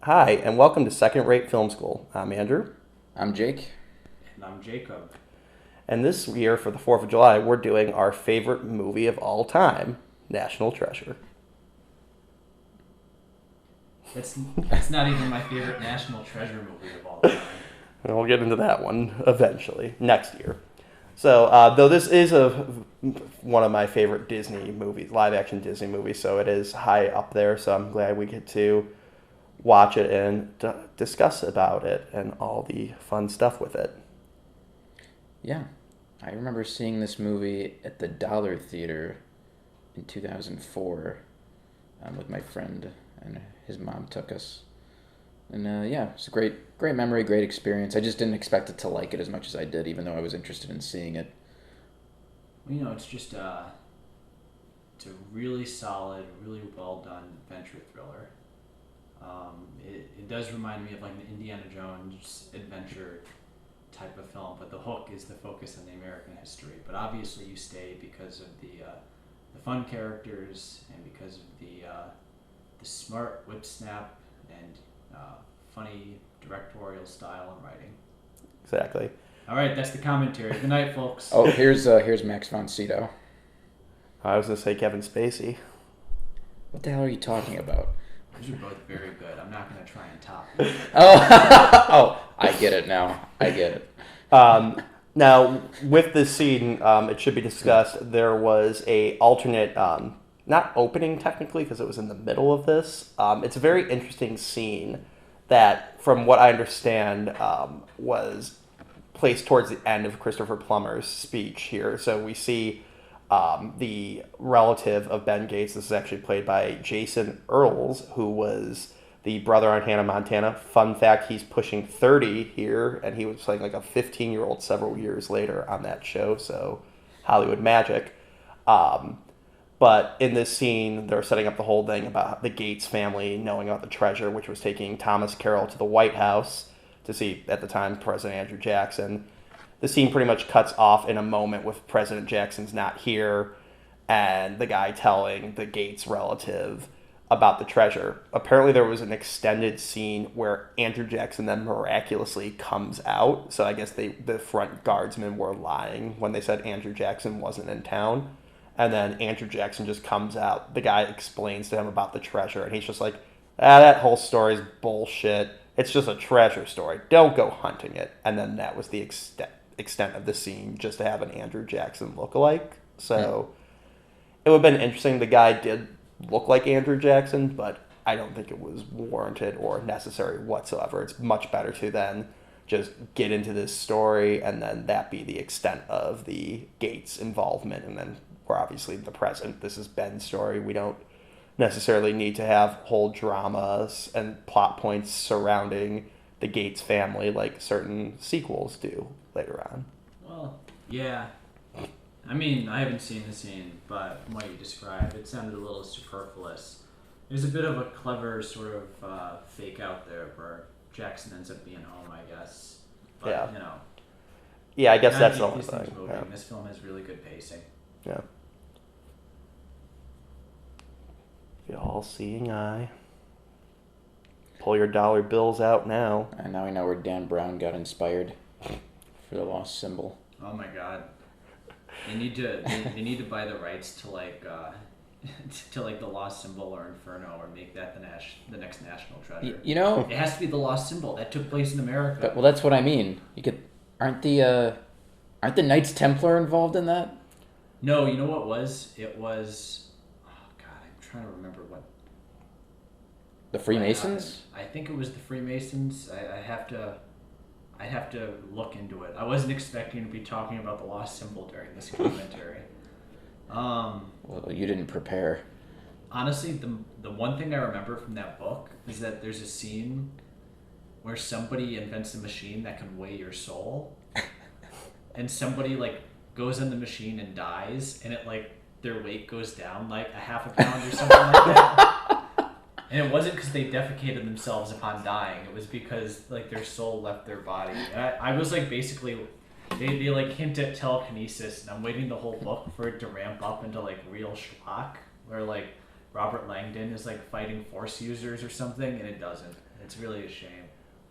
Hi, and welcome to Second Rate Film School. I'm Andrew, I'm Jake. And I'm Jacob. and this year for the 4th of July, we're doing our favorite movie of all time, National Treasure. That's not even my favorite National Treasure movie of all time. And we'll get into that one eventually, next year. So, though this is one of my favorite Disney movies, live action Disney movies, so it is high up there, so I'm glad we get to watch it and discuss about it and all the fun stuff with it. Yeah, I remember seeing this movie at the Dollar Theater in 2004 with my friend, and his mom took us. And yeah, it's a great memory, great experience. I just didn't expect it to like it as much as I did, even though I was interested in seeing it. Well, it's just it's a really solid, really well done adventure thriller. It does remind me of like an Indiana Jones adventure type of film, but the hook is the focus on the American history. But obviously, you stay because of the fun characters and because of the smart whip snap and funny directorial style and writing. Exactly. All right, that's the commentary. Good night, folks. Oh, here's Max von Sydow. I was going to say Kevin Spacey. What the hell are you talking about? These are both very good. I'm not going to try and top you. Oh, I get it now. I get it. Now, with this scene, it should be discussed, there was a alternate, not opening technically, because it was in the middle of this. It's a very interesting scene that, from what I understand, was placed towards the end of Christopher Plummer's speech here. So we see the relative of Ben Gates. This is actually played by Jason Earls, who was the brother on Hannah Montana. Fun fact, he's pushing 30 here, and he was playing like a 15-year-old several years later on that show, so Hollywood magic. But in this scene, they're setting up the whole thing about the Gates family knowing about the treasure, which was taking Thomas Carroll to the White House to see, at the time, President Andrew Jackson. The scene pretty much cuts off in a moment with President Jackson's not here and the guy telling the Gates relative about the treasure. Apparently there was an extended scene where Andrew Jackson then miraculously comes out. So I guess the front guardsmen were lying when they said Andrew Jackson wasn't in town. And then Andrew Jackson just comes out. The guy explains to him about the treasure, and he's just like, that whole story's bullshit. It's just a treasure story. Don't go hunting it. And then that was the extent of the scene, just to have an Andrew Jackson lookalike. So it would have been interesting. The guy did look like Andrew Jackson, but I don't think it was warranted or necessary whatsoever. It's much better to then just get into this story and then that be the extent of the Gates involvement, and then we're obviously the present. This is Ben's story. We don't necessarily need to have whole dramas and plot points surrounding the Gates family like certain sequels do later on. Well, yeah. I mean, I haven't seen the scene, but from what you described, it sounded a little superfluous. There's a bit of a clever sort of fake out there where Jackson ends up being home, I guess. But, Yeah. you know. Yeah, I guess that's the keep only these things thing. moving. Yeah. This film has really good pacing. Yeah. The all-seeing eye. Pull your dollar bills out now. And now we know where Dan Brown got inspired for the lost symbol. Oh my god. They need to buy the rights to like to like the Lost Symbol or Inferno, or make that the next National Treasure. You know, It has to be the Lost Symbol that took place in America. well, that's what I mean. You could, aren't the Knights Templar involved in that? No, you know what was? It was. Oh God, I'm trying to remember what. The Freemasons? I think it was the Freemasons. I'd have to look into it. I wasn't expecting to be talking about the Lost Symbol during this commentary. Well, you didn't prepare. Honestly, the one thing I remember from that book is that there's a scene where somebody invents a machine that can weigh your soul, and somebody like goes in the machine and dies, and it like their weight goes down like a half a pound or something like that. And it wasn't because they defecated themselves upon dying. It was because like their soul left their body. And I was like basically, they like hint at telekinesis, and I'm waiting the whole book for it to ramp up into like real schlock, where like Robert Langdon is like fighting Force users or something, and it doesn't. It's really a shame.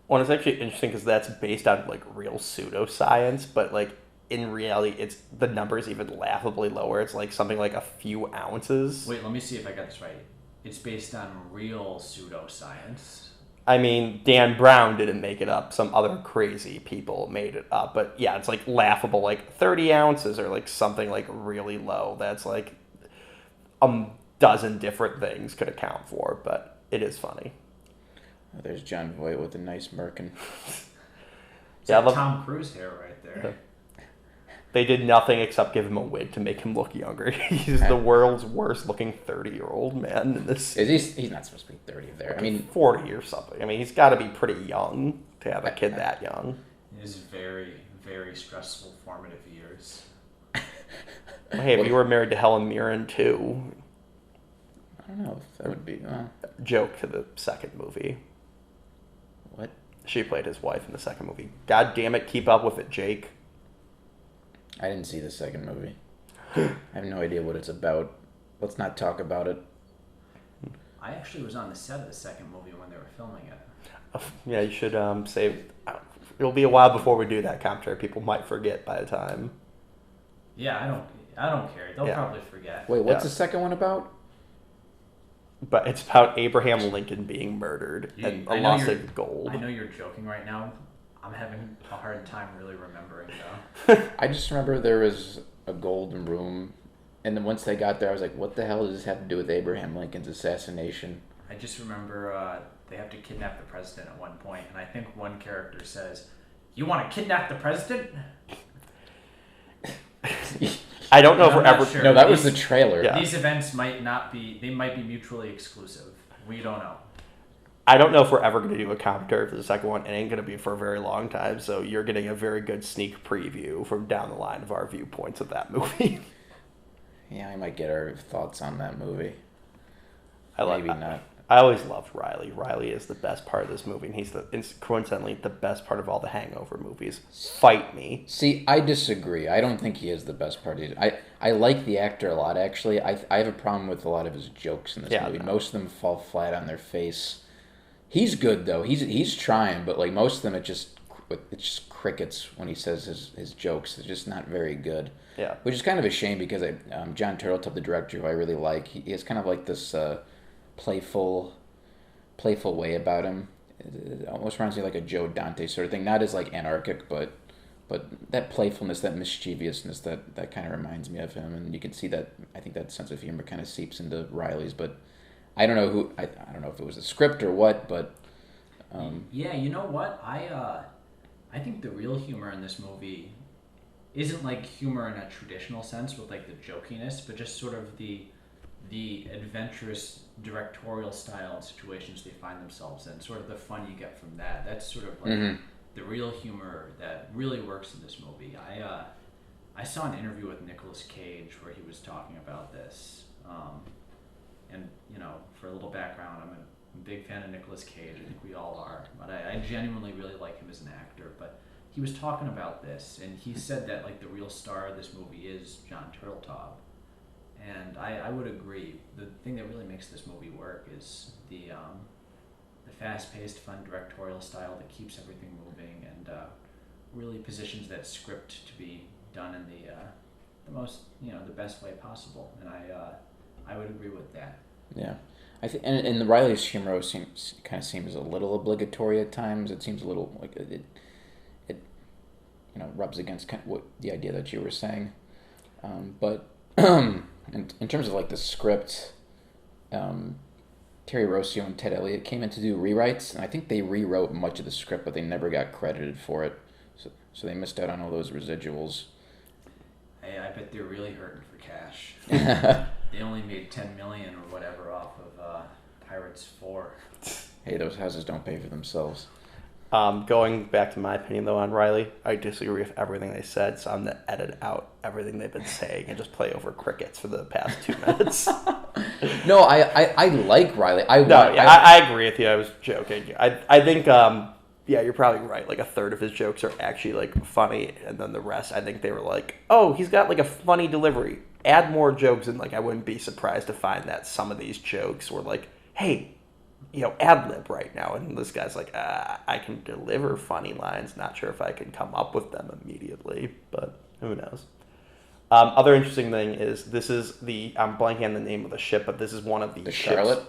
Well, it's actually interesting because that's based on like real pseudoscience, but like in reality, it's the number is even laughably lower. It's like something like a few ounces. Wait, let me see if I got this right. It's based on real pseudoscience. I mean, Dan Brown didn't make it up. Some other crazy people made it up. But yeah, it's like laughable, like 30 ounces or like something like really low. That's like a dozen different things could account for, but it is funny. Oh, there's John Voight with a nice merkin. It's like Tom Cruise hair right there. They did nothing except give him a wig to make him look younger. He's the world's worst looking 30-year-old man in this. He's not supposed to be 30 there. I mean, 40 or something. I mean, he's got to be pretty young to have a kid that young. It is very, very stressful formative years. Hey, if you were married to Helen Mirren too. I don't know if that would be. Joke to the second movie. What? She played his wife in the second movie. God damn it, keep up with it, Jake. I didn't see the second movie. I have no idea what it's about. Let's not talk about it. I actually was on the set of the second movie when they were filming it. Yeah, you should say. It'll be a while before we do that commentary. People might forget by the time. Yeah, I don't care. They'll probably forget. Wait, what's the second one about? But it's about Abraham Lincoln being murdered and a loss of gold. I know you're joking right now. I'm having a hard time really remembering, though. I just remember there was a golden room, and then once they got there, I was like, what the hell does this have to do with Abraham Lincoln's assassination? I just remember they have to kidnap the president at one point, and I think one character says, "You want to kidnap the president?" I don't know if we're ever... Sure. No, that was the trailer. Yeah. These events might be mutually exclusive. We don't know. I don't know if we're ever going to do a commentary for the second one. It ain't going to be for a very long time, so you're getting a very good sneak preview from down the line of our viewpoints of that movie. Yeah, I might get our thoughts on that movie. Maybe not. I always loved Riley. Riley is the best part of this movie, and he's coincidentally the best part of all the Hangover movies. Fight me. See, I disagree. I don't think he is the best part. I like the actor a lot, actually. I have a problem with a lot of his jokes in this movie. No. Most of them fall flat on their face. He's good, though. He's trying, but like most of them, it's just crickets when he says his jokes. It's just not very good. Yeah. Which is kind of a shame because John Turteltaub, the director, who I really like, he has kind of like this playful way about him. It almost reminds me of like a Joe Dante sort of thing. Not as like anarchic, but that playfulness, that mischievousness, that kind of reminds me of him. And you can see that, I think that sense of humor kind of seeps into Riley's, but I don't know I don't know if it was the script or what, but yeah, you know what? I think the real humor in this movie isn't like humor in a traditional sense with like the jokiness, but just sort of the adventurous directorial style and situations they find themselves in, sort of the fun you get from that. That's sort of like the real humor that really works in this movie. I saw an interview with Nicolas Cage where he was talking about this. And, you know, for a little background, I'm a big fan of Nicolas Cage. I think we all are. But I genuinely really like him as an actor. But he was talking about this, and he said that, like, the real star of this movie is John Turteltaub. And I would agree. The thing that really makes this movie work is the fast-paced, fun directorial style that keeps everything moving and really positions that script to be done in the most, the best way possible. And I would agree with that. Yeah, I think, and the Riley's humor seems a little obligatory at times. It seems a little like it rubs against kind of the idea that you were saying. But in terms of like the script, Terry Rossio and Ted Elliott came in to do rewrites, and I think they rewrote much of the script, but they never got credited for it. So they missed out on all those residuals. Hey, I bet they're really hurting for cash. They only made $10 million or whatever off of Pirates 4. Hey, those houses don't pay for themselves. Going back to my opinion, though, on Riley, I disagree with everything they said, so I'm going to edit out everything they've been saying and just play over crickets for the past 2 minutes. No, I like Riley. I agree with you. I was joking. I think, you're probably right. Like, a third of his jokes are actually, like, funny, and then the rest, I think they were like, oh, he's got, like, a funny delivery. Add more jokes, and, like, I wouldn't be surprised to find that some of these jokes were like, hey, ad lib right now, and this guy's like, I can deliver funny lines. Not sure if I can come up with them immediately, but who knows. Other interesting thing is I'm blanking on the name of the ship, but this is one of the ships. Charlotte?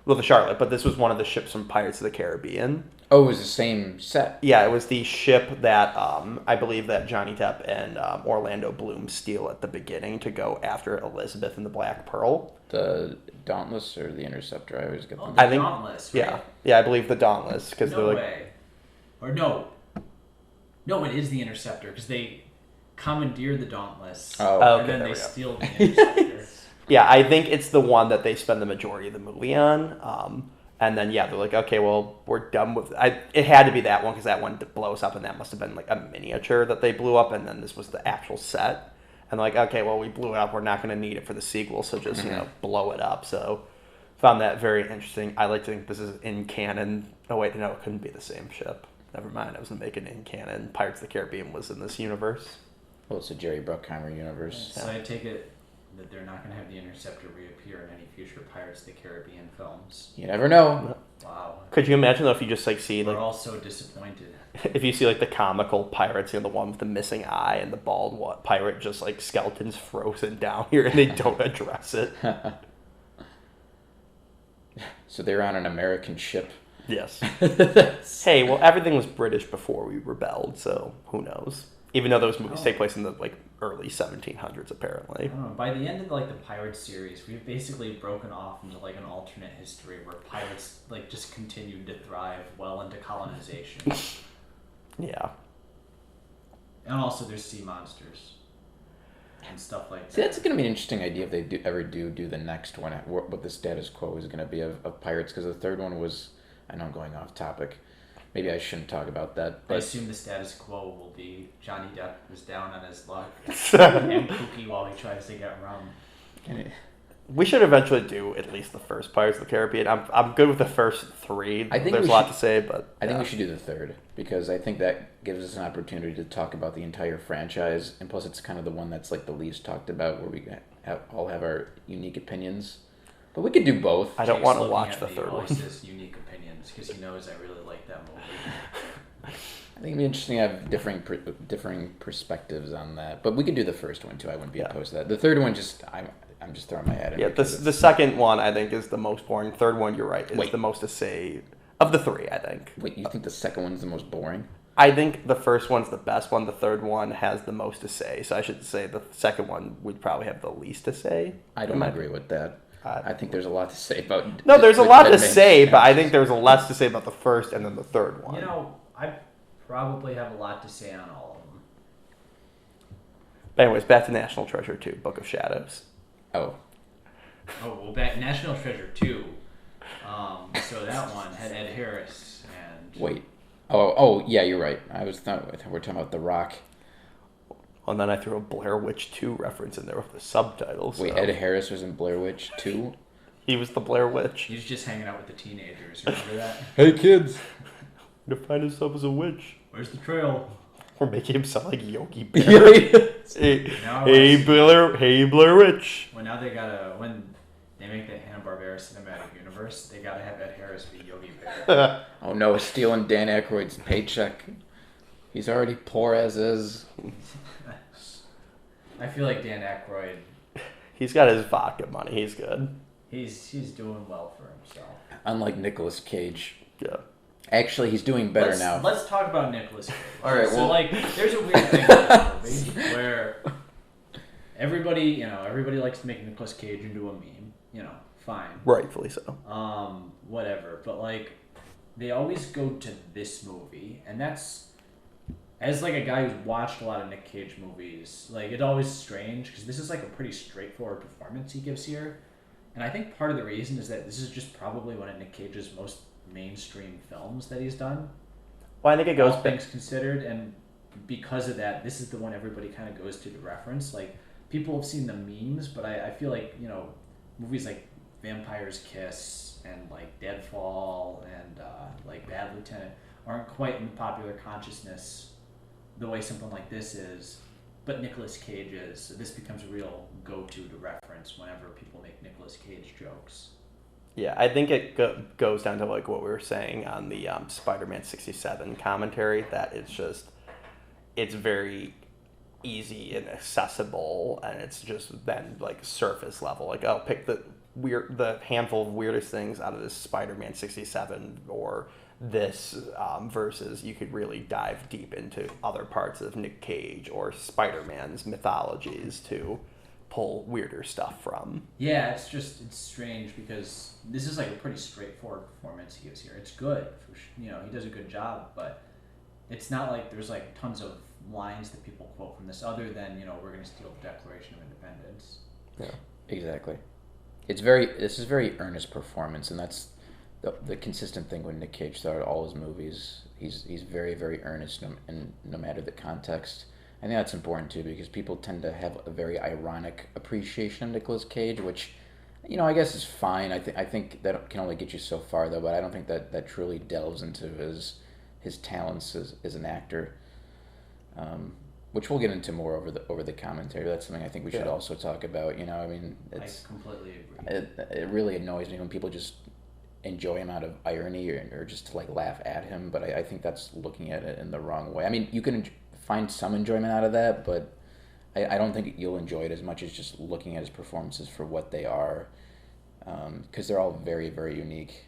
Well, the Charlotte, but this was one of the ships from Pirates of the Caribbean. Oh, it was the same set. Yeah, it was the ship that I believe that Johnny Depp and Orlando Bloom steal at the beginning to go after Elizabeth and the Black Pearl. The Dauntless or the Interceptor? I always get them. Oh, the Dauntless, right? Yeah, I believe the Dauntless. Cause no way. Or no, it is the Interceptor because they commandeer the Dauntless. Oh, and then they steal the Interceptor. Yeah, I think it's the one that they spend the majority of the movie on. And then, they're like, okay, well, we're done with it. It had to be that one because that one blows up, and that must have been like a miniature that they blew up, and then this was the actual set. And like, okay, well, we blew it up. We're not going to need it for the sequel, so just, blow it up. So found that very interesting. I like to think this is in canon. Oh, wait, no, it couldn't be the same ship. Never mind, I was making in canon. Pirates of the Caribbean was in this universe. Well, it's a Jerry Bruckheimer universe. So I take it that they're not going to have the Interceptor reappear in any future Pirates of the Caribbean films. You never know. Wow. Could you imagine though if you just see We're all so disappointed. if you see the comical pirates, the one with the missing eye and the bald pirate, just like skeletons frozen down here, and they don't address it. So they're on an American ship. Yes. Hey, well, everything was British before we rebelled, so who knows? Even though those movies take place in the early 1700s, apparently. I don't know. By the end of the Pirates series, we've basically broken off into an alternate history where pirates just continued to thrive well into colonization. Yeah. And also, there's sea monsters and stuff like that. See, that's going to be an interesting idea if they ever do the next one. What the status quo is going to be of pirates, because the third one was. I know I'm going off topic. Maybe I shouldn't talk about that. But I assume the status quo will be Johnny Depp was down on his luck and kooky while he tries to get rum. We should eventually do at least the first Pirates of the Caribbean. I'm good with the first three. I think there's a lot to say, but I think we should do the third because I think that gives us an opportunity to talk about the entire franchise, and plus it's kind of the one that's the least talked about, where we all have our unique opinions. But we could do both. I don't want to watch the third one. Unique opinions because he knows I really like that movie. I think it'd be interesting to have differing perspectives on that. But we could do the first one too. I wouldn't be opposed to that. The third one, I'm just throwing my head in. Yeah, the second one I think is the most boring. Third one, you're right, is the most to say of the three. I think. Wait, you think the second one's the most boring? I think the first one's the best one. The third one has the most to say. So I should say the second one would probably have the least to say. I don't agree with that. I think there's a lot to say about. No, there's a lot to say, but I think there's less to say about the first and then the third one. I probably have a lot to say on all of them. But anyways, back to National Treasure 2, Book of Shadows. Oh, well, back National Treasure 2. So that one had Ed Harris and. Wait. Oh, yeah, you're right. I thought we're talking about The Rock. And then I threw a Blair Witch 2 reference in there with the subtitles. Wait, Ed Harris was in Blair Witch 2? He was the Blair Witch. He was just hanging out with the teenagers. Remember that? Hey, kids. To find himself as a witch. Where's the trail? We're making him sound like Yogi Bear. hey, Blair Witch. Well, now when they make the Hanna-Barbera cinematic universe, they gotta have Ed Harris be Yogi Bear. Oh no, stealing Dan Aykroyd's paycheck. He's already poor as is. I feel like Dan Aykroyd. He's got his vodka money. He's good. He's doing well for himself. Unlike Nicolas Cage. Yeah. Actually, he's doing better now. Let's talk about Nicolas Cage. All right. So there's a weird thing about the movie where everybody likes to make Nicolas Cage into a meme. Fine. Rightfully so. Whatever. But they always go to this movie, and that's. As a guy who's watched a lot of Nick Cage movies, it's always strange because this is a pretty straightforward performance he gives here, and I think part of the reason is that this is just probably one of Nick Cage's most mainstream films that he's done. Well, I think it goes all things considered, and because of that, this is the one everybody kind of goes to reference. People have seen the memes, but I feel movies like Vampire's Kiss and Deadfall and Bad Lieutenant aren't quite in popular consciousness the way something like this is, but Nicolas Cage is. So this becomes a real go-to to reference whenever people make Nicolas Cage jokes. Yeah, I think it goes down to like what we were saying on the Spider-Man 67 commentary, that it's very easy and accessible, and it's just then like surface level. Like, oh, pick the handful of weirdest things out of this Spider-Man 67 or this versus you could really dive deep into other parts of Nick Cage or Spider-Man's mythologies to pull weirder stuff from. Yeah, it's strange because this is like a pretty straightforward performance he gives here. It's good, he does a good job, but it's not like there's like tons of lines that people quote from this other than we're going to steal the Declaration of Independence. Yeah. Exactly. This is very earnest performance, and that's the consistent thing with Nick Cage throughout all his movies. He's very, very earnest, and no matter the context. I think that's important too, because people tend to have a very ironic appreciation of Nicolas Cage, which, I guess is fine. I think that can only get you so far though, but I don't think that truly delves into his talents as an actor. Which we'll get into more over the commentary. That's something I think we should also talk about. I completely agree. It really annoys me when people just enjoy him out of irony or just to like laugh at him. But I think that's looking at it in the wrong way. I mean, you can find some enjoyment out of that, but I don't think you'll enjoy it as much as just looking at his performances for what they are, because they're all very, very unique.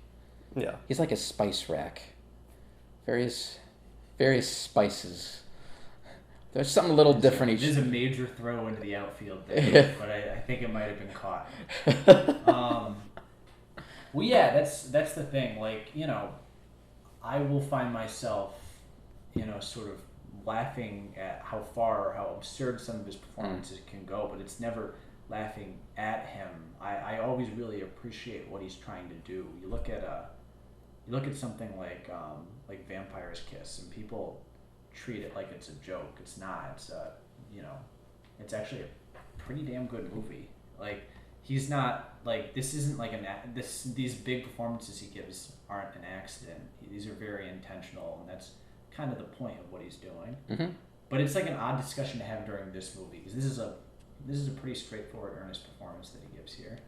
Yeah, he's like a spice rack, various spices. There's something a little different each. It is a major throw into the outfield there, but I think it might have been caught. Well, yeah, that's the thing. Like, I will find myself, sort of laughing at how far or how absurd some of his performances can go, but it's never laughing at him. I always really appreciate what he's trying to do. You look at something like Vampire's Kiss, and people treat it like it's a joke. It's not. It's actually a pretty damn good movie. Like, he's not like, this isn't like these big performances he gives aren't an accident. These are very intentional, and that's kind of the point of what he's doing. Mm-hmm. But it's like an odd discussion to have during this movie, because this is a pretty straightforward, earnest performance that he gives here.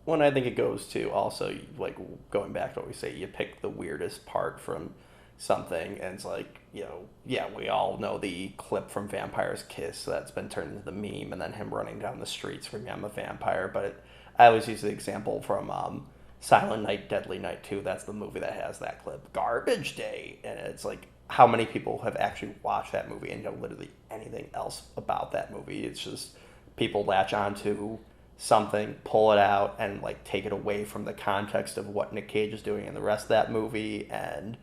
Well, I think it goes to also, like, going back to what we say, you pick the weirdest part from something, and it's like, yeah, we all know the clip from Vampire's Kiss that's been turned into the meme, and then him running down the streets screaming, "I'm a vampire." But I always use the example from Silent Night, Deadly Night 2. That's the movie that has that clip, Garbage Day. And it's like, how many people have actually watched that movie and know literally anything else about that movie? It's just people latch onto something, pull it out, and like take it away from the context of what Nick Cage is doing in the rest of that movie, and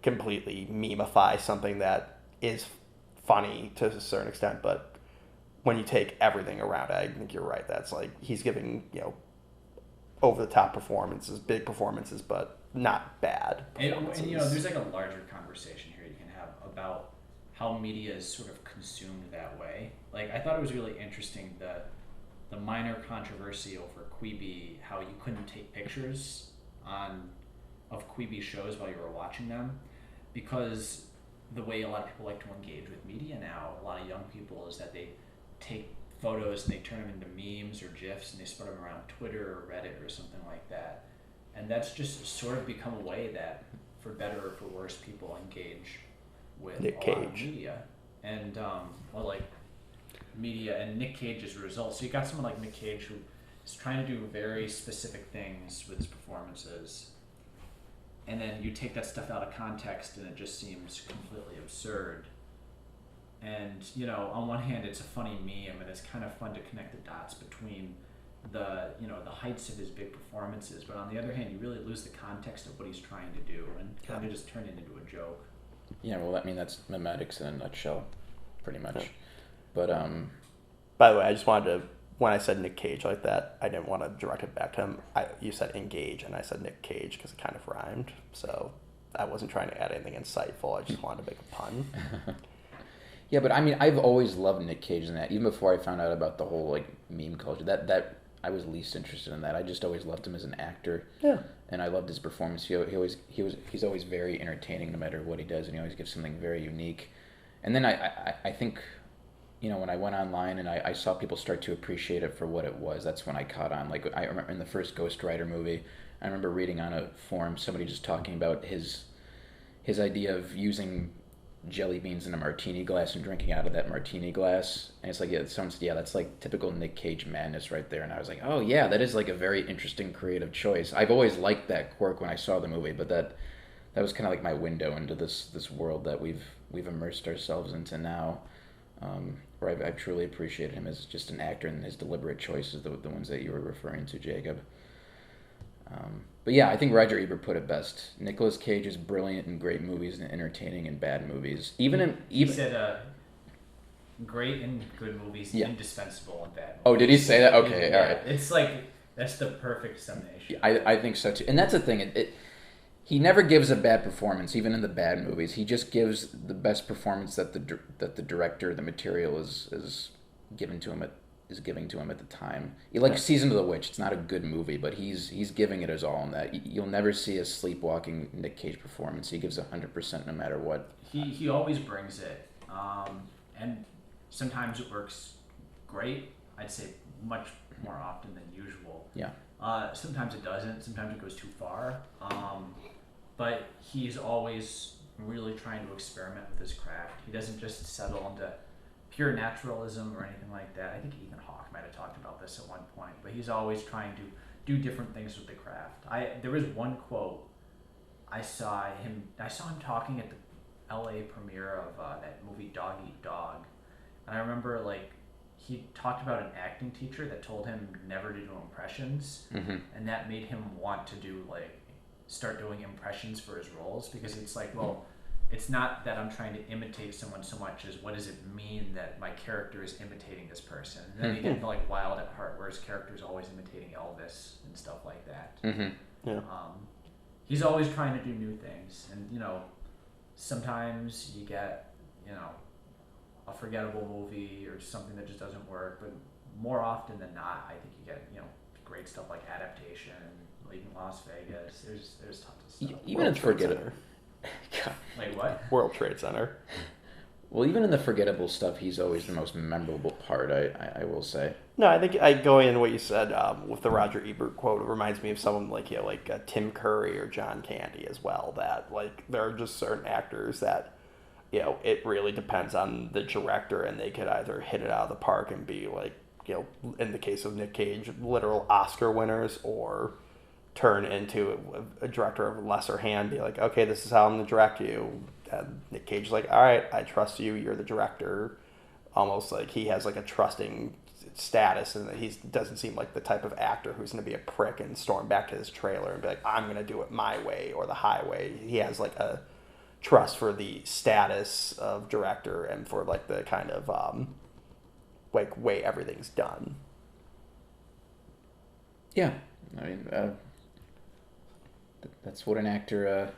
completely memify something that is funny to a certain extent. But when you take everything around it, I think you're right. That's like, he's giving, over the top performances, big performances, but not bad performances. And there's like a larger conversation here you can have about how media is sort of consumed that way. Like, I thought it was really interesting the minor controversy over Quibi, how you couldn't take pictures of Quibi shows while you were watching them, because the way a lot of people like to engage with media now, a lot of young people, is that they take photos and they turn them into memes or GIFs and they spread them around Twitter or Reddit or something like that. And that's just sort of become a way that, for better or for worse, people engage with Nick a lot of Cage. media. And, media and Nick Cage as a result. So you got someone like Nick Cage who is trying to do very specific things with his performances, and then you take that stuff out of context and it just seems completely absurd. And, on one hand, it's a funny meme, and it's kind of fun to connect the dots between the heights of his big performances. But on the other hand, you really lose the context of what he's trying to do, and kind of just turn it into a joke. Yeah, well, I mean, that's memetics in a nutshell, pretty much. Yeah. But by the way, I just wanted to, when I said Nick Cage like that, I didn't want to direct it back to him. You said engage, and I said Nick Cage because it kind of rhymed. So I wasn't trying to add anything insightful. I just wanted to make a pun. Yeah, but I mean, I've always loved Nick Cage in that. Even before I found out about the whole like meme culture, that I was least interested in that. I just always loved him as an actor. Yeah. And I loved his performance. He's always very entertaining no matter what he does, and he always gives something very unique. And then I think when I went online and I saw people start to appreciate it for what it was, that's when I caught on. Like, I remember in the first Ghost Rider movie, I remember reading on a forum somebody just talking about his idea of using jelly beans in a martini glass and drinking out of that martini glass. And it's like, that's like typical Nick Cage madness right there. And I was like, oh yeah, that is like a very interesting creative choice. I've always liked that quirk when I saw the movie, but that was kind of like my window into this world that we've immersed ourselves into now, where I've truly appreciated him as just an actor and his deliberate choices, the ones that you were referring to, Jacob. But yeah, I think Roger Ebert put it best. Nicolas Cage is brilliant in great movies and entertaining in bad movies. He said, great in good movies, indispensable in bad movies. Oh, did he say that? Okay, all right. It's like, that's the perfect summation. I think so too. And that's the thing. He never gives a bad performance, even in the bad movies. He just gives the best performance that the director, the material is giving to him at the time. Like Season of the Witch, it's not a good movie, but he's giving it his all in that. You'll never see a sleepwalking Nick Cage performance. He gives 100% no matter what. He always brings it, and sometimes it works great. I'd say much more often than usual. Yeah. Sometimes it doesn't. Sometimes it goes too far. But he's always really trying to experiment with his craft. He doesn't just settle into pure naturalism or anything like that. I think Ethan Hawke might have talked about this at one point, but he's always trying to do different things with the craft. There was one quote I saw him talking at the LA premiere of that movie Dog Eat Dog, and I remember like he talked about an acting teacher that told him never to do impressions, and that made him want to start doing impressions for his roles, because it's like, well, it's not that I'm trying to imitate someone so much as what does it mean that my character is imitating this person. And then you get into like Wild at Heart, where his character is always imitating Elvis and stuff like that. Yeah. He's always trying to do new things, and sometimes you get a forgettable movie or something that just doesn't work, but more often than not, I think you get great stuff like Adaptation, Leaving Las Vegas. There's tons of stuff. Even in forgettable. Like what? World Trade Center. Well, even in the forgettable stuff, he's always the most memorable part, I will say. No, I think going into what you said with the Roger Ebert quote, it reminds me of someone like Tim Curry or John Candy as well. That there are just certain actors that it really depends on the director, and they could either hit it out of the park and be in the case of Nick Cage, literal Oscar winners, or turn into a director of lesser hand, be like, okay, this is how I'm going to direct you. And Nick Cage is like, all right, I trust you, you're the director. Almost like he has a trusting status, and that he doesn't seem like the type of actor who's going to be a prick and storm back to his trailer and be like, I'm going to do it my way or the highway. He has a trust for the status of director and for the kind of way everything's done. Yeah, I mean, that's what an actor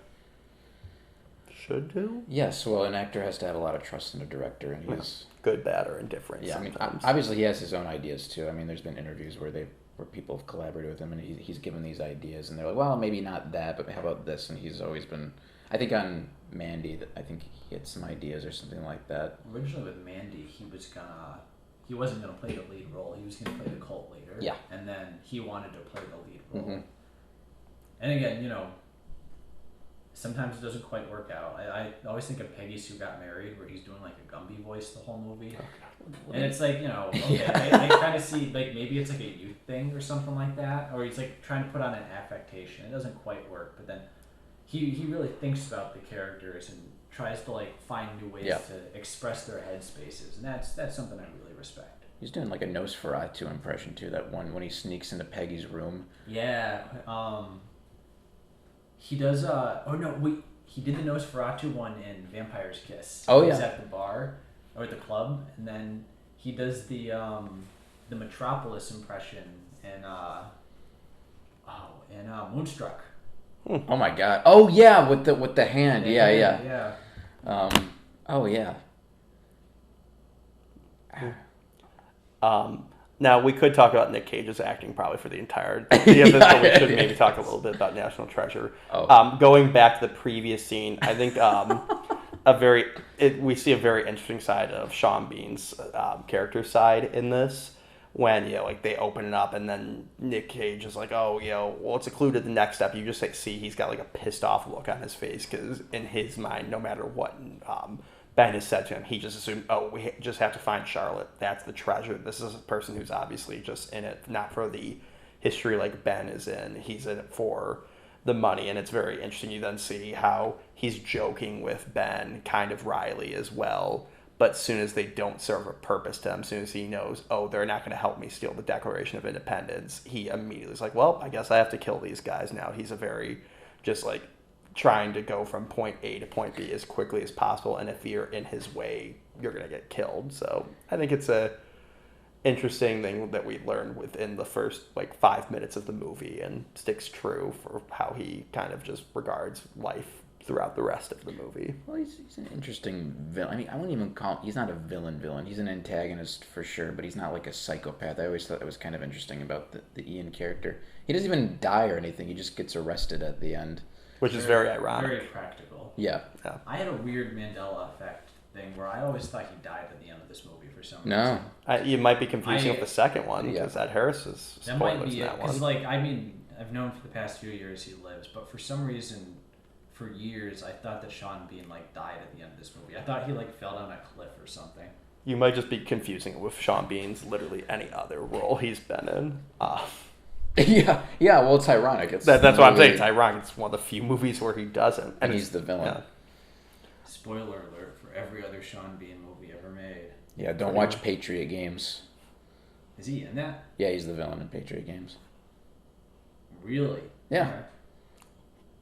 should do. Yes, well, an actor has to have a lot of trust in a director, and he's good, bad, or indifferent. Yeah, sometimes. I mean, obviously he has his own ideas too. I mean, there's been interviews where people have collaborated with him, and he's given these ideas, and they're like, well, maybe not that, but how about this? And he's always been, I think on Mandy, I think he had some ideas or something like that. Originally with Mandy, he wasn't gonna play the lead role. He was gonna play the cult leader. Yeah. And then he wanted to play the lead role. And again, sometimes it doesn't quite work out. I always think of Peggy Sue Got Married, where he's doing a Gumby voice the whole movie. And it's like, okay, I kind of see, maybe it's a youth thing or something like that, or he's trying to put on an affectation. It doesn't quite work, but then he really thinks about the characters and tries to find new ways to express their head spaces, and that's something I really respect. He's doing a Nosferatu impression too, that one when he sneaks into Peggy's room. Yeah, he does. He did the Nosferatu one in Vampire's Kiss. Oh yeah. He's at the bar or at the club, and then he does the Metropolis impression in Moonstruck. Oh my God! Oh yeah, with the hand. Yeah. Oh yeah. Now, we could talk about Nick Cage's acting probably for the entirety of this, but we should maybe talk a little bit about National Treasure. Oh. Going back to the previous scene, I think we see a very interesting side of Sean Bean's character side in this when like they open it up and then Nick Cage is like, oh well, it's a clue to the next step. You just like see he's got like a pissed off look on his face because in his mind, no matter what Ben has said to him, he just assumed, oh, we just have to find Charlotte. That's the treasure. This is a person who's obviously just in it not for the history like Ben is in. He's in it for the money, and it's very interesting. You then see how he's joking with Ben, kind of Riley as well. But as soon as they don't serve a purpose to him, as soon as he knows, oh, they're not going to help me steal the Declaration of Independence, he immediately is like, well, I guess I have to kill these guys now. He's a very just like trying to go from point A to point B as quickly as possible, and if you're in his way, you're going to get killed. So I think it's a interesting thing that we learned within the first like 5 minutes of the movie and sticks true for how he kind of just regards life throughout the rest of the movie. Well, he's an interesting villain. I mean, I wouldn't even call him, he's not a villain. He's an antagonist for sure, but he's not like a psychopath. I always thought that was kind of interesting about the Ian character. He doesn't even die or anything. He just gets arrested at the end. Which is very ironic. Very practical. Yeah. I had a weird Mandela effect thing where I always thought he died at the end of this movie for some No. reason. You might be confusing with the second one Yeah. because Ed Harris is That might spoilers be in it. that one. Because, like, I mean, I've known for the past few years he lives, but for some reason, for years, I thought that Sean Bean, like, died at the end of this movie. I thought he, like, fell down a cliff or something. You might just be confusing it with Sean Bean's literally any other role he's been in. Yeah. Well, it's ironic. It's that's what I'm saying. It's ironic. It's one of the few movies where he doesn't. And he's the villain. Yeah. Spoiler alert for every other Sean Bean movie ever made. Yeah, don't watch Patriot Games. Is he in that? Yeah, he's the villain in Patriot Games. Really? Yeah. Okay.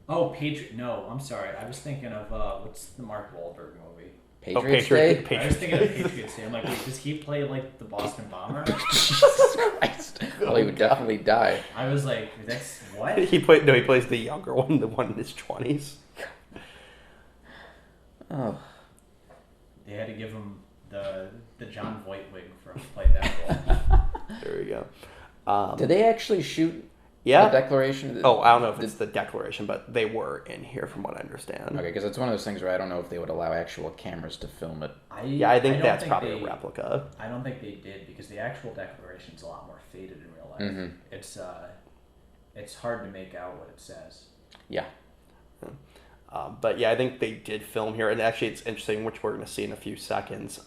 Oh, Patriot. No, I'm sorry. I was thinking of, what's the Mark Wahlberg movie? Patriots Day? I was thinking of Patriots Day. I'm like, wait, does he play, like, the Boston Bomber? Jesus Christ. Well, he would definitely die. I was like, that's what? He plays the younger one, the one in his 20s. Oh. They had to give him the John Voight wig for him to play that role. There we go. Did they actually shoot Yeah. the Declaration? Oh, I don't know if it's the Declaration, but they were in here from what I understand. Okay, because it's one of those things where I don't know if they would allow actual cameras to film it. I don't that's think probably a replica. I don't think they did because the actual Declaration's a lot more faded in real life. Mm-hmm. It's hard to make out what it says. Yeah. But yeah, I think they did film here, and actually it's interesting, which we're going to see in a few seconds,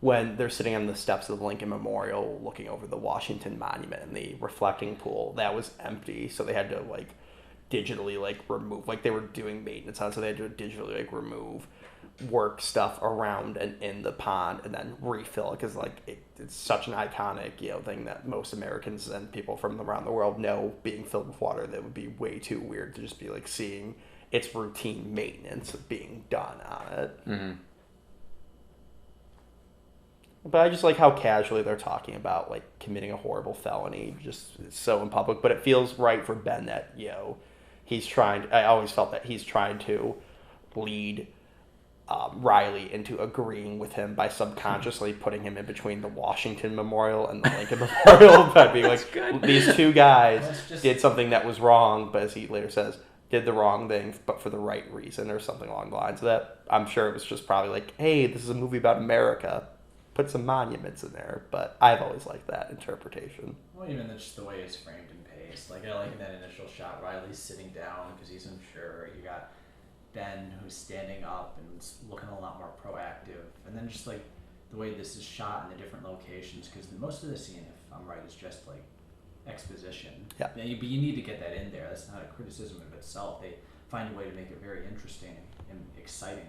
when they're sitting on the steps of the Lincoln Memorial looking over the Washington Monument and the reflecting pool, that was empty, so they had to, like, digitally, like, remove, like, they were doing maintenance on it, so they had to digitally, like, remove work stuff around and in the pond and then refill it, because, like, it's such an iconic, thing that most Americans and people from around the world know being filled with water. That would be way too weird to just be, like, seeing its routine maintenance being done on it. Mm-hmm. But I just like how casually they're talking about, like, committing a horrible felony, just so in public. But it feels right for Ben that, he's trying. I always felt that he's trying to lead Riley into agreeing with him by subconsciously putting him in between the Washington Memorial and the Lincoln Memorial, by being like, these two guys did something that was wrong, but as he later says, did the wrong thing, but for the right reason, or something along the lines of that. I'm sure it was just probably like, hey, this is a movie about America. Put some monuments in there. But I've always liked that interpretation. Well, even just the way it's framed and paced. Like, I like in that initial shot, Riley's sitting down because he's unsure. You got Ben who's standing up and looking a lot more proactive. And then just, like, the way this is shot in the different locations, because most of the scene, if I'm right, is just, like, exposition. Yeah. But you need to get that in there. That's not a criticism of itself. They find a way to make it very interesting and exciting.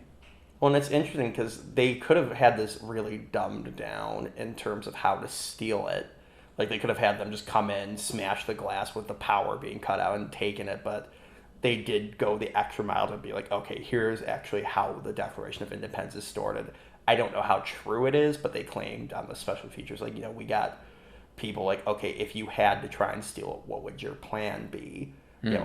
Well, and it's interesting because they could have had this really dumbed down in terms of how to steal it. Like, they could have had them just come in, smash the glass with the power being cut out and taken it, but they did go the extra mile to be like, okay, here's actually how the Declaration of Independence is stored. And I don't know how true it is, but they claimed on the special features, like, we got people like, okay, if you had to try and steal it, what would your plan be?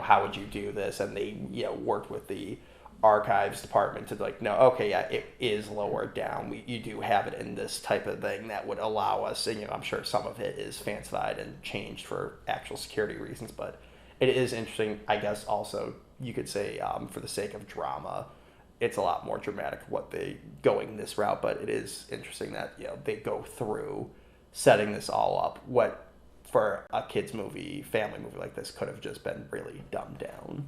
How would you do this? And they, worked with the archives department to like, no, okay, yeah, it is lowered down. You do have it in this type of thing that would allow us, and I'm sure some of it is fancified and changed for actual security reasons, but it is interesting, I guess, also, you could say, for the sake of drama, it's a lot more dramatic what they going this route. But it is interesting that they go through setting this all up. What for a kids movie, family movie like this could have just been really dumbed down.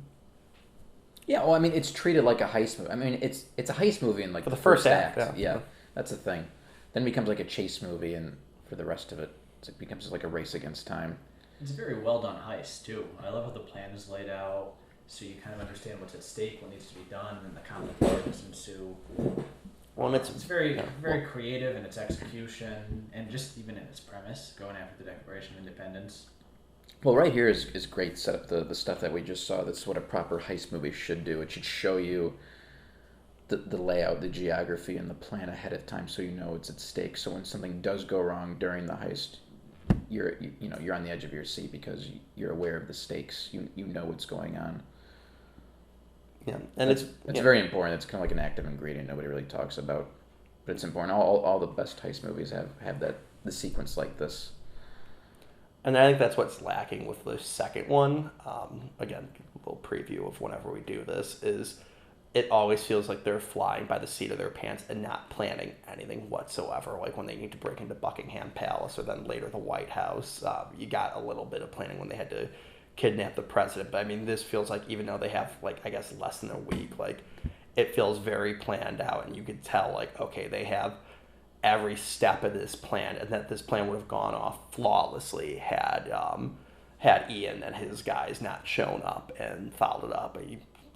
Yeah, well, I mean, it's treated like a heist movie. I mean, it's a heist movie in like For the the first act. act, Yeah, that's the thing. Then it becomes like a chase movie, and for the rest of it, it becomes like a race against time. It's a very well done heist too. I love how the plan is laid out, so you kind of understand what's at stake, what needs to be done, and the complications ensue. Well, and It's very yeah. very creative in its execution, and just even in its premise, going after the Declaration of Independence. Well, right here is great setup. The stuff that we just saw. That's what a proper heist movie should do. It should show you the layout, the geography, and the plan ahead of time, so you know it's at stake. So when something does go wrong during the heist, you're on the edge of your seat because you're aware of the stakes. You know what's going on. Yeah, and it's very important. It's kind of like an active ingredient nobody really talks about, but it's important. All the best heist movies have the sequence like this. And I think that's what's lacking with the second one. Again, a little preview of whenever we do this is it always feels like they're flying by the seat of their pants and not planning anything whatsoever. Like when they need to break into Buckingham Palace or then later the White House, you got a little bit of planning when they had to kidnap the president. But I mean, this feels like even though they have like, I guess, less than a week, like it feels very planned out, and you could tell like, okay, they have every step of this plan, and that this plan would have gone off flawlessly had Ian and his guys not shown up and followed it up.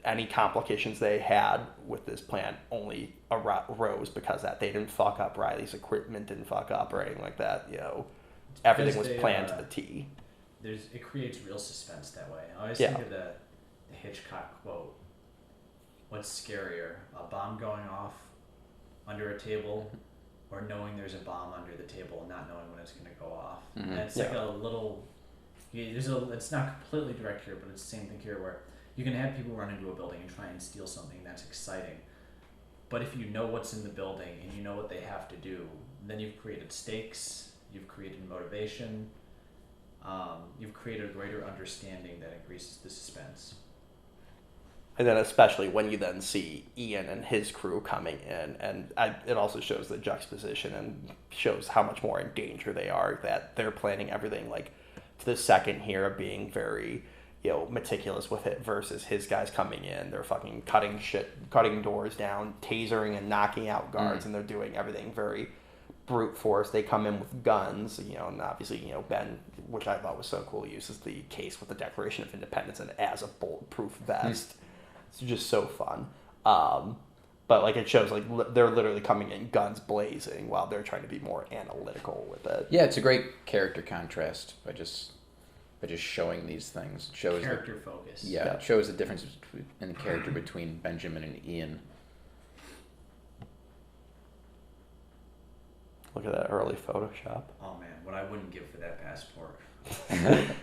Any complications they had with this plan only arose because that they didn't fuck up Riley's equipment, didn't fuck up or anything like that. Everything was planned to the T. It creates real suspense that way. I always Yeah. think of the Hitchcock quote. What's scarier, a bomb going off under a table, or knowing there's a bomb under the table and not knowing when it's going to go off? Mm-hmm. And it's like a little. It's not completely direct here, but it's the same thing here where you can have people run into a building and try and steal something that's exciting. But if you know what's in the building and you know what they have to do, then you've created stakes, you've created motivation, you've created a greater understanding that increases the suspense. And then especially when you then see Ian and his crew coming in, and it also shows the juxtaposition and shows how much more in danger they are, that they're planning everything like to the second here of being very meticulous with it versus his guys coming in. They're fucking cutting doors down, tasering and knocking out guards, and they're doing everything very brute force. They come in with guns, and obviously, Ben, which I thought was so cool, uses the case with the Declaration of Independence and as a bulletproof vest. It's just so fun. But like it shows like they're literally coming in guns blazing while they're trying to be more analytical with it. Yeah, it's a great character contrast by just showing these things. It shows Character focus. Yeah, it shows the difference in the character between Benjamin and Ian. Look at that early Photoshop. Oh man, what I wouldn't give for that passport. Man,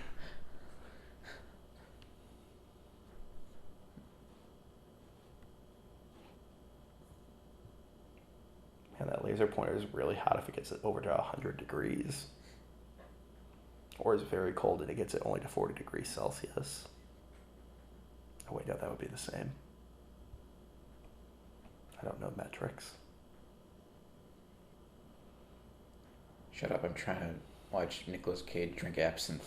that laser pointer is really hot if it gets it over to 100 degrees. Or is very cold and it gets it only to 40 degrees Celsius. Oh wait, no, that would be the same. I don't know metrics. Shut up, I'm trying to watch Nicolas Cage drink absinthe.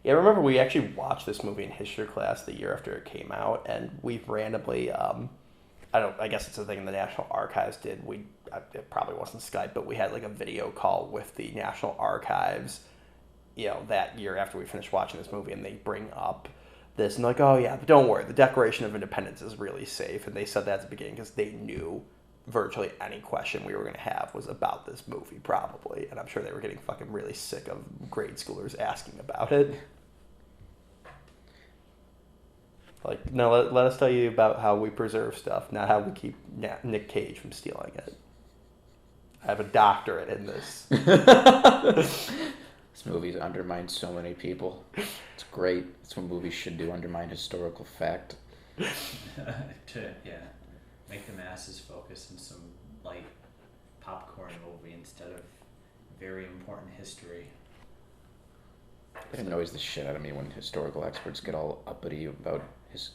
Yeah, I remember we actually watched this movie in history class the year after it came out, and we randomly, I guess it's a thing the National Archives did. It probably wasn't Skype, but we had like a video call with the National Archives, that year after we finished watching this movie, and they bring up this and like, oh yeah, but don't worry, the Declaration of Independence is really safe, and they said that at the beginning because they knew virtually any question we were going to have was about this movie probably, and I'm sure they were getting fucking really sick of grade schoolers asking about it. Like, no, let us tell you about how we preserve stuff, not how we keep Nick Cage from stealing it. I have a doctorate in this. This movie's undermined so many people. It's great. It's what movies should do, undermine historical fact. Make the masses focus on some light popcorn movie instead of very important history. It annoys the shit out of me when historical experts get all uppity about his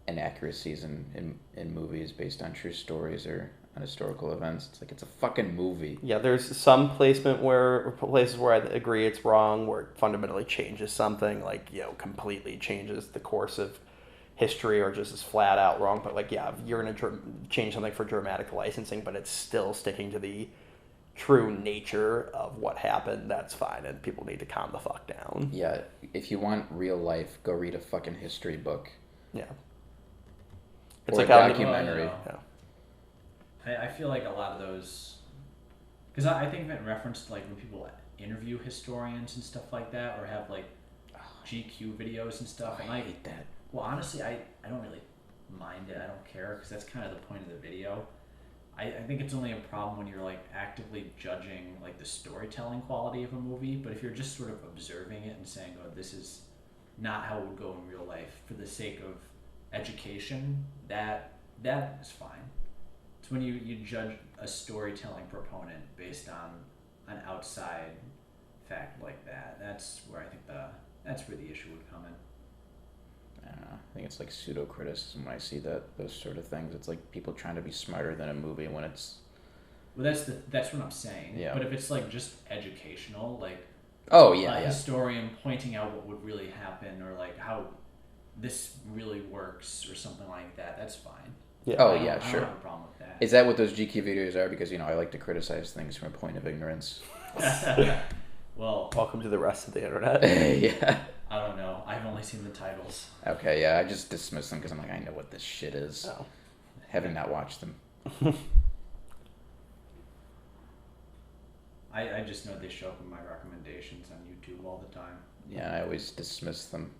inaccuracies in movies based on true stories or on historical events. It's like it's a fucking movie. Yeah, there's some places where I agree it's wrong, where it fundamentally changes something, like, completely changes the course of history, or just is flat out wrong. But like, yeah, if you're gonna change something for dramatic licensing, but it's still sticking to the true nature of what happened, that's fine, and people need to calm the fuck down. Yeah, if you want real life, go read a fucking history book. Yeah. It's or like a documentary. I feel like a lot of those, because I think of it in reference to like when people interview historians and stuff like that, or have like GQ videos and stuff. I hate that. Well, honestly, I don't really mind it. I don't care, because that's kind of the point of the video. I think it's only a problem when you're like actively judging like the storytelling quality of a movie. But if you're just sort of observing it and saying, "Oh, this is not how it would go in real life," for the sake of education, that is fine. It's when you judge a storytelling proponent based on an outside fact like that. That's where I think that's where the issue would come in. I don't know. I think it's like pseudo criticism when I see those sort of things. It's like people trying to be smarter than a movie when it's. Well, that's what I'm saying. Yeah. But if it's like just educational, like. Oh yeah. A historian pointing out what would really happen, or like how this really works, or something like that. That's fine. Yeah. Oh yeah, sure. I don't have a problem with that. Is that what those GQ videos are? Because I like to criticize things from a point of ignorance. Well, welcome to the rest of the internet. Yeah. I don't know. I've only seen the titles. Okay, yeah, I just dismiss them because I'm like, I know what this shit is, having not watched them. I just know they show up in my recommendations on YouTube all the time. Yeah, I always dismiss them.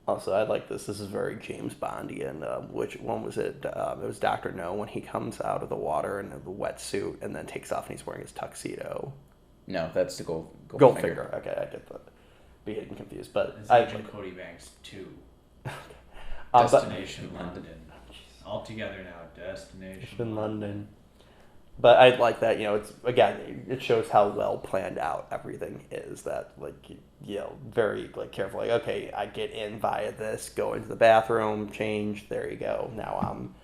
Also, I like this. This is very James Bondian. Which one was it? It was Dr. No, when he comes out of the water in the wetsuit and then takes off and he's wearing his tuxedo. No, that's the Goldfinger. Okay, I get that. Be getting confused, but it's Agent Cody Banks 2. Destination London. All together now. Destination London. But I like that. It's again, it shows how well planned out everything is. That very careful. Like, okay, I get in via this, go into the bathroom, change. There you go. Now I'm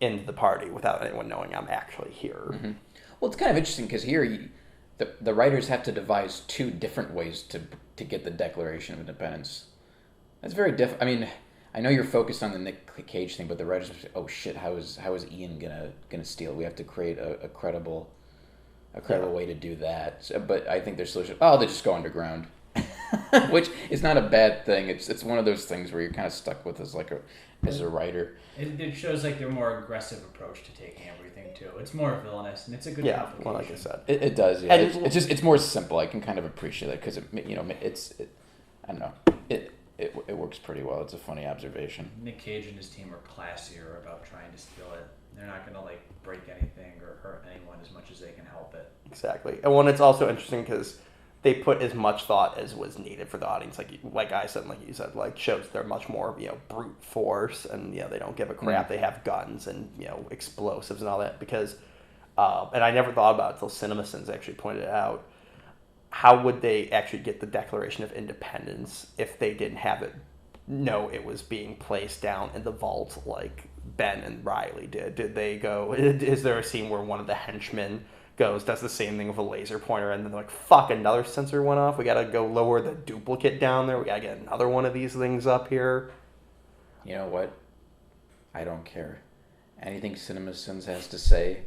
into the party without anyone knowing I'm actually here. Mm-hmm. Well, it's kind of interesting because here the writers have to devise two different ways to get the Declaration of Independence. That's very different. I mean, I know you're focused on the Nick Cage thing, but the writers say, "Oh shit, how is Ian gonna steal? We have to create a credible way to do that." So, but I think their solution, they just go underground, which is not a bad thing. It's one of those things where you're kind of stuck with as a writer. It shows like their more aggressive approach to taking everything too. It's more villainous, and it's a good complication. Well, like I said, it does. Yeah, it's more simple. I can kind of appreciate that because I don't know. It works pretty well. It's a funny observation. Nick Cage and his team are classier about trying to steal it. They're not going to break anything or hurt anyone as much as they can help it. Exactly. And it's also interesting because they put as much thought as was needed for the audience. Like I said, like you said, shows they're much more brute force, and they don't give a crap. They have guns and explosives and all that because, and I never thought about it until CinemaSins actually pointed it out. How would they actually get the Declaration of Independence if they didn't have it? No, it was being placed down in the vault like Ben and Riley did. Did they go? Is there a scene where one of the henchmen does the same thing with a laser pointer, and then they're like, "Fuck! Another sensor went off. We gotta go lower the duplicate down there. We gotta get another one of these things up here." You know what? I don't care. Anything CinemaSins has to say,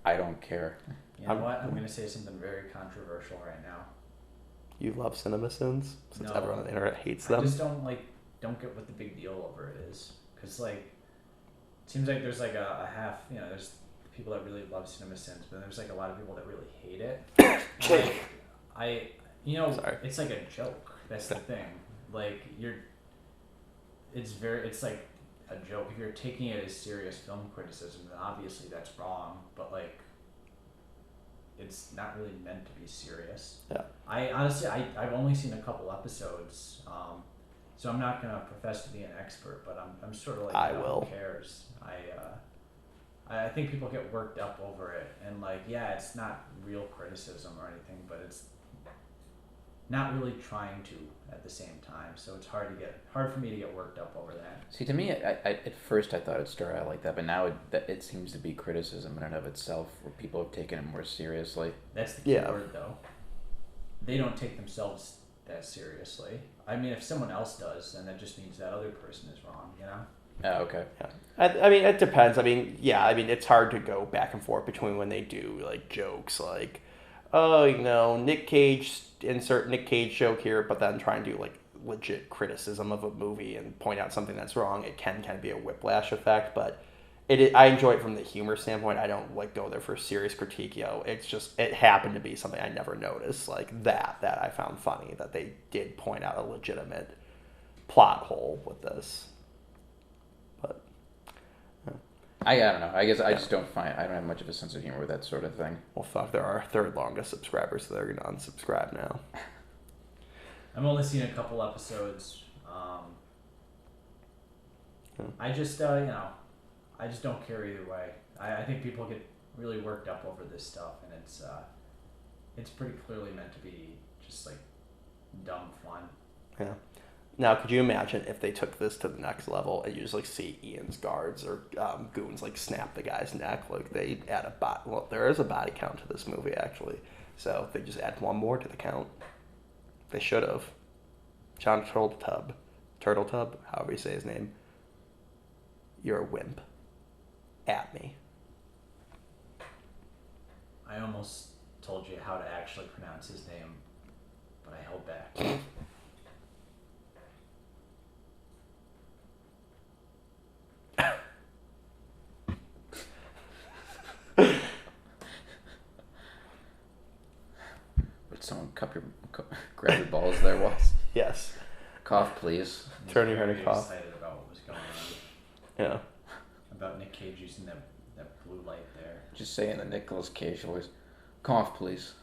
I don't care. You know what? I'm going to say something very controversial right now. You love CinemaSins? Since everyone on the internet hates them. I just don't get what the big deal over it is. Because, it seems like there's a half, there's people that really love CinemaSins, but there's a lot of people that really hate it. Sorry. It's like a joke. That's the thing. It's like a joke. If you're taking it as serious film criticism, then obviously that's wrong. But, it's not really meant to be serious. Yeah. I honestly, I've only seen a couple episodes, so I'm not gonna profess to be an expert, but I'm sort of who cares? I think people get worked up over it, and it's not real criticism or anything, but not really trying to at the same time. So it's hard for me to get worked up over that. See, to me, at first I thought it started out like that, but now it seems to be criticism in and of itself, where people have taken it more seriously. That's the key word, though. They don't take themselves that seriously. I mean, if someone else does, then that just means that other person is wrong, you know? Oh, okay. Yeah. I mean, it depends. I mean, yeah, I mean, it's hard to go back and forth between when they do, like, jokes like, oh, you know, Nick Cage, insert Nick Cage joke here, but then try and do, like, legit criticism of a movie and point out something that's wrong. It can kind of be a whiplash effect, but I enjoy it from the humor standpoint. I don't, like, go there for serious critique, it's just, it happened to be something I never noticed, like, that I found funny, that they did point out a legitimate plot hole with this. But I don't know. I guess I just don't have much of a sense of humor with that sort of thing. well, fuck, they're our third longest subscribers, so they're gonna unsubscribe now. I've only seen a couple episodes. I just, I just don't care either way. I think people get really worked up over this stuff, and it's pretty clearly meant to be just like dumb fun. Yeah. Now, could you imagine if they took this to the next level and you just, like, see Ian's guards or goons, like, snap the guy's neck? Like, they add a bot. Well, there is a body count to this movie, actually. So they just add one more to the count. They should have. John Turtletub, however you say his name. You're a wimp. At me. I almost told you how to actually pronounce his name, but I held back. Would someone grab your balls there, Walls? Yes. Cough, please. Turn your head Very and cough. excited about what was going on. Yeah. About Nick Cage using that blue light there. Just saying the Nicolas Cage voice. Cough, please.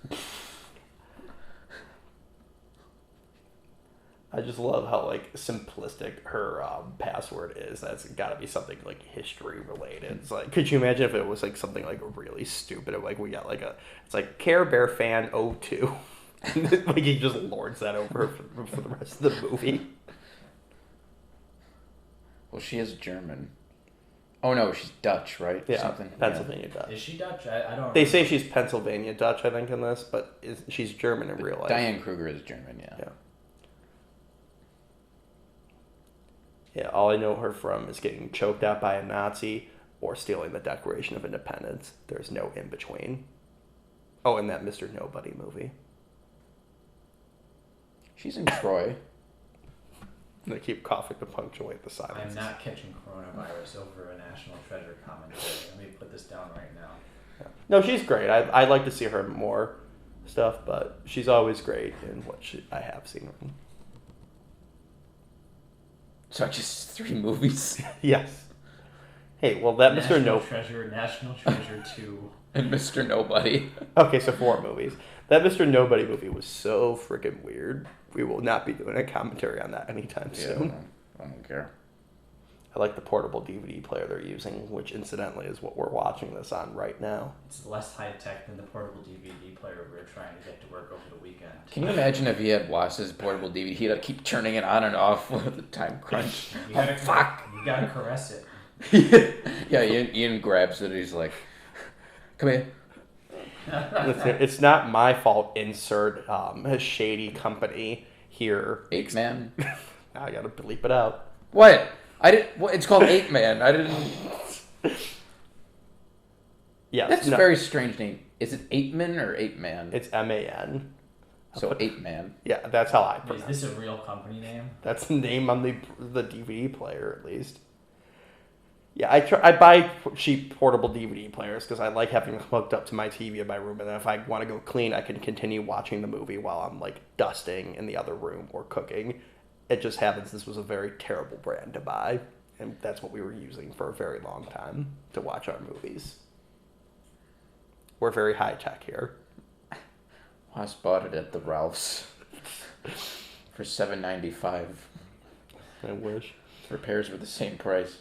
I just love how, like, simplistic her password is. That's got to be something, like, history related. It's like, could you imagine if it was, like, something, like, really stupid? Like, we got, like, it's like Care Bear Fan 02. Like, he just lords that over for the rest of the movie. Well, she is German. Oh no, she's Dutch, right? Yeah, Something. Pennsylvania Dutch. Is she Dutch? I don't. They say she's Pennsylvania Dutch, I think, in this, but she's German in real life. Diane Kruger is German, yeah. Yeah. Yeah, all I know her from is getting choked out by a Nazi or stealing the Declaration of Independence. There's no in between. Oh, and that Mr. Nobody movie. She's in Troy. They keep coughing to punctuate the silence. I'm not catching coronavirus over a National Treasure commentary. Let me put this down right now. Yeah. No, she's great. I'd like to see her more stuff, but she's always great in what I have seen her in. So just 3 movies. Yes. Hey, well, that Mr. National Treasure 2. And Mr. Nobody. Okay, so 4 movies. That Mr. Nobody movie was so freaking weird. We will not be doing a commentary on that anytime soon. I don't care. I like the portable DVD player they're using, which incidentally is what we're watching this on right now. It's less high tech than the portable DVD player we were trying to get to work over the weekend. Can you imagine if he had watched his portable DVD? He'd have to keep turning it on and off with the time crunch. Fuck! You gotta caress it. Yeah, Ian grabs it. He's like, "Come here." Listen, it's not my fault. Insert a shady company here. 8 Man. Now I gotta bleep it out. What? It's called 8 Man. I didn't. Yes, That's a very strange name. Is it 8 Man or 8 Man? It's MAN. So 8 Man. Yeah, that's how I Is pronounce this it. a real company name? That's the name on the DVD player, at least. Yeah, I buy cheap portable DVD players because I like having them hooked up to my TV in my room, and then if I want to go clean, I can continue watching the movie while I'm, like, dusting in the other room or cooking. It just happens this was a very terrible brand to buy, and that's what we were using for a very long time to watch our movies. We're very high tech here. I bought it at the Ralph's for $7.95. I wish. Repairs were the same price.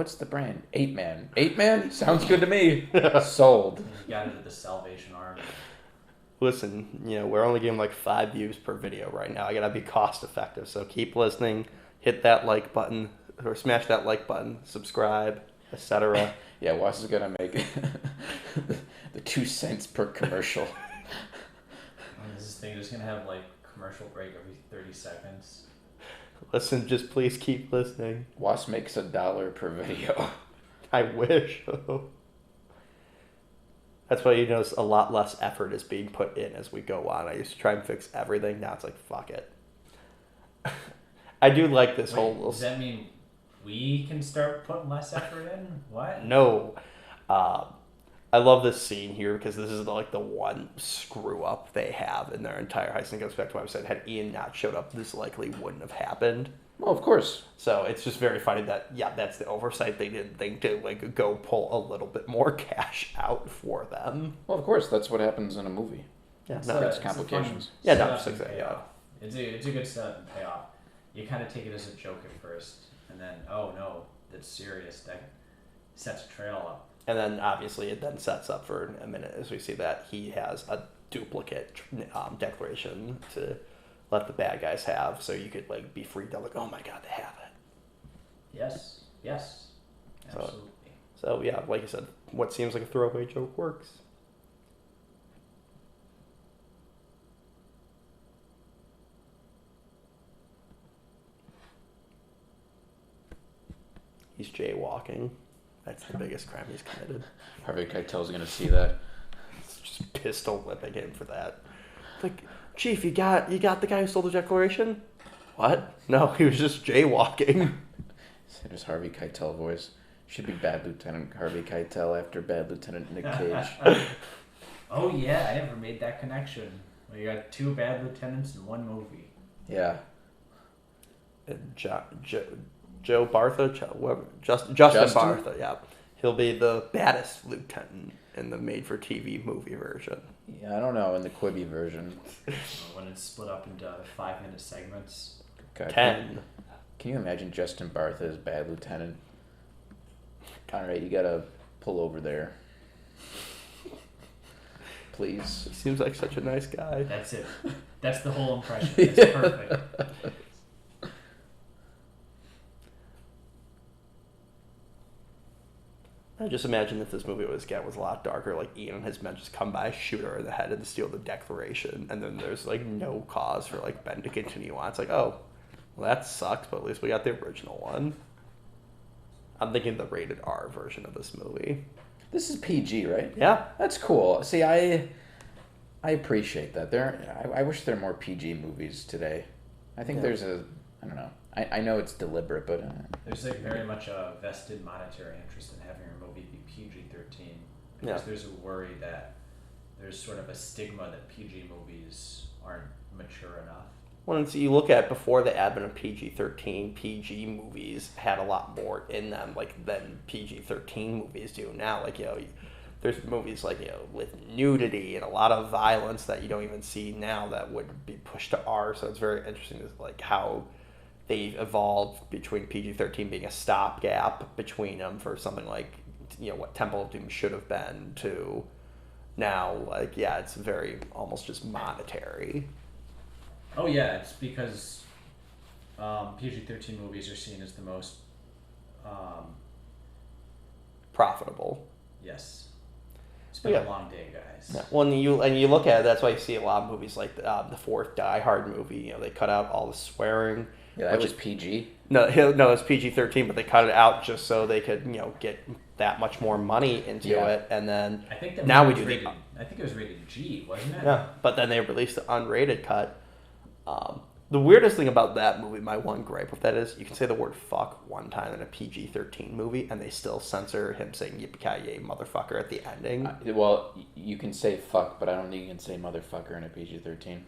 What's the brand? 8-Man. 8-Man? Sounds good to me. Sold. He got into the Salvation Army. Listen, we're only getting like 5 views per video right now. I gotta be cost effective, so keep listening. Hit that like button, or smash that like button, subscribe, etc. Yeah, Wes is gonna make the 2 cents per commercial. Is this thing just gonna have like commercial break every 30 seconds? Listen, just please keep listening. Wes makes $1 per video. I wish. That's why a lot less effort is being put in as we go on. I used to try and fix everything. Now it's like, fuck it. I do like this whole. Does that mean we can start putting less effort in? What? No. I love this scene here because this is like the one screw up they have in their entire heist. And it goes back to what I said. Had Ian not showed up, this likely wouldn't have happened. Well, of course. So it's just very funny that, that's the oversight. They didn't think to like go pull a little bit more cash out for them. Well, of course. That's what happens in a movie. Yeah, It's complications. Yeah, no, setup just and exactly, yeah. payoff. It's a good setup and payoff. You kind of take it as a joke at first, and then, oh no, that's serious. That sets a trail up. And then obviously it then sets up for a minute as we see that he has a duplicate declaration to let the bad guys have, so you could like be freaked out like, oh my god, they have it. Yes, absolutely. So yeah, like you said, what seems like a throwaway joke works. He's jaywalking. That's the biggest crime he's committed. Harvey Keitel's gonna see that. It's just pistol whipping him for that. Like, Chief, you got the guy who stole the declaration? What? No, he was just jaywalking. There's Harvey Keitel voice. Should be Bad Lieutenant Harvey Keitel after Bad Lieutenant Nick Cage. Oh yeah, I never made that connection. Well, you got 2 bad lieutenants in one movie. Yeah. And Joe Bartha, Justin Bartha, yeah. He'll be the baddest lieutenant in the made-for-TV movie version. Yeah, I don't know, in the Quibi version. When it's split up into 5-minute segments. God, 10. Can you imagine Justin Bartha as Bad Lieutenant? Alright, you gotta pull over there. Please. He seems like such a nice guy. That's it. That's the whole impression. It's perfect. I just imagine if this movie was a lot darker, like Ian and his men just come by, shoot her in the head, and steal the declaration, and then there's like no cause for like Ben to continue on. It's like, oh, well that sucks, but at least we got the original one. I'm thinking the rated R version of this movie. This is PG, right? Yeah. That's cool. See, I appreciate that. I wish there were more PG movies today. I think there's I don't know. I know it's deliberate, but There's like very much a vested monetary interest in having a movie be PG-13 because there's a worry that there's sort of a stigma that PG movies aren't mature enough. Once you look at before the advent of PG-13, PG movies had a lot more in them, like than PG-13 movies do now. Like there's movies like with nudity and a lot of violence that you don't even see now that would be pushed to R. So it's very interesting, like how they evolved between PG-13 being a stopgap between them for something like what Temple of Doom should have been to now. Like it's very almost just monetary. Oh yeah, it's because PG-13 movies are seen as the most profitable. Yes. It's been a long day, guys. Yeah. Well, and you look at it, that's why you see a lot of movies like the fourth Die Hard movie. They cut out all the swearing. yeah, that was PG. No, it's PG-13, but they cut it out just so they could get that much more money into it, and then I think that now we movie do was rated, I think it was rated G, wasn't it? Yeah, but then they released the unrated cut. The weirdest thing about that movie, my one gripe with that is, you can say the word fuck one time in a PG-13 movie, and they still censor him saying yippee-ki-yay motherfucker at the ending. Well, you can say fuck, but I don't think you can say motherfucker in a PG-13.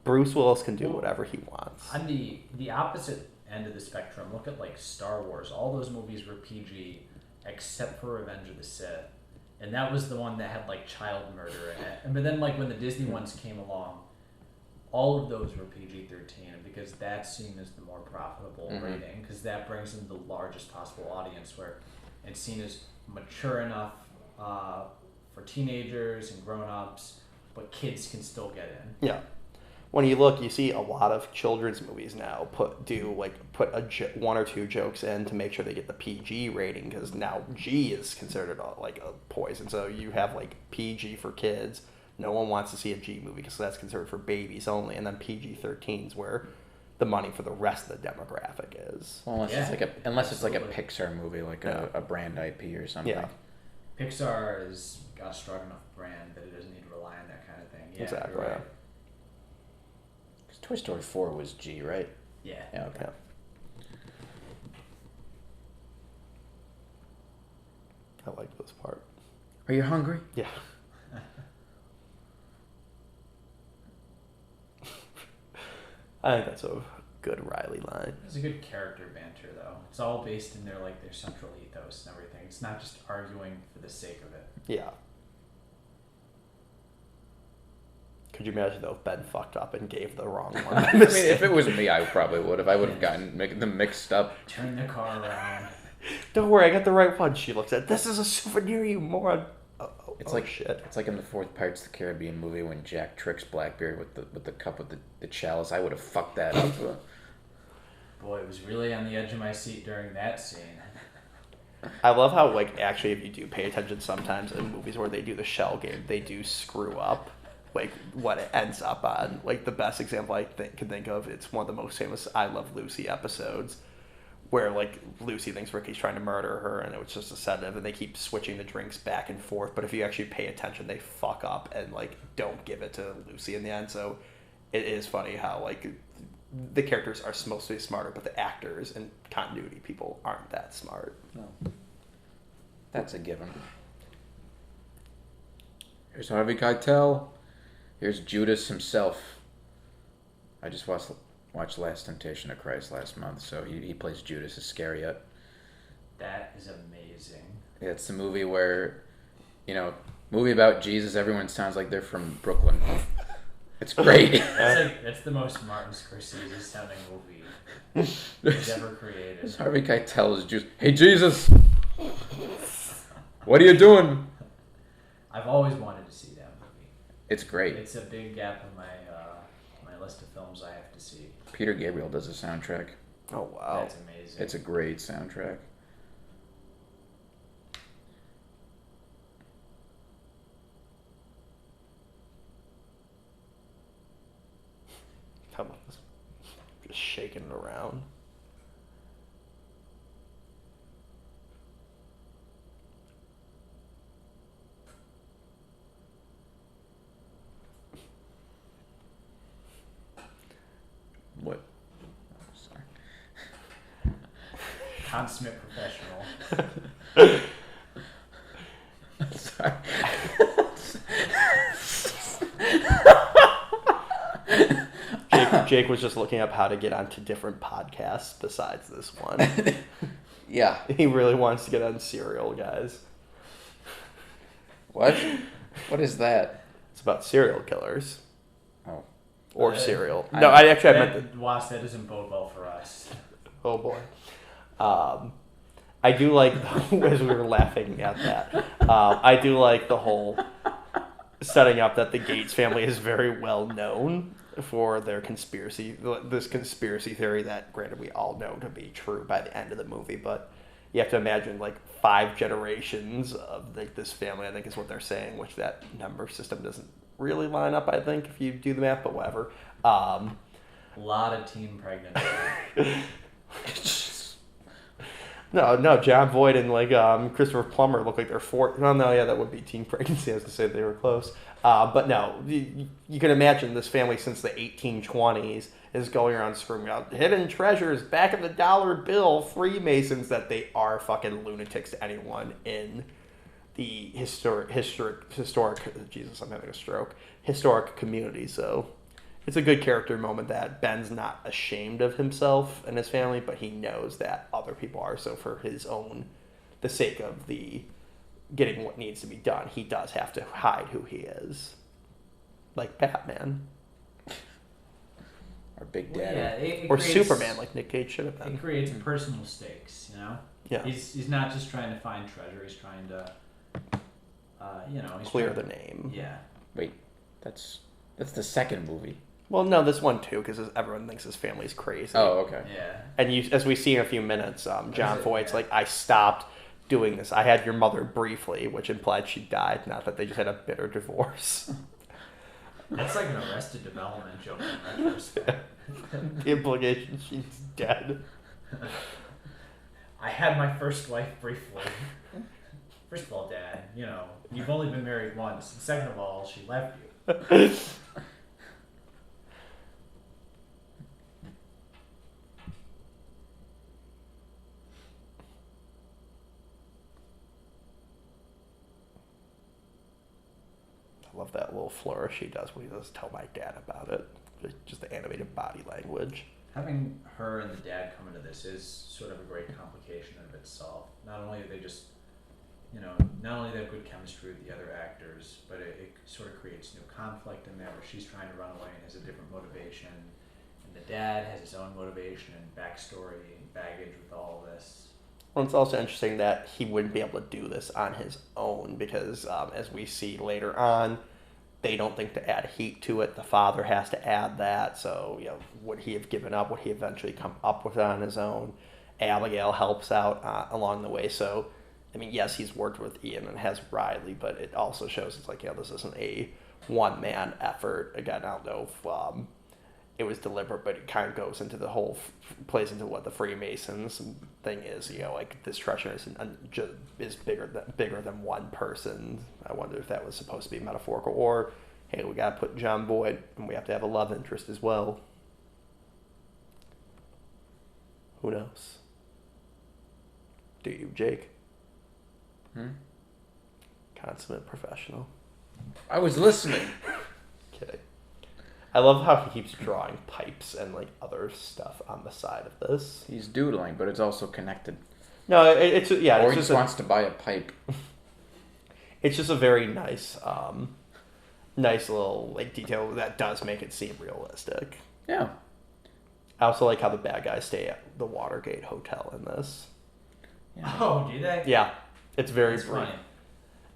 Bruce Willis can do whatever he wants. On the opposite end of the spectrum, look at like Star Wars. All those movies were PG, except for Revenge of the Sith. And that was the one that had like child murder in it. But then like when the Disney ones came along, all of those were PG-13, and because that scene is the more profitable rating, because that brings in the largest possible audience, where it's seen as mature enough for teenagers and grown-ups, but kids can still get in. Yeah. When you look, you see a lot of children's movies now put one or two jokes in to make sure they get the PG rating, because now G is considered like a poison. So you have like PG for kids. No one wants to see a G movie because that's considered for babies only, and then PG-13 is where the money for the rest of the demographic is. Well, unless it's like a Pixar movie, like Yeah. a brand IP or something. Yeah. Pixar has got a strong enough brand that it doesn't need to rely on that kind of thing. Yeah, Exactly. you're right. Toy Story 4 was G, right? Yeah. Yeah. Okay. Yeah. I like this part. Are you hungry? Yeah. I think that's a good Riley line. It's a good character banter, though. It's all based in their central ethos and everything. It's not just arguing for the sake of it. Yeah. Could you imagine though if Ben fucked up and gave the wrong one? I mean, if it was me, I probably would have. I would have gotten them mixed up. Turn the car around. Don't worry, I got the right one. She looks at, this is a souvenir, you moron. It's like shit. It's like in the fourth Pirates of the Caribbean movie when Jack tricks Blackbeard with the cup with the chalice. I would have fucked that up. Boy, it was really on the edge of my seat during that scene. I love how actually if you do pay attention sometimes in movies where they do the shell game, they do screw up what it ends up on. The best example I can think of, it's one of the most famous I Love Lucy episodes, where Lucy thinks Ricky's trying to murder her and it was just a sedative, and they keep switching the drinks back and forth, but if you actually pay attention they fuck up and don't give it to Lucy in the end. So it is funny how the characters are supposed to be smarter, but the actors and continuity people aren't that smart. No. That's a given. Here's Harvey Keitel. Here's Judas himself. I just watched Last Temptation of Christ last month, so he plays Judas Iscariot. That is amazing. Yeah, it's the movie where, movie about Jesus, everyone sounds like they're from Brooklyn. It's great. That's the most Martin Scorsese sounding movie he's ever created. It's Harvey Keitel is just, hey Jesus, what are you doing? I've always wanted to see that movie. It's great. It's a big gap in my list of films I have to see. Peter Gabriel does the soundtrack. Oh wow. That's amazing. It's a great soundtrack. How about this? Just shaking it around. What? Oh, sorry. Consummate professional. Sorry. Jake was just looking up how to get onto different podcasts besides this one. Yeah. He really wants to get on Serial, guys. What? What is that? It's about serial killers. Oh. Or cereal. I- No, I meant the... Was, that doesn't bode well for us. Oh boy. I do like, as we were laughing at that, I do like the whole setting up that the Gates family is very well known for their this conspiracy theory that, granted, we all know to be true by the end of the movie, but you have to imagine 5 generations of this family, I think is what they're saying, which that number system doesn't really line up, I think, if you do the math, but whatever. A lot of teen pregnancy. No, John Voight and Christopher Plummer look like they're 4. Well, no, yeah, that would be teen pregnancy. I was gonna say they were close, but no, you can imagine this family since the 1820s is going around screaming out hidden treasures, back of the dollar bill, Freemasons. That they are fucking lunatics to anyone in the historic. Jesus, I'm having a stroke. Historic community. So it's a good character moment that Ben's not ashamed of himself and his family, but he knows that other people are. So for the sake of getting what needs to be done, he does have to hide who he is. Like Batman. Or Big Well, Daddy. yeah, it Or creates, Superman, like Nick Cage should have been. It creates personal stakes, you know. Yeah. He's not just trying to find treasure. He's trying to, he's Clear trying, the name. Yeah. Wait, that's the second movie. Well, no, this one too, because everyone thinks his family's crazy. Oh, okay. Yeah. And as we see in a few minutes, John it? Voight's Yeah. like, I stopped doing this. I had your mother briefly, which implied she died, not that they just had a bitter divorce. That's like an Arrested Development joke in retrospect. The implication she's dead. I had my first wife briefly. First of all, Dad, you've only been married once. And second of all, she left you. I love that little flourish he does when he does tell my dad about it. Just the animated body language. Having her and the dad come into this is sort of a great complication of itself. Not only do they just, not only they have good chemistry with the other actors, but it sort of creates new conflict in there where she's trying to run away and has a different motivation. And the dad has his own motivation and backstory and baggage with all of this. Well, it's also interesting that he wouldn't be able to do this on his own because, as we see later on, they don't think to add heat to it. The father has to add that. So, would he have given up? Would he eventually come up with it on his own? Abigail helps out along the way. So, I mean, yes, he's worked with Ian and has Riley, but it also shows it's like, this isn't a one-man effort. Again, I don't know if it was deliberate, but it kind of goes into the whole, plays into what the Freemasons thing is. Like this treasure is bigger than one person. I wonder if that was supposed to be metaphorical, or hey, we got to put John Boyd, and we have to have a love interest as well. Who knows? Do you, Jake? Consummate professional. I was listening. Kidding. I love how he keeps drawing pipes and like other stuff on the side of this. He's doodling, but it's also connected. No, it's yeah. Or It's he just just wants to buy a pipe. it's just a very nice, nice little like detail that does make it seem realistic. Yeah. I also like how the bad guys stay at the Watergate Hotel in this. Yeah. Oh, do they? Yeah, it's very That's brief. funny.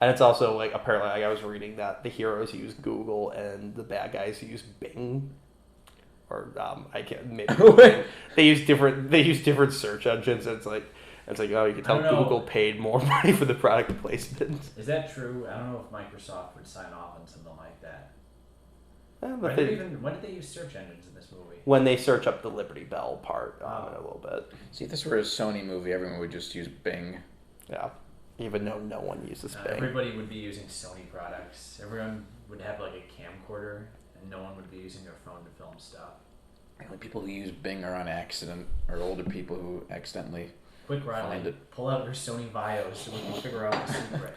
And it's also like apparently like I was reading that the heroes use Google and the bad guys use Bing, or I can't maybe they use different search engines. And it's like oh, you can tell Google paid more money for the product placement. Is that true? I don't know if Microsoft would sign off on something like that. But When did they use search engines in this movie? when they search up the Liberty Bell part in a little bit, See, if this were a Sony movie, everyone would just use Bing. yeah. Even though no one uses Bing. Everybody would be using Sony products. Everyone would have like a camcorder, and no one would be using their phone to film stuff. The only people who use Bing are on accident, or older people who accidentally Quick, Riley, find it. pull out your Sony BIOS so we can figure out the secret.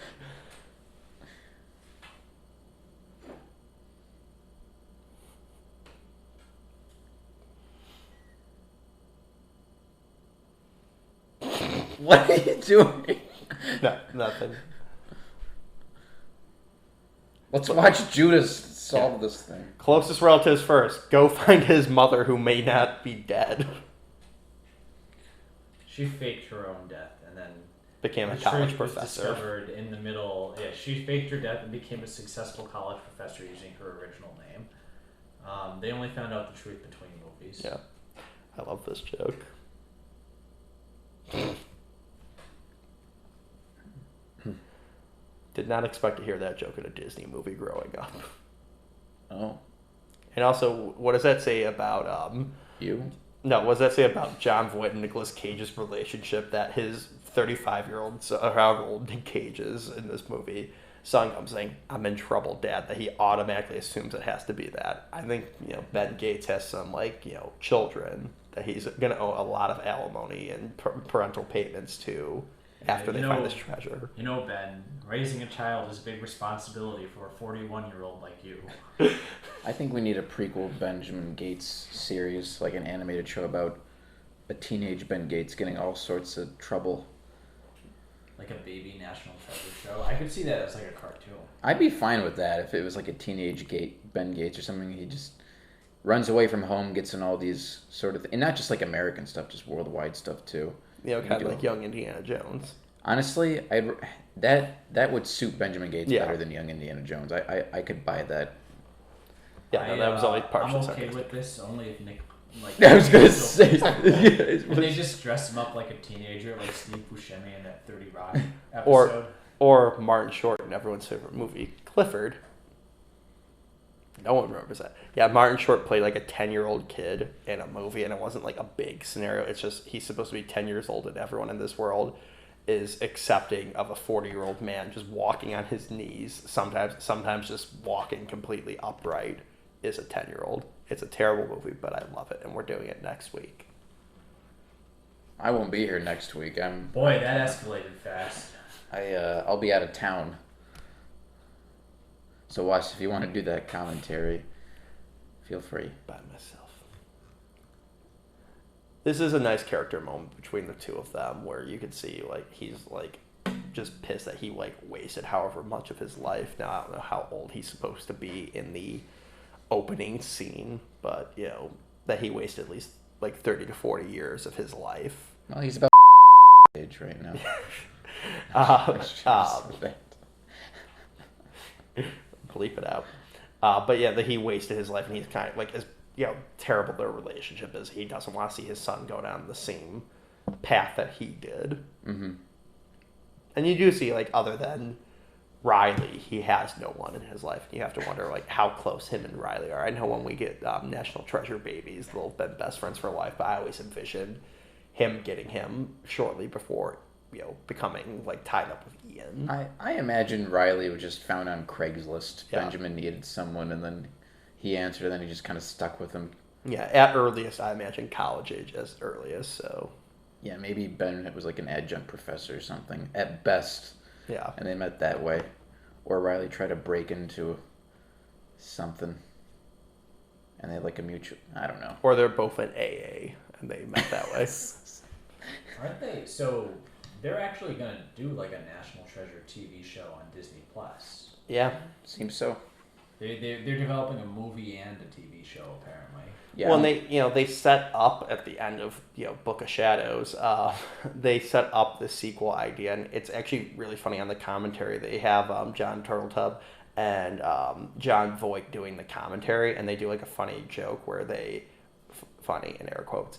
What are you doing? No, nothing. Let's watch Judas solve this thing. Closest relatives first. Go find his mother who may not be dead. She faked her own death and then Became a the college truth was professor. discovered in the middle. Yeah, she faked her death and became a successful college professor using her original name. They only found out the truth between movies. Yeah. I love this joke. Did not expect to hear that joke in a Disney movie growing up. Oh, And also, what does that say about you? no, what does that say about John Voight and Nicolas Cage's relationship, that his 35-year-old, or however old Nick Cage is in this movie, son comes saying, "I'm in trouble, Dad," that he automatically assumes it has to be that. I think, Ben Gates has some, children that he's going to owe a lot of alimony and parental payments to after they find this treasure. You know, Ben, raising a child is a big responsibility for a 41-year-old like you. I think we need a prequel Benjamin Gates series, like an animated show about a teenage Ben Gates getting all sorts of trouble. Like a baby National Treasure show. I could see that as like a cartoon. I'd be fine with that if it was like a teenage Ben Gates or something. He just runs away from home, gets in all these sort of, and not just like American stuff, just worldwide stuff too. You know, You kind do of like young Indiana Jones. Honestly, that would suit Benjamin Gates Yeah. better than Young Indiana Jones. I could buy that. Yeah, no, that was only partially I'm okay sarcastic. with this only if Nick. Like, I was gonna say, if they just dress him up like a teenager, like Steve Buscemi in that 30 Rock episode. Or Martin Short in everyone's favorite movie, Clifford. No one remembers that. Yeah, Martin Short played like a 10-year-old kid in a movie, and it wasn't like a big scenario. It's just he's supposed to be 10 years old, and everyone in this world is accepting of a 40-year-old man just walking on his knees. Sometimes just walking completely upright is a 10-year-old. It's a terrible movie, but I love it, and we're doing it next week. I won't be here next week. Boy, that escalated fast. I'll be out of town. So Wes, if you want to do that commentary, feel free. By myself. This is a nice character moment between the two of them, where you could see like he's like just pissed that he like wasted however much of his life. Now I don't know how old he's supposed to be in the opening scene, but you know that he wasted at least like 30 to 40 years of his life. Well, he's about age right now. Bleep it out. But yeah, that he wasted his life, and he's kind of like, as you know, terrible their relationship is. He doesn't want to see his son go down the same path that he did. Mm-hmm. And you do see, like, other than Riley, he has no one in his life. You have to wonder, like, how close him and Riley are. I know when we get National Treasure babies, they'll have been best friends for life, but I always envision him getting him shortly before, you know, becoming, like, tied up with Ian. I imagine Riley was just found on Craigslist. Yeah. Benjamin needed someone, and then he answered, and then he just kind of stuck with him. Yeah, at earliest, I imagine college age as earliest, so... Yeah, maybe Ben was like an adjunct professor or something, at best. Yeah. And they met that way. Or Riley tried to break into something. And they had like a mutual... I don't know. Or they're both in AA, and they met that way. Aren't they? So they're actually going to do like a National Treasure TV show on Disney Plus. Yeah. Seems so. They're developing a movie and a TV show apparently. Yeah. Well, and they set up at the end of Book of Shadows. They set up the sequel idea, and it's actually really funny on the commentary. They have John Turtletub and John Voight doing the commentary, and they do like a funny joke where they funny in air quotes.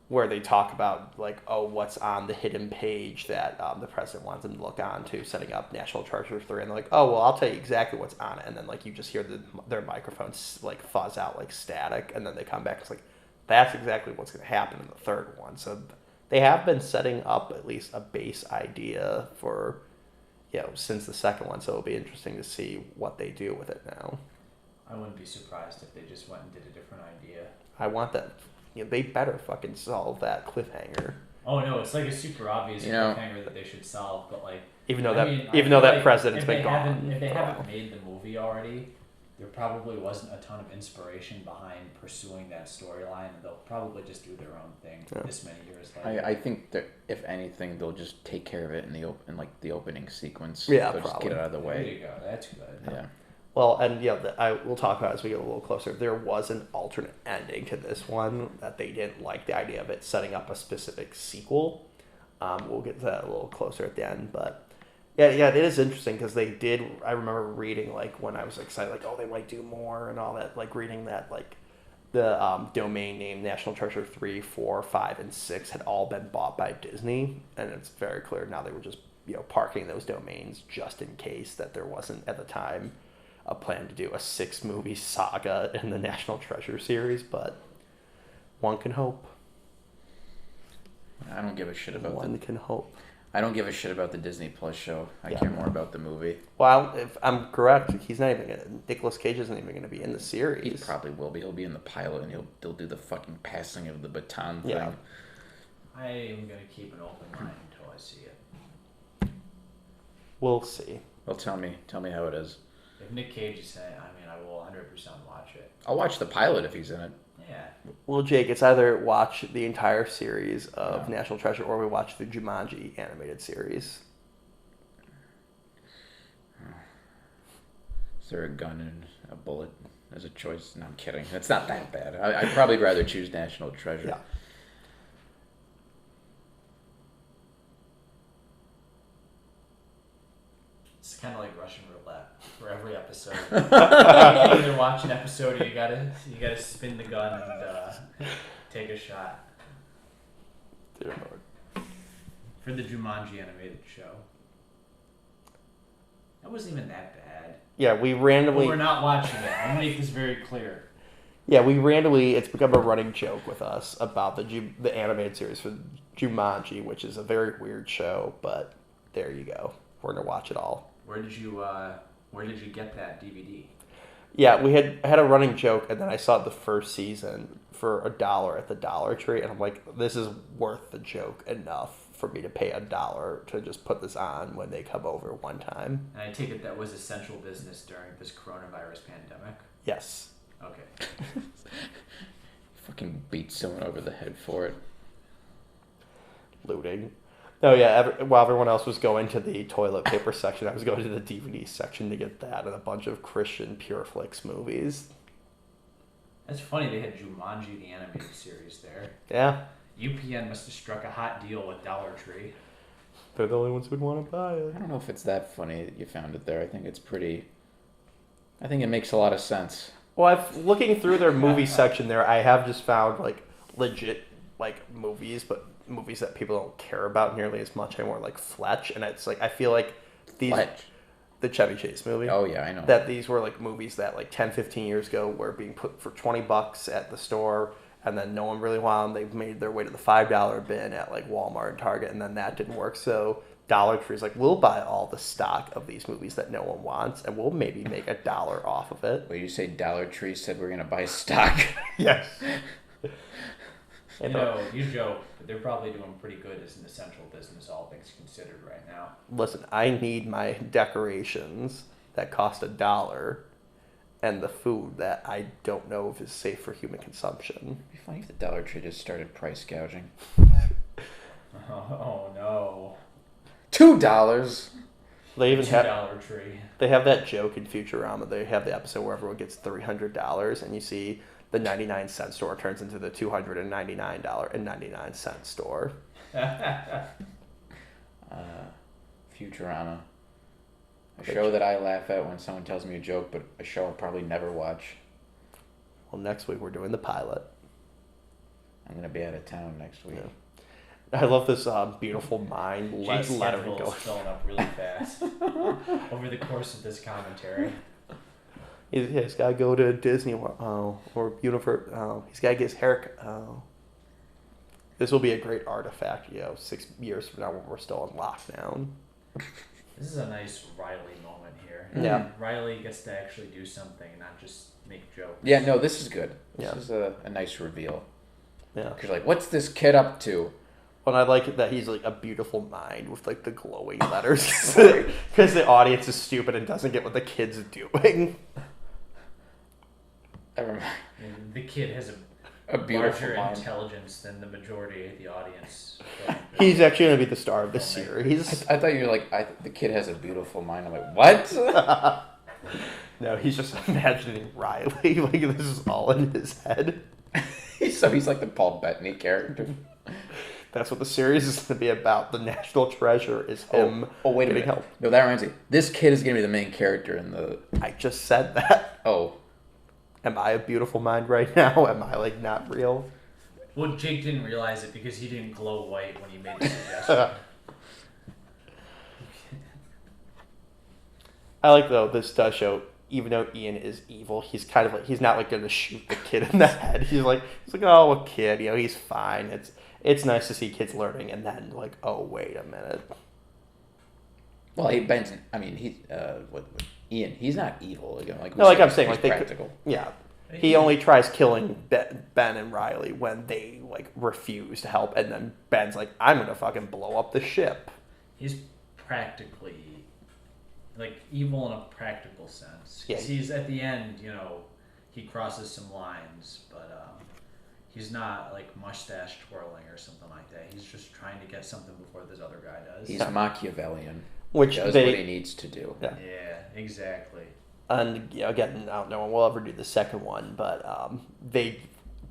Where they talk about like, oh, what's on the hidden page that the president wants them to look on to setting up National Treasure 3, and they're like, oh, well, I'll tell you exactly what's on it, and then like you just hear their microphones like fuzz out like static, and then they come back, it's like, that's exactly what's going to happen in the third one. So they have been setting up at least a base idea for, since the second one, so it'll be interesting to see what they do with it now. I wouldn't be surprised if they just went and did a different idea. I want that. They better fucking solve that cliffhanger. Oh no, it's like a super obvious cliffhanger that they should solve, but like even though that president's been gone. If they haven't made the movie already, there probably wasn't a ton of inspiration behind pursuing that storyline, and they'll probably just do their own thing this many years later. I think that if anything, they'll just take care of it in the opening sequence. Yeah, they'll just get it out of the way. There you go. That's good. Yeah. Well, and we'll talk about it as we get a little closer. There was an alternate ending to this one that they didn't like the idea of it setting up a specific sequel. We'll get to that a little closer at the end, but yeah, it is interesting because they did. I remember reading like when I was excited, like, oh, they might do more and all that. Like reading that like the domain name National Treasure 3, 4, 5, and 6 had all been bought by Disney, and it's very clear now they were just parking those domains just in case that there wasn't at the time a plan to do a 6-movie saga in the National Treasure series, but one can hope. I don't give a shit about One can hope. I don't give a shit about the Disney Plus show. I care more about the movie. Well, if I'm correct, he's not even gonna. Nicolas Cage isn't even going to be in the series. He probably will be. He'll be in the pilot, and they'll do the fucking passing of the baton thing. Yeah. I am going to keep an open mind until I see it. We'll see. Well, tell me how it is. If Nick Cage is in it, I will 100% watch it. I'll watch the pilot if he's in it. Yeah. Well, Jake, it's either watch the entire series of National Treasure or we watch the Jumanji animated series. Is there a gun and a bullet as a choice. No, I'm kidding. It's not that bad. I'd probably rather choose National Treasure. Yeah. It's kind of like Russian roulette for every episode. You either watch an episode or you gotta spin the gun and take a shot. Dear Lord. For the Jumanji animated show. That wasn't even that bad. Yeah, we But randomly. we're not watching it. I'll make this very clear. Yeah, we randomly. It's become a running joke with us about the animated series for Jumanji, which is a very weird show. But there you go. We're gonna watch it all. Where did you get that DVD? Yeah, we had a running joke, and then I saw the first season for $1 at the Dollar Tree, and I'm like, this is worth the joke enough for me to pay $1 to just put this on when they come over one time. And I take it that was essential business during this coronavirus pandemic. Yes. Okay. Fucking beat someone over the head for it. Looting. Oh yeah, while everyone else was going to the toilet paper section, I was going to the DVD section to get that and a bunch of Christian Pure Flix movies. That's funny they had Jumanji the animated series there. Yeah. UPN must have struck a hot deal with Dollar Tree. They're the only ones who'd want to buy it. I don't know if it's that funny that you found it there. I think it makes a lot of sense. Well, looking through their movie section there, I have just found like legit like movies, but movies that people don't care about nearly as much anymore, like Fletch, and it's like I feel like these Fletch. The Chevy Chase movie. Oh yeah, I know. That these were like movies that like 10, 15 years ago were being put for $20 at the store, and then no one really wanted them. They've made their way to the $5 bin at like Walmart and Target, and then that didn't work. So Dollar Tree's like, we'll buy all the stock of these movies that no one wants, and we'll maybe make $1 off of it. Well, you say Dollar Tree said we're gonna buy stock. Yes. You know, you joke, but they're probably doing pretty good as an essential business, all things considered, right now. Listen, I need my decorations that cost $1 and the food that I don't know if is safe for human consumption. It'd be funny if the Dollar Tree just started price gouging. Oh no. $2. They even have Dollar Tree. they have that joke in Futurama. They have the episode where everyone gets $300, and you see the 99-cent store turns into the $299.99 store. Futurama. A show that I laugh at when someone tells me a joke, but a show I'll probably never watch. Well, next week we're doing the pilot. I'm gonna be out of town next week. Yeah. I love this beautiful mind Jake's lettering schedule going. is filling up really fast over the course of this commentary. He's got to go to Disney or Universal. Oh, he's got to get his haircut. Oh. This will be a great artifact, 6 years from now when we're still in lockdown. This is a nice Riley moment here. Yeah. Riley gets to actually do something, not just make jokes. Yeah, no, this is good. This Yeah. is a nice reveal. Yeah. Because you're like, what's this kid up to? Well, I like it that he's like a beautiful mind with like the glowing letters because the audience is stupid and doesn't get what the kid's doing. I remember And the kid has a beautiful larger mind. intelligence than the majority of the audience. He's actually going to be the star of the series. I thought you were like, the kid has a beautiful mind. I'm like, what? No, he's just imagining Riley. Like this is all in his head. So he's like the Paul Bettany character. That's what the series is going to be about. The National Treasure is him Wait a getting minute. help. No, that reminds me. This kid is going to be the main character in the... I just said that. Oh. Am I a beautiful mind right now? Am I like not real? Well, Jake didn't realize it because he didn't glow white when he made the suggestion. I like though this does show, even though Ian is evil, he's kind of like he's not like going to shoot the kid in the head. He's like oh, a kid, he's fine. It's nice to see kids learning, and then like, oh wait a minute. Well, Benson. I mean, Ian. He's not evil. Like No, like I'm saying, he's like they practical. Yeah. He only tries killing Ben and Riley when they like refuse to help, and then Ben's like, I'm gonna fucking blow up the ship. He's practically like evil in a practical sense. 'Cause Yeah. he's at the end, he crosses some lines, but he's not like mustache twirling or something like that. He's just trying to get something before this other guy does. He's Machiavellian. Which Does they what he needs to do. Yeah. Yeah, exactly. And again, I don't know when we'll ever do the second one, but they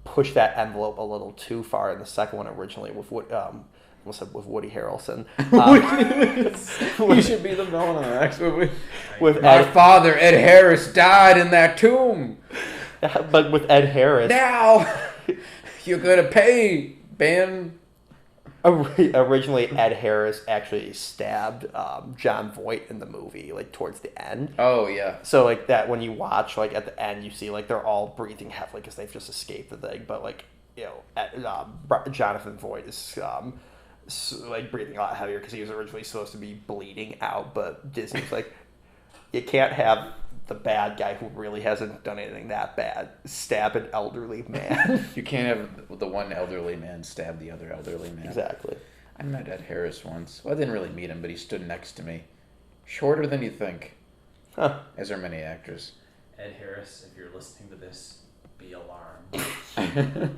pushed that envelope a little too far in the second one originally with almost said with Woody Harrelson. He should be the villain in the next movie. With My father, Ed Harris, died in that tomb. but with Ed Harris. Now you're gonna pay, Ben. Originally, Ed Harris actually stabbed John Voight in the movie, like towards the end. Oh yeah. So like that, when you watch like at the end, you see like they're all breathing heavily because they've just escaped the thing. But like Jonathan Voight is like breathing a lot heavier because he was originally supposed to be bleeding out, but Disney's like, you can't have the bad guy who really hasn't done anything that bad stab an elderly man. You can't have the one elderly man stab the other elderly man. Exactly. I met Ed Harris once. Well, I didn't really meet him, but he stood next to me. Shorter than you think. Huh. As are many actors. Ed Harris, if you're listening to this, be alarmed.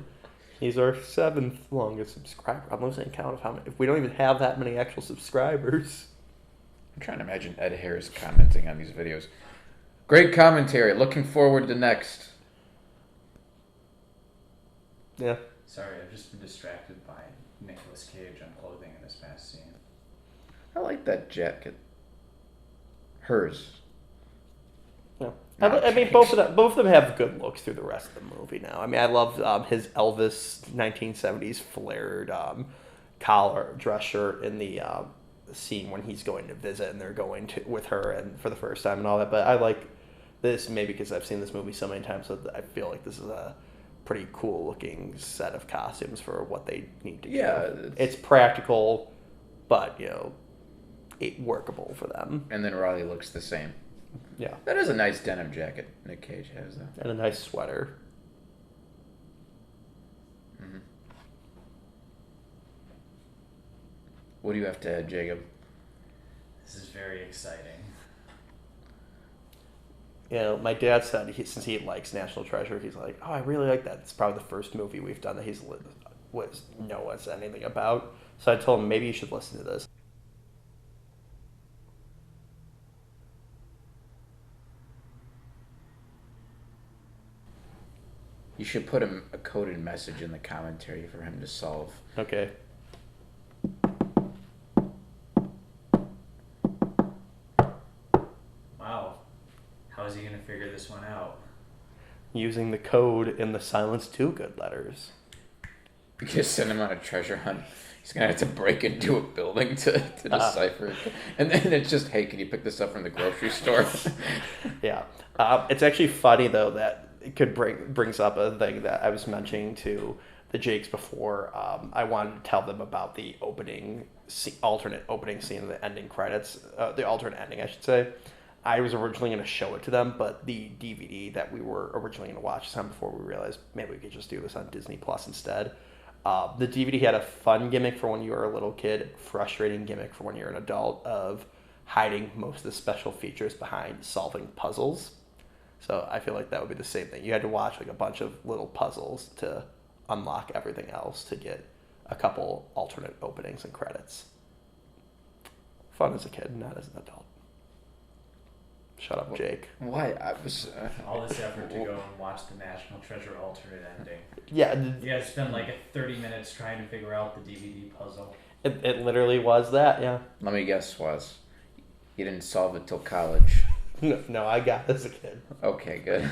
He's our 7th longest subscriber. I'm losing count of how many. If we don't even have that many actual subscribers. I'm trying to imagine Ed Harris commenting on these videos. Great commentary. Looking forward to next. Yeah. Sorry, I've just been distracted by Nicolas Cage unclothing in this past scene. I like that jacket. Hers. Yeah. No, I mean, both of them have good looks through the rest of the movie now. I mean, I love his Elvis 1970s flared collar dress shirt in the scene when he's going to visit and they're going to with her and for the first time and all that. But I like this maybe because I've seen this movie so many times, so I feel like this is a pretty cool looking set of costumes for what they need to do. Yeah, it's practical, but workable for them. And then Riley looks the same. Yeah. That is a nice denim jacket Nick Cage has, though. And a nice sweater. Mm-hmm. What do you have to add, Jacob? This is very exciting. My dad said since he likes National Treasure, he's like, oh, I really like that. It's probably the first movie we've done that knows anything about. So I told him maybe you should listen to this. You should put a coded message in the commentary for him to solve. Okay. Wow. How is he going to figure this one out? Using the code in the Silence 2 good letters. You just send him on a treasure hunt. He's going to have to break into a building to decipher it. And then it's just, hey, can you pick this up from the grocery store? Yeah. It's actually funny, though, that it brings up a thing that I was mentioning to the Jakes before. I wanted to tell them about the alternate opening scene of the ending credits, the alternate ending, I should say. I was originally going to show it to them, but the DVD that we were originally going to watch some before we realized maybe we could just do this on Disney Plus instead. The DVD had a fun gimmick for when you were a little kid, frustrating gimmick for when you're an adult of hiding most of the special features behind solving puzzles. So I feel like that would be the same thing. You had to watch like a bunch of little puzzles to unlock everything else to get a couple alternate openings and credits. Fun as a kid, not as an adult. Shut up, Jake. Why? I was... All this effort to go and watch the National Treasure alternate ending. Yeah. You guys spend like 30 minutes trying to figure out the DVD puzzle. It literally was that, yeah. Let me guess, was. You didn't solve it till college. No, I got it as a kid. Okay, good.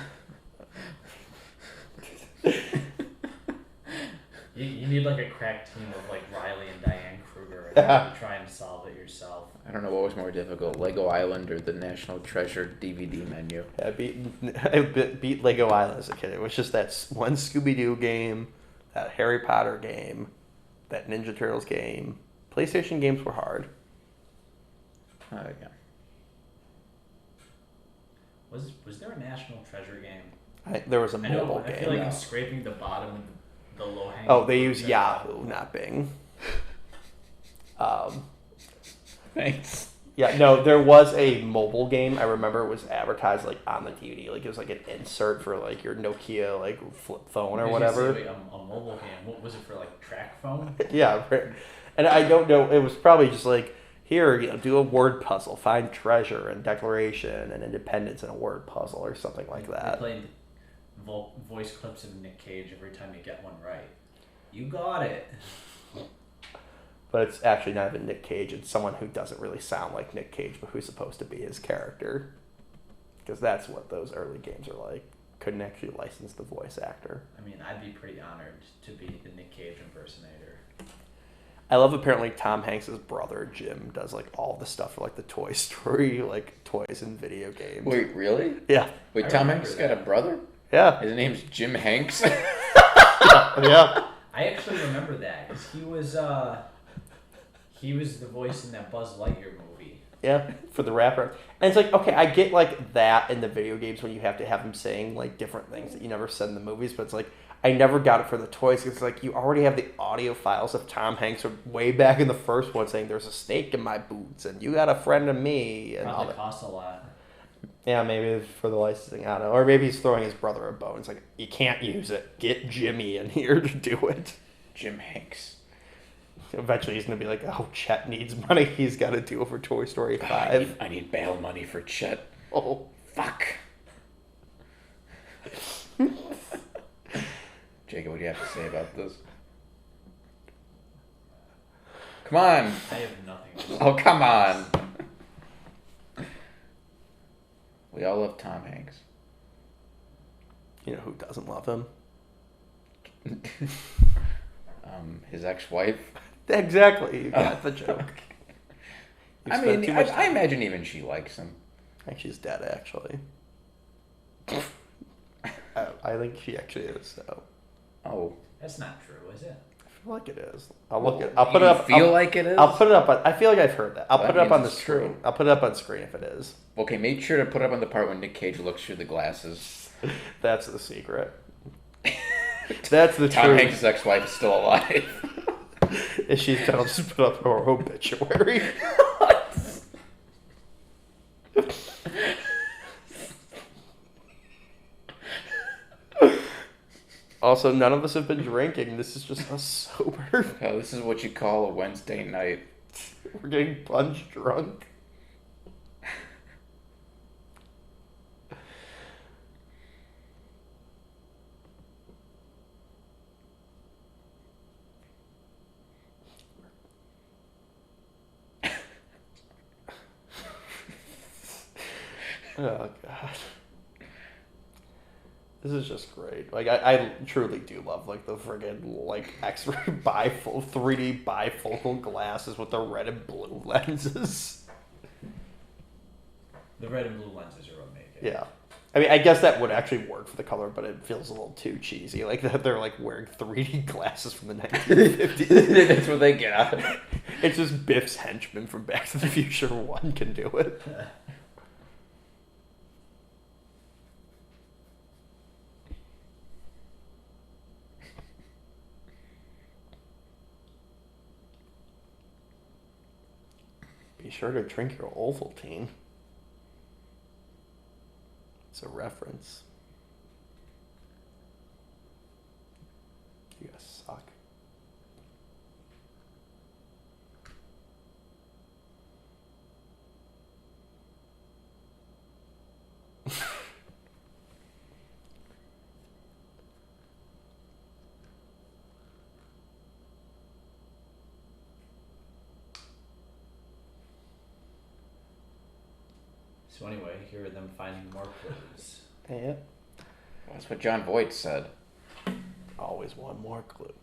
You need like a crack team of like Riley and Diane Kruger and try and solve it yourself. I don't know what was more difficult, Lego Island or the National Treasure DVD menu. I beat Lego Island as a kid. It was just that one Scooby-Doo game, that Harry Potter game, that Ninja Turtles game. PlayStation games were hard. Yeah. Was there a National Treasure game? There was a I know. mobile I game. feel like I'm scraping the bottom of the low hanging. Oh, they use Yahoo, not Bing. Thanks. Yeah, no, there was a mobile game. I remember it was advertised like on the DVD. Like it was like an insert for like your Nokia like flip phone or whatever. A mobile game. What was it for? Like track phone? Yeah, and I don't know. It was probably just like here, do a word puzzle, find treasure and declaration and independence in a word puzzle or something like They that. played voice clips of Nick Cage every time you get one right. You got it. But it's actually not even Nick Cage. It's someone who doesn't really sound like Nick Cage, but who's supposed to be his character. Because that's what those early games are like. Couldn't actually license the voice actor. I mean, I'd be pretty honored to be the Nick Cage impersonator. I love apparently Tom Hanks' brother, Jim, does like all the stuff for like the Toy Story, like toys and video games. Wait, really? Yeah. Wait, I Tom remember Hanks that. got a brother? Yeah. His name's Jim Hanks? Yeah. I actually remember that because he was the voice in that Buzz Lightyear movie. Yeah, for the rapper. And it's like, okay, I get like that in the video games when you have to have him saying like different things that you never said in the movies, but it's like, I never got it for the toys. It's like, you already have the audio files of Tom Hanks way back in the first one saying there's a snake in my boots and you got a friend of me. And all Probably that. costs a lot. Yeah, maybe it's for the licensing, I don't know. Or maybe he's throwing his brother a bone. It's like, you can't use it. Get Jimmy in here to do it. Jim Hanks. Eventually he's going to be like, oh, Chet needs money. He's got to do it for Toy Story 5. I need bail money for Chet. Oh. Fuck. Jacob, what do you have to say about this? Come on. I have nothing to say. Oh, come on. We all love Tom Hanks. You know who doesn't love him? His ex-wife. Exactly. You got the joke. You I spent mean, too much I time- imagine even she likes him. I think she's dead, actually. I think she actually is, so. Oh. That's not true, is it? I feel like it is. I'll look it. I'll put it up. Feel like it is? I'll put it up. I feel like I've heard that. I'll Well, put that it up on the means it's screen. true. I'll put it up on screen if it is. Okay, make sure to put up on the part when Nick Cage looks through the glasses. That's the secret. That's the Tom truth. Hanks' ex-wife is still alive. If she's dead, I'll just put up her obituary. Also, none of us have been drinking. This is just us sober. Oh, this is what you call a Wednesday night. We're getting punch drunk. Oh, God. This is just great. Like, I truly do love, like, the friggin', like, X-ray 3D bifocal glasses with the red and blue lenses. The red and blue lenses are what make it. Yeah. I mean, I guess that would actually work for the color, but it feels a little too cheesy. Like, that they're, like, wearing 3D glasses from the 1950s. That's what they got. It's just Biff's henchman from Back to the Future 1 can do it. Be sure to drink your Ovaltine. It's a reference. You guys suck. So anyway, here are them finding more clues. Yeah. That's what John Voight said. Always one more clue.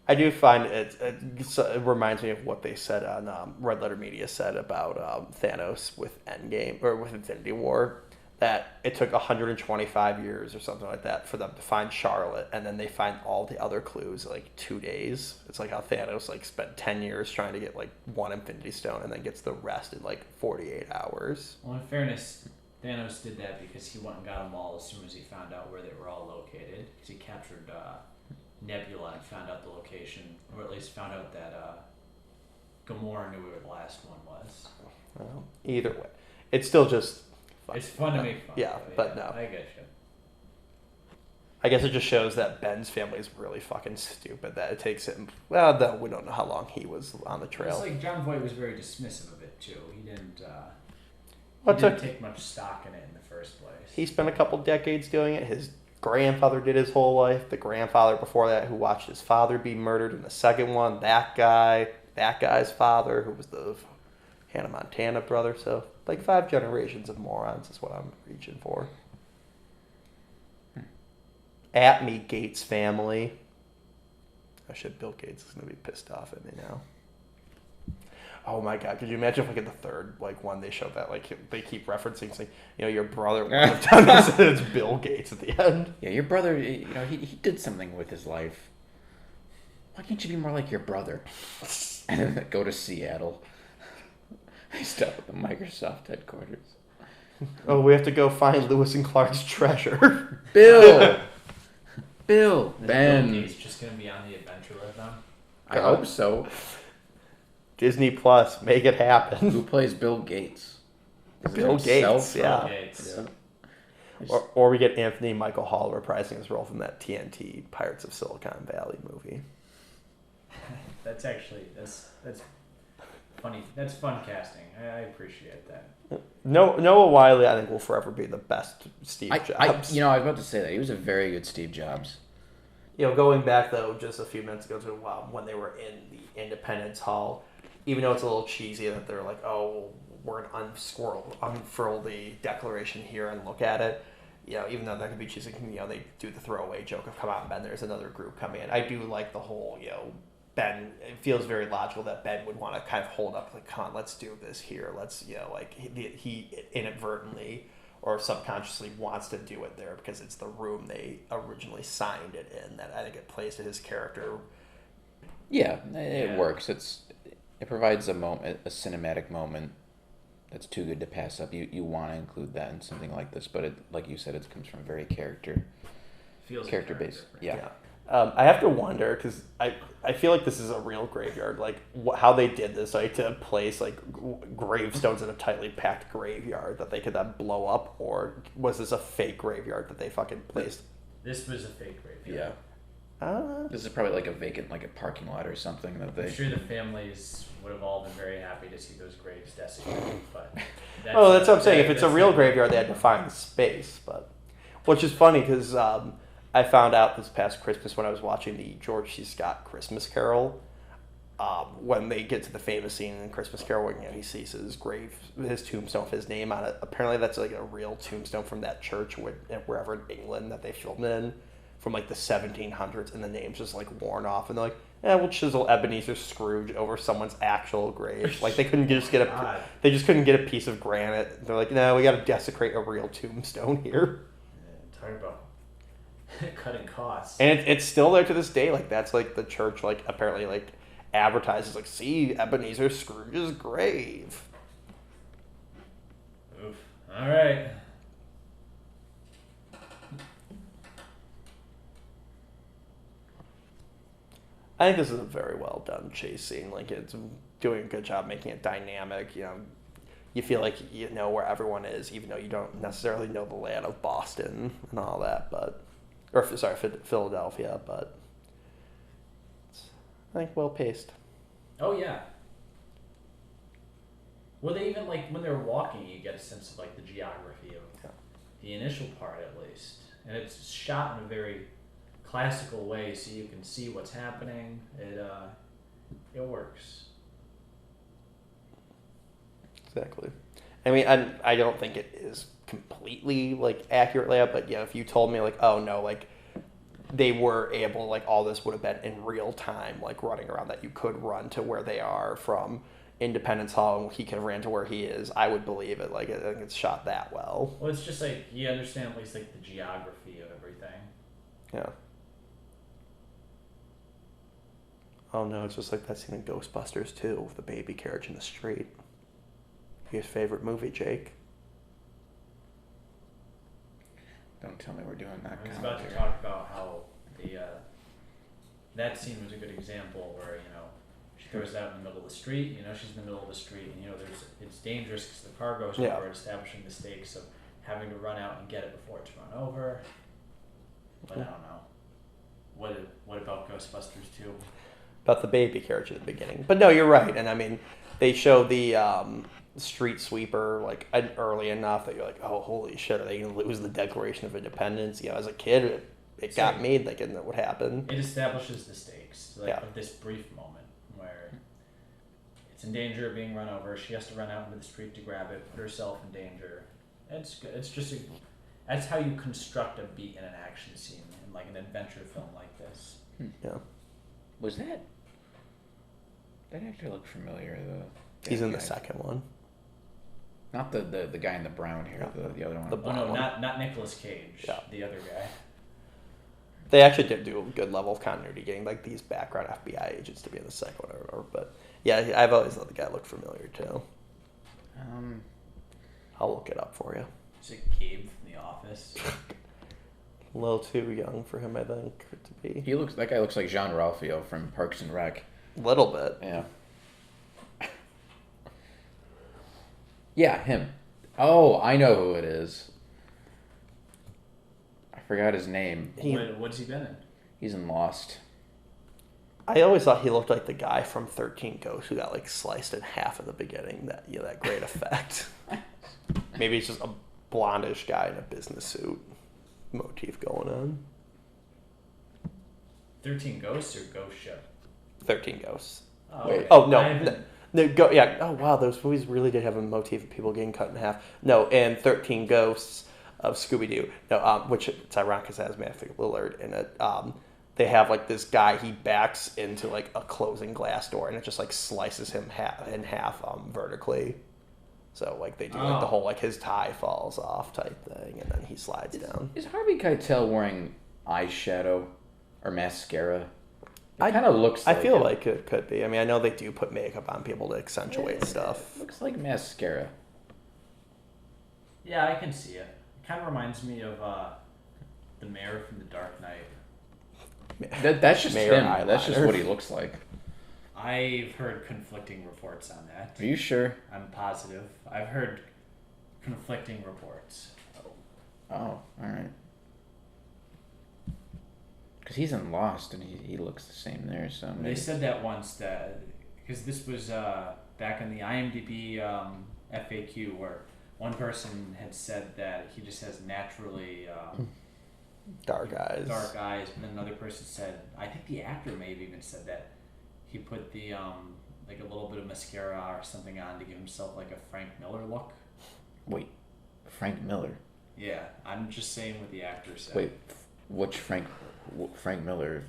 I do find it reminds me of what they said on Red Letter Media said about Thanos with Endgame or with Infinity War, that it took 125 years or something like that for them to find Charlotte, and then they find all the other clues in, like 2 days. It's like how Thanos like spent 10 years trying to get like one Infinity Stone and then gets the rest in like 48 hours. Well, in fairness, Thanos did that because he went and got them all as soon as he found out where they were all located. Because he captured Nebula and found out the location, or at least found out that Gamora knew where the last one was. Well, either way, it's still just. It's fun to make fun. Yeah, of, but no. I get you. I guess it just shows that Ben's family is really fucking stupid. That it takes him. Well, though we don't know how long he was on the trail. It's like John Voight was very dismissive of it too. He didn't. Well, He didn't take much stock in it in the first place. He spent a couple decades doing it. His grandfather did his whole life. The grandfather before that, who watched his father be murdered in the second one. That guy's father, who was the Hannah Montana brother. So, like 5 generations of morons is what I'm reaching for. At me, Gates family. Oh shit, Bill Gates is gonna be pissed off at me now. Oh my god, could you imagine if like in the third one they showed that they keep referencing saying, your brother would have done this and it's Bill Gates at the end. Yeah, your brother, he did something with his life. Why can't you be more like your brother? And then go to Seattle. They stop at the Microsoft headquarters. Oh, we have to go find Lewis and Clark's treasure. Bill! Is Ben. Bill Gates just gonna be on the adventure with them? I hope so. Disney Plus, make it happen. Who plays Bill Gates? Is it Bill himself? Gates, yeah. Bill Gates. Yeah. Or we get Anthony Michael Hall reprising his role from that TNT Pirates of Silicon Valley movie. That's funny. That's fun casting. I appreciate that. Noah Wiley, I think, will forever be the best Steve Jobs. I was about to say that. He was a very good Steve Jobs. Going back, though, just a few minutes ago to when they were in the Independence Hall, even though it's a little cheesy that they're like, oh, we're going to unfurl the Declaration here and look at it, even though that could be cheesy, they do the throwaway joke of, come on, Ben, there's another group coming in. I do like the whole, Ben, it feels very logical that Ben would want to kind of hold up, like, come on, let's do this here. Let's, he inadvertently or subconsciously wants to do it there because it's the room they originally signed it in. That I think it plays to his character. Yeah, it works. It provides a moment, a cinematic moment that's too good to pass up. You want to include that in something like this, but like you said, it comes from very character based. Yeah. I have to wonder because I feel like this is a real graveyard. Like how they did this, to place gravestones in a tightly packed graveyard that they could then blow up, or was this a fake graveyard that they fucking placed? This was a fake graveyard. Yeah. This is probably like a vacant, like a parking lot or something that they. I'm sure the families would have all been very happy to see those graves desecrated, but. That's what I'm saying. If it's a real graveyard, they had to find the space, but which is funny because. I found out this past Christmas when I was watching the George C. Scott Christmas Carol, when they get to the famous scene in Christmas Carol where he sees his tombstone with his name on it. Apparently that's like a real tombstone from that church wherever in England that they filmed in from like the 1700s, and the name's just like worn off, and they're like, we'll chisel Ebenezer Scrooge over someone's actual grave. Like they couldn't just get they just couldn't get a piece of granite. They're like, no, we got to desecrate a real tombstone here. Talk about cutting costs. And it's still there to this day. Like that's like the church apparently advertises see Ebenezer Scrooge's grave. Oof. All right. I think this is a very well done chase scene. It's doing a good job making it dynamic. You feel like you know where everyone is, even though you don't necessarily know the layout of Boston and all that, Philadelphia, but it's, I think, well paced. Oh yeah. Well, they even when they're walking, you get a sense of the geography of the initial part at least, and it's shot in a very classical way, so you can see what's happening. It works. Exactly. I mean, I don't think it is completely accurate layout, but if you told me oh no, they were able all this would have been in real time, running around, that you could run to where they are from Independence Hall and he could have ran to where he is, I would believe it. I think it's shot that well. Well, it's just you understand at least the geography of everything. Yeah. Oh no, it's just that scene in Ghostbusters too, with the baby carriage in the street. Your favorite movie, Jake? Don't tell me we're doing that. I was about to talk about how that scene was a good example where she throws it out in the middle of the street. She's in the middle of the street, and it's dangerous because the car goes over, establishing the stakes of having to run out and get it before it's run over. But I don't know. What about Ghostbusters 2? About the baby carriage at the beginning. But no, you're right. And I mean, they show the street sweeper like early enough that you're like, oh, holy shit, are they going to lose the Declaration of Independence? You know, as a kid, it got me thinking that would happen. It establishes the stakes, like Yeah. of this brief moment where it's in danger of being run over. She has to run out into the street to grab it, put herself in danger. It's good. It's just that's how you construct a beat in an action scene in like an adventure film like this. Yeah. Was that actor look familiar? He's in the guy. second one. Not the guy in the brown hair. The other one. The Oh no, one. not Nicolas Cage. Yeah. The other guy. They actually did do a good level of continuity, getting like these background FBI agents to be in the second one or whatever. But yeah, I've always thought the guy looked familiar too. I'll look it up for you. Is it Gabe from The Office? A little too young for him, I think, to be. That guy looks like Jean Ralphio from Parks and Rec. A little bit. Yeah. Yeah, him. Oh, I know who it is. I forgot his name. What's he been in? He's in Lost. I always thought he looked like the guy from 13 Ghosts who got like sliced in half at the beginning. That great effect. Maybe it's just a blondish guy in a business suit motif going on. 13 Ghosts or Ghost Ship? 13 Ghosts. Oh, Wait. okay. Oh no, I haven't- yeah. Oh wow, those movies really did have a motif of people getting cut in half. No, and 13 Ghosts of Scooby Doo. No, which it's ironic because it has Matthew Lillard in it. They have like this guy. He backs into like a closing glass door, and it just like slices him in half vertically. So like they do like the whole like his tie falls off type thing, and then he slides down. Is Harvey Keitel wearing eyeshadow or mascara? It kind of looks like I feel it. like it could be. I mean, I know they do put makeup on people to accentuate stuff. Looks like mascara. Yeah, I can see it. It kind of reminds me of the mayor from The Dark Knight. That's just Mayor him. That's just eyeliner. what he looks like. I've heard conflicting reports on that. Are you sure? I'm positive. I've heard conflicting reports. Oh, all right. Because he's in Lost, and he looks the same there. So They maybe. said that once that because this was back in the IMDb FAQ where one person had said that he just has naturally Dark eyes. dark eyes, and then another person said, I think the actor may have even said that he put the like a little bit of mascara or something on to give himself like a Frank Miller look. Wait, Frank Miller. Yeah, I'm just saying what the actor said. Wait, which Frank Miller?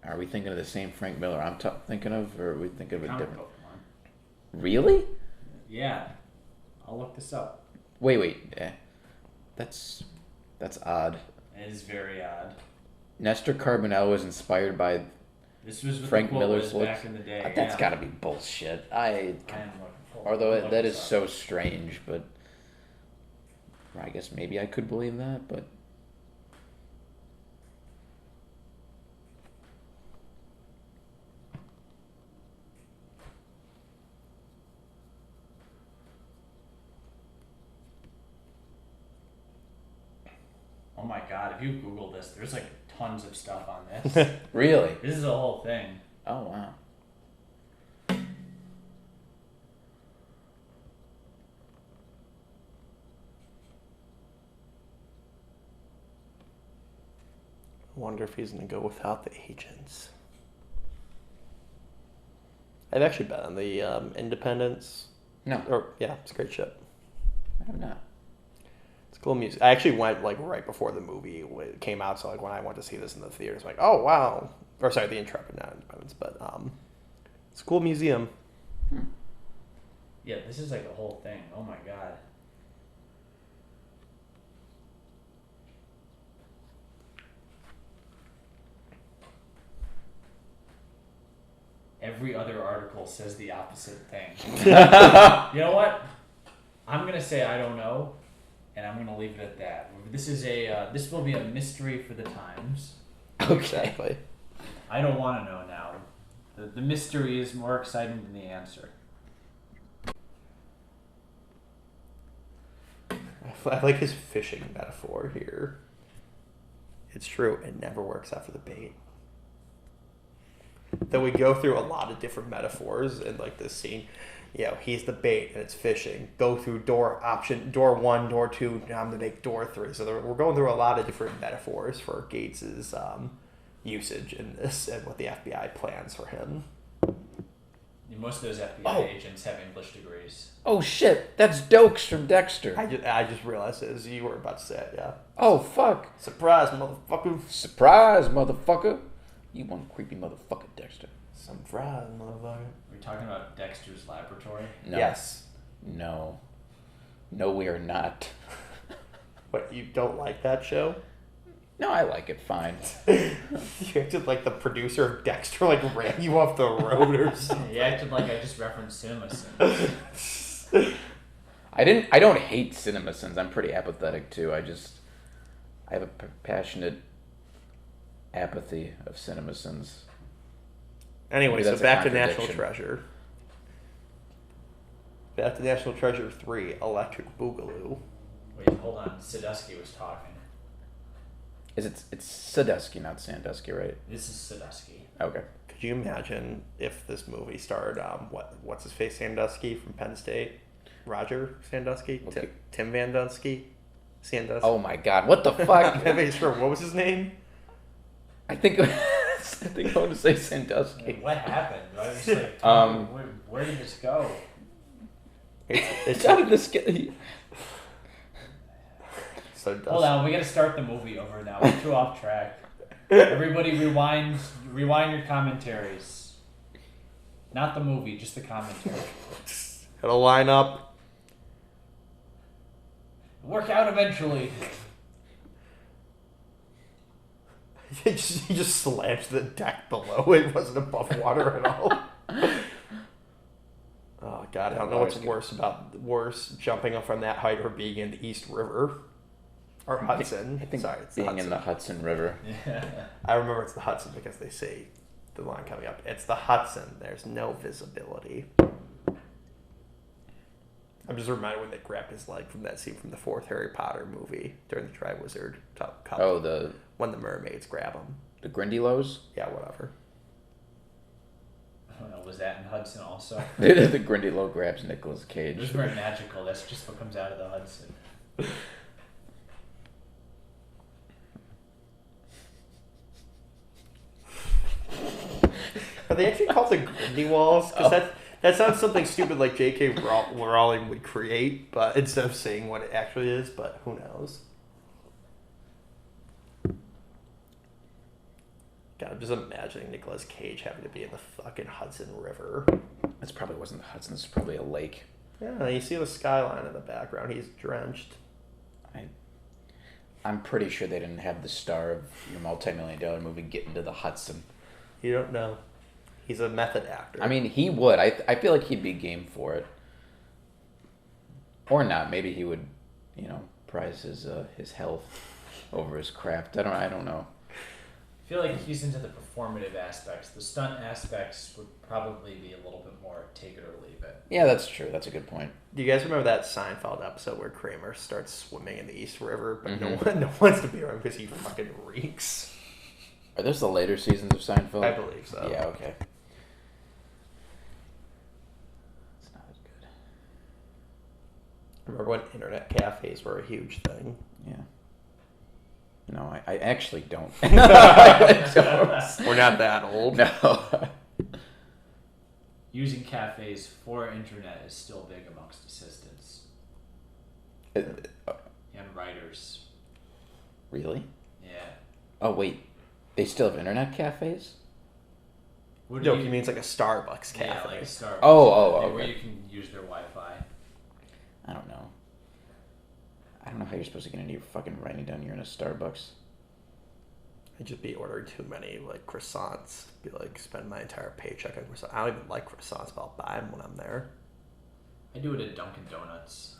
Are we thinking of the same Frank Miller I'm thinking of, or are we thinking of a Comic different? book one. Really? Yeah, I'll look this up. Wait. That's odd. It is very odd. Nestor Carbonell was inspired by This was what Frank the quote Miller's was back looks. in the day. That's yeah. got to be bullshit. I am looking for Although I'll look that is this up. so strange, but I guess maybe I could believe that, but Oh my god, if you Google this, there's like tons of stuff on this. really? This is a whole thing. Oh wow. I wonder if he's going to go without the agents. I've actually been on the Independence. No, Yeah, it's a great ship. I have not. It's cool music. I actually went like right before the movie came out, so like when I went to see this in the theaters, I'm like, oh wow. Or sorry, the Intrepid, not Independence, but it's a cool museum. Yeah, this is like a whole thing. Oh my god. Every other article says the opposite thing. You know what? I'm gonna say I don't know, and I'm gonna leave it at that. This is this will be a mystery for the Times. Exactly. I don't want to know now. The mystery is more exciting than the answer. I like his fishing metaphor here. It's true. It never works out for the bait. Then we go through a lot of different metaphors in like this scene. He's the bait and it's fishing. Go through door 1, door 2. Now I'm gonna make door 3. So we're going through a lot of different metaphors for Gates's usage in this and what the FBI plans for him. Most of those FBI agents have English degrees. Oh shit, that's Dokes from Dexter. I just realized it as you were about to say it. Yeah. Oh fuck! Surprise, motherfucker! Surprise, motherfucker! You one creepy motherfucker, Dexter. Surprise, motherfucker! Are we talking about Dexter's Laboratory? No. Yes. No, we are not. What, you don't like that show? No, I like it fine. You acted like the producer of Dexter ran you off the road or something. You acted like I just referenced CinemaSins. I don't hate CinemaSins. I'm pretty apathetic too. I have a passionate apathy of CinemaSins. Anyway, Maybe so that's a back to National contradiction. Treasure. Back to National Treasure 3, Electric Boogaloo. Wait, hold on. Sadusky was talking. It's Sadusky, not Sandusky, right? This is Sadusky. Okay. Could you imagine if this movie starred what's his face Sandusky from Penn State? Roger Sandusky? Okay. Tim Van Dunsky? Sandusky? Oh my god, what the fuck? I'm not sure. What was his name? I think I want to say Sandusky. What happened? I was like, where did this go? It's How did this get? so Hold on, we gotta start the movie over now. We're too off track. Everybody rewind your commentaries. Not the movie, just the commentary. It'll line up. Work out eventually. He just slammed the deck below. It wasn't above water at all. Oh god, I don't know what's worse jumping from that height or being in the East River. Or Hudson. I think Sorry, it's being the in the Hudson River. Yeah. I remember it's the Hudson because they say the line coming up. It's the Hudson. There's no visibility. I'm just reminded when they grabbed his leg from that scene from the 4th Harry Potter movie during the Triwizard Cup. Oh, when the mermaids grab him. the Grindylows? Yeah, whatever. I don't know, was that in Hudson also? The Grindylow grabs Nicolas Cage. Those weren't magical, that's just what comes out of the Hudson. Are they actually called the Grindy Walls? Because that sounds something stupid like J.K. Rowling would create, but instead of saying what it actually is, but who knows? God, I'm just imagining Nicolas Cage having to be in the fucking Hudson River. This probably wasn't the Hudson. This is probably a lake. Yeah, you see the skyline in the background. He's drenched. I'm pretty sure they didn't have the star of your multi-million-dollar movie get into the Hudson. You don't know. He's a method actor. I mean, he would. I feel like he'd be game for it. Or not. Maybe he would, prize his health over his craft. I don't know. I feel like he's into the performative aspects. The stunt aspects would probably be a little bit more take it or leave it. Yeah, that's true. That's a good point. Do you guys remember that Seinfeld episode where Kramer starts swimming in the East River, but no one wants to be around because he fucking reeks? Are those the later seasons of Seinfeld? I believe so. Yeah, okay. It's not as good. Remember when internet cafes were a huge thing? Yeah. No, I actually don't. I don't. We're not that old. No. Using cafes for internet is still big amongst assistants and writers. Really? Yeah. Oh, wait. They still have internet cafes? What No, he means like a Starbucks cafe. Yeah, like a Starbucks. Oh, Where okay. you can use their Wi-Fi. I don't know. I don't know how you're supposed to get into your fucking writing down here in a Starbucks. I'd just be ordering too many croissants. Be spend my entire paycheck on croissants. I don't even like croissants, but I'll buy them when I'm there. I do it at Dunkin' Donuts.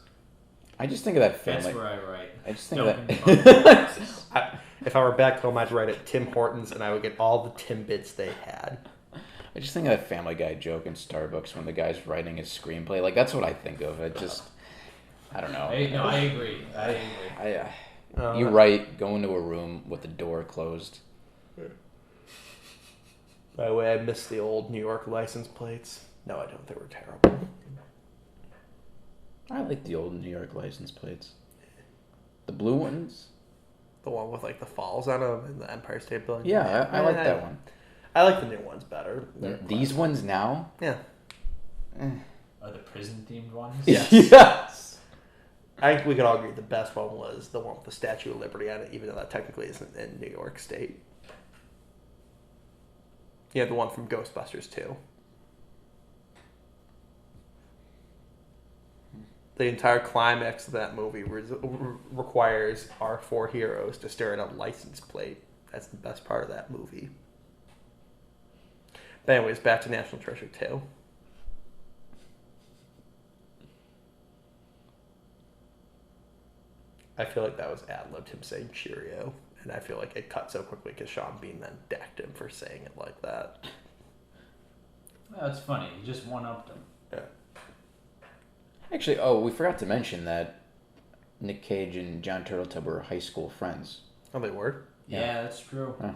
I just think of that family. That's where I write. I just think of Dunkin' that. If I were back home, I'd write at Tim Hortons, and I would get all the Timbits they had. I just think of that Family Guy joke in Starbucks when the guy's writing his screenplay. That's what I think of. I don't know. I agree. You write, go into a room with the door closed. By the way, I miss the old New York license plates. No, I don't. They were terrible. I like the old New York license plates. The blue ones? The one with like the falls on them and the Empire State Building. Yeah, I like that one. I like the new ones better. These ones now? Yeah. Are the prison themed ones? Yes. Yes. I think we could all agree the best one was the one with the Statue of Liberty on it, even though that technically isn't in New York State. Yeah, the one from Ghostbusters 2. The entire climax of that movie requires our four heroes to stare at a license plate. That's the best part of that movie. But anyways, back to National Treasure 2. I feel like that was ad-libbed, him saying Cheerio. And I feel like it cut so quickly because Sean Bean then decked him for saying it like that. Well, that's funny. You just one-upped him. Yeah. Actually, we forgot to mention that Nick Cage and John Turteltaub were high school friends. Oh, they were? Yeah, that's true. Huh.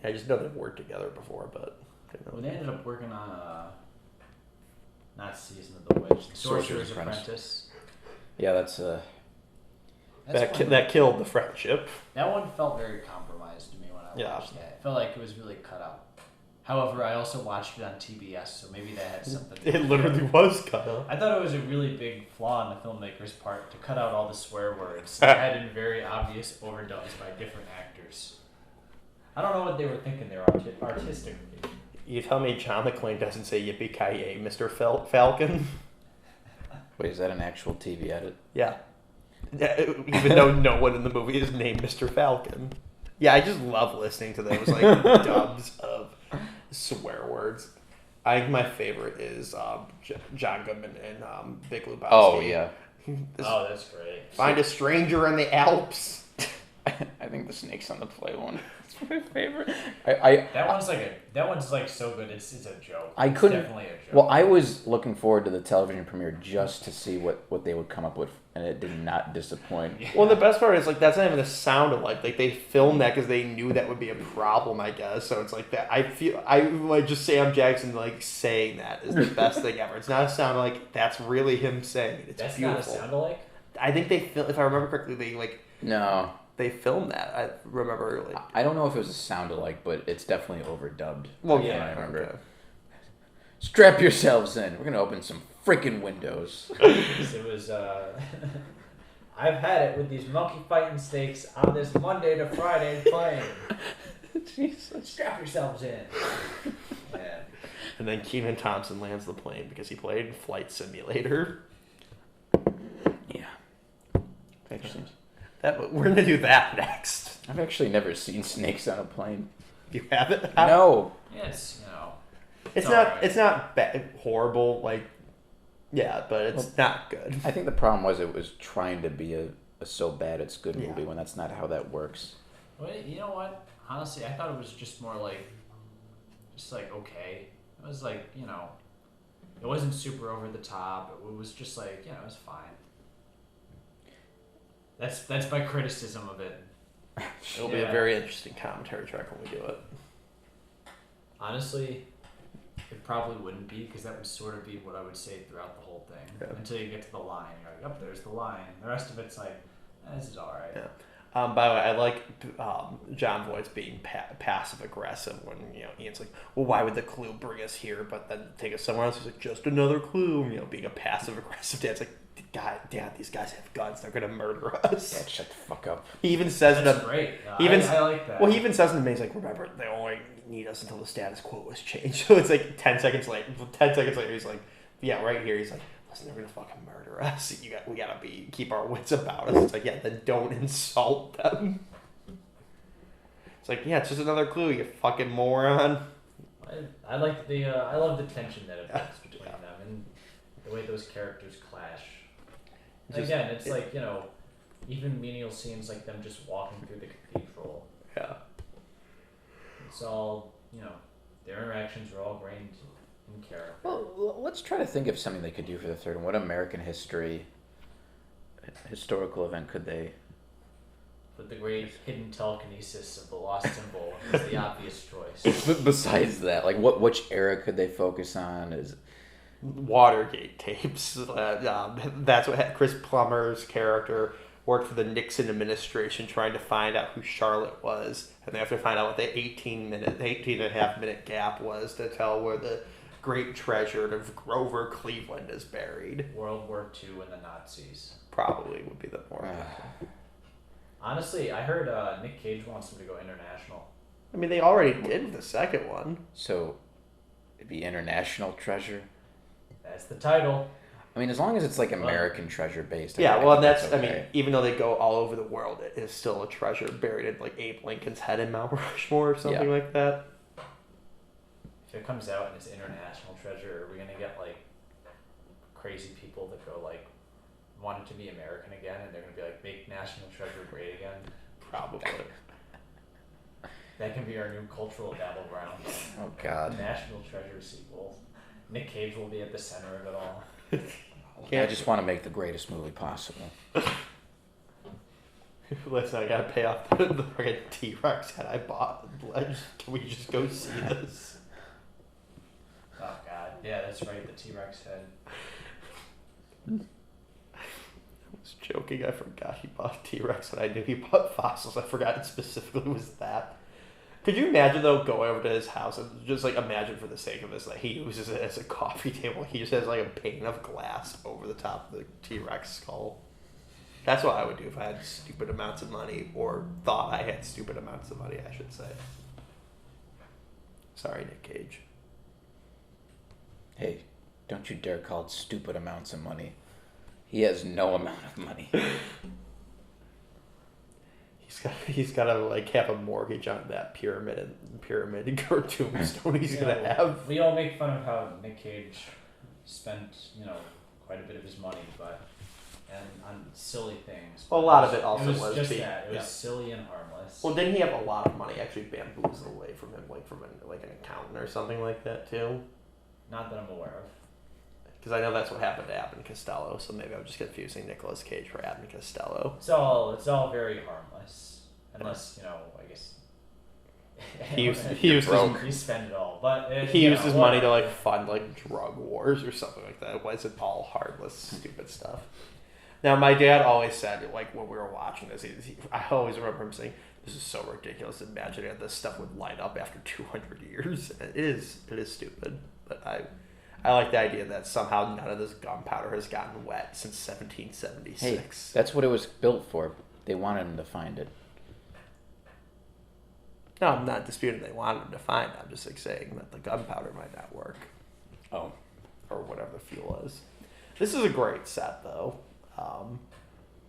I just know they've worked together before, but... Well, they ended up working on not Season of the Witch, The Sorcerer's Apprentice. Yeah, that's that killed the friendship. That one felt very compromised to me when I watched that. It felt like it was really cut out. However, I also watched it on TBS, so maybe that had something to do It with literally was cut out. I thought it was a really big flaw in the filmmaker's part to cut out all the swear words that had in very obvious overdubs by different actors. I don't know what they were thinking there artistically. You tell me John McClane doesn't say yippee-ki-yay, Mr. Falcon? Wait, is that an actual TV edit? Yeah. Even though no one in the movie is named Mr. Falcon. Yeah, I just love listening to those like dubs of swear words. I think my favorite is John Goodman in Big Lebowski. Oh, yeah. Oh, that's great. Find a stranger in the Alps. I think the Snakes on the Play one. It's my favorite. That one's like so good. It's a joke. I couldn't. It's definitely a joke. Well, I was looking forward to the television premiere just to see what they would come up with, and it did not disappoint. Yeah. Well, the best part is like that's not even the sound alike. Like they filmed that because they knew that would be a problem, I guess. So it's like that. I like just Sam Jackson like saying that is the best thing ever. It's not a sound like that's really him saying it. It's That's beautiful. not a sound alike? I think if I remember correctly, No. they filmed that. I remember like. I don't know if it was a sound alike, but it's definitely overdubbed. Well, That's yeah, what I remember. okay. Strap yourselves in. We're gonna open some freaking windows. It was, I've had it with these monkey fighting snakes on this Monday to Friday plane. Jesus. Strap yourselves in. Yeah. And then Kenan Thompson lands the plane because he played Flight Simulator. Yeah. Actually, We're gonna do that next. I've actually never seen snakes on a plane. You have it? No. Yes, It's all not. right. It's not horrible. Like, yeah, but it's not good. I think the problem was it was trying to be a so bad it's good Yeah. movie when that's not how that works. Well, you know what? Honestly, I thought it was just more like, okay. It was like, it wasn't super over the top. It was just like, it was fine. That's my criticism of it. It'll be a very interesting commentary track when we do it. Honestly, it probably wouldn't be because that would sort of be what I would say throughout the whole thing until you get to the line. You're like, there's the line. The rest of it's like, this is all right. Yeah. By the way, I like John Voight's being passive aggressive when Ian's like, well, why would the clue bring us here, but then take us somewhere else? He's like, just another clue. Being a passive aggressive dad's like, Dad, these guys have guns. They're gonna murder us. Dad, shut the fuck up. He even says That's that. great. I like that. Well, he even says to me, he's like, remember, they only need us until the status quo was changed. So it's like 10 seconds later. 10 seconds later, he's like, yeah, right here. He's like, listen, they're gonna fucking murder us. We gotta keep our wits about us. It's like, yeah, then don't insult them. It's like, yeah, it's just another clue, you fucking moron. I like I love the tension that it builds between them and the way those characters clash. Again, it's like, even menial scenes like them just walking through the cathedral. Yeah. It's all, their interactions are all grained in character. Well, let's try to think of something they could do for the third one. What American historical event could they But the great hidden telekinesis of the lost symbol is the obvious choice. But besides that, like, which era could they focus on? Is Watergate tapes. That's what Chris Plummer's character worked for the Nixon administration trying to find out who Charlotte was. And they have to find out what the 18 and a half minute gap was to tell where the great treasure of Grover Cleveland is buried. World War II and the Nazis. Probably would be the more. Honestly, I heard Nick Cage wants him to go international. I mean, they already did with the second one. so it'd be International Treasure. That's the title. I mean, as long as it's like American treasure based. Yeah, I well, think that's, okay. I mean, even though they go all over the world, it is still a treasure buried in, like, Abe Lincoln's head in Mount Rushmore or something like that. If it comes out and it's international treasure, are we gonna get like crazy people that go like want it to be American again, and they're gonna be like, make National Treasure great again? Probably. That can be our new cultural battleground. Oh God. National Treasure sequel. Nick Cage will be at the center of it all. I just want to make the greatest movie possible. Listen, I gotta pay off the freaking T-Rex head I bought. Can we just go see this? Oh God, yeah, that's right, the T-Rex head. I was joking. I forgot he bought T-Rex, and I knew he bought fossils. I forgot it specifically was that. Could you imagine, though, going over to his house and just, like, imagine for the sake of this, like, he uses it as a coffee table. He just has, like, a pane of glass over the top of the T-Rex skull. That's what I would do if I had stupid amounts of money, or thought I had stupid amounts of money, I should say. Sorry, Nick Cage. Hey, don't you dare call it stupid amounts of money. He has no amount of money. He's got to, like, have a mortgage on that pyramid or tombstone he's gonna have. We all make fun of how Nick Cage spent, quite a bit of his money, and on silly things. Well, a lot of it also was was just being, that. It was silly and harmless. Well, didn't he have a lot of money actually bamboozled away from him, like from an accountant or something like that too? Not that I'm aware of. Because I know that's what happened to Abbott and Costello, so maybe I'm just confusing Nicolas Cage for Abbott and Costello. It's all very harmless, unless I guess. He spent it all, but he used his money to like fund like drug wars or something like that. It wasn't all harmless, stupid stuff. Now, my dad always said, like when we were watching this, I always remember him saying, "This is so ridiculous. Imagine that this stuff would light up after 200 years." And it is stupid, but I like the idea that somehow none of this gunpowder has gotten wet since 1776. Hey, that's what it was built for. They wanted him to find it. No, I'm not disputing they wanted him to find it. I'm just like saying that the gunpowder might not work. Oh. Or whatever the fuel is. This is a great set, though.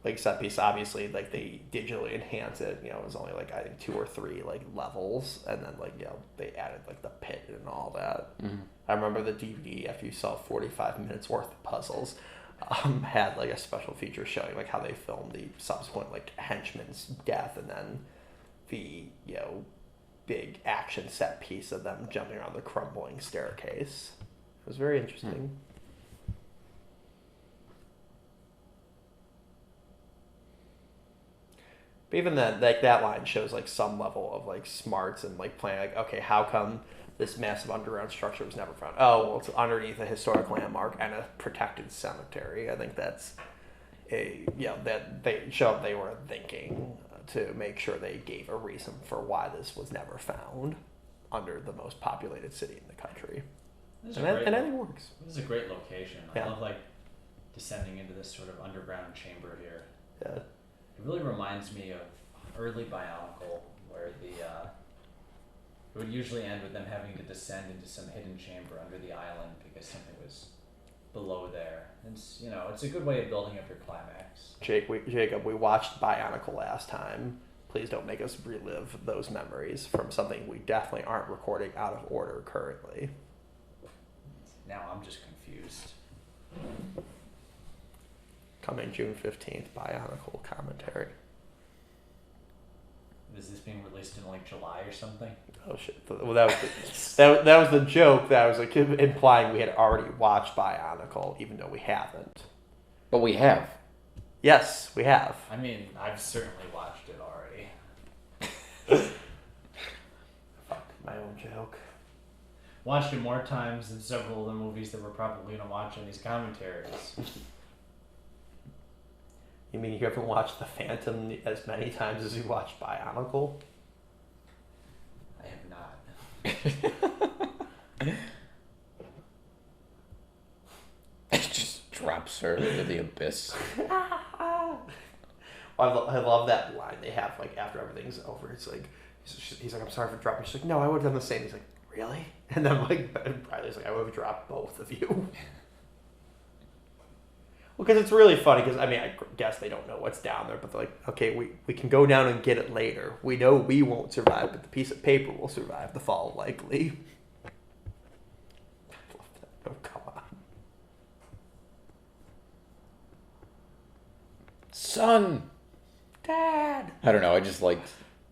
Like set piece, obviously, like they digitally enhance it. It was only like I think 2 or 3 like levels, and then like they added like the pit and all that. Mm-hmm. I remember the DVD after you saw 45 minutes worth of puzzles, had like a special feature showing like how they filmed the subsequent like henchman's death, and then the big action set piece of them jumping around the crumbling staircase. It was very interesting. But even then, like that line shows like some level of like smarts and like planning. Like, okay, how come this massive underground structure was never found? Oh, well, it's underneath a historic landmark and a protected cemetery. I think that's that they showed they were thinking to make sure they gave a reason for why this was never found under the most populated city in the country. And I think it works. This is a great location. Yeah. I love like descending into this sort of underground chamber here. Yeah. It really reminds me of early Bionicle, where it would usually end with them having to descend into some hidden chamber under the island because something was below there. It's a good way of building up your climax. Jacob, we watched Bionicle last time. Please don't make us relive those memories from something we definitely aren't recording out of order currently. Now I'm just confused. Coming June 15th, Bionicle commentary. Is this being released in like July or something? Oh shit! Well, that was the joke that I was like implying we had already watched Bionicle, even though we haven't. But we have. Yes, we have. I mean, I've certainly watched it already. Fuck my own joke. Watched it more times than several of the movies that we're probably gonna watch in these commentaries. You mean you haven't watched The Phantom as many times as you watched Bionicle? I have not. It just drops her into the abyss. I love that line they have like after everything's over. It's like he's like, I'm sorry for dropping. She's like, no, I would have done the same. He's like, really? And then like Bradley's like, I would have dropped both of you. Well, because it's really funny. Because I mean, I guess they don't know what's down there, but they're like, okay, we can go down and get it later. We know we won't survive, but the piece of paper will survive the fall likely. I love that. Oh, come on. Son! Dad! I don't know, I just liked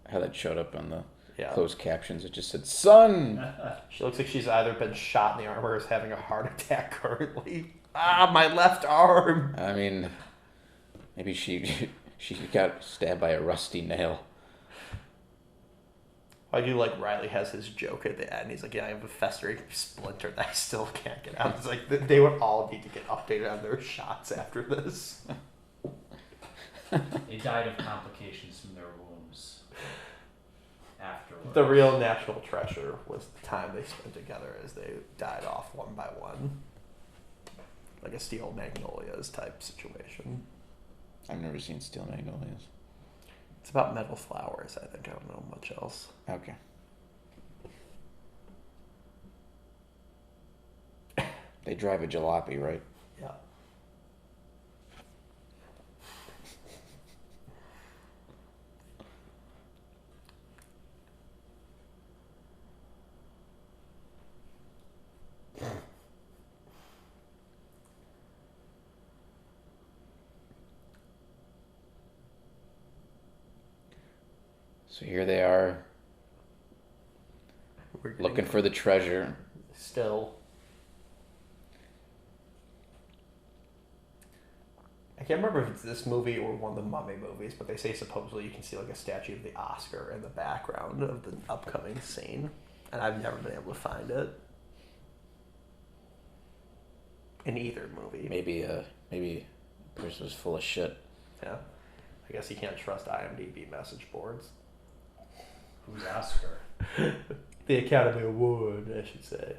how that showed up on the Yeah. closed captions. It just said, son! She looks like she's either been shot in the arm or is having a heart attack currently. Ah, my left arm! I mean, maybe she got stabbed by a rusty nail. I do like Riley has his joke at the end. He's like, yeah, I have a festering splinter that I still can't get out. It's like, they would all need to get updated on their shots after this. They died of complications from their wounds afterwards. The real national treasure was the time they spent together as they died off one by one. Like a Steel Magnolias type situation. I've never seen Steel Magnolias. It's about metal flowers, I think. I don't know much else. Okay. They drive a jalopy, right? Yeah. So here they are, We're getting looking for the treasure. still. I can't remember if it's this movie or one of the Mummy movies, but they say supposedly you can see like a statue of the Oscar in the background of the upcoming scene, and I've never been able to find it in either movie. Maybe the person was full of shit. Yeah, I guess you can't trust IMDb message boards. Who's Oscar? The Academy Award, I should say.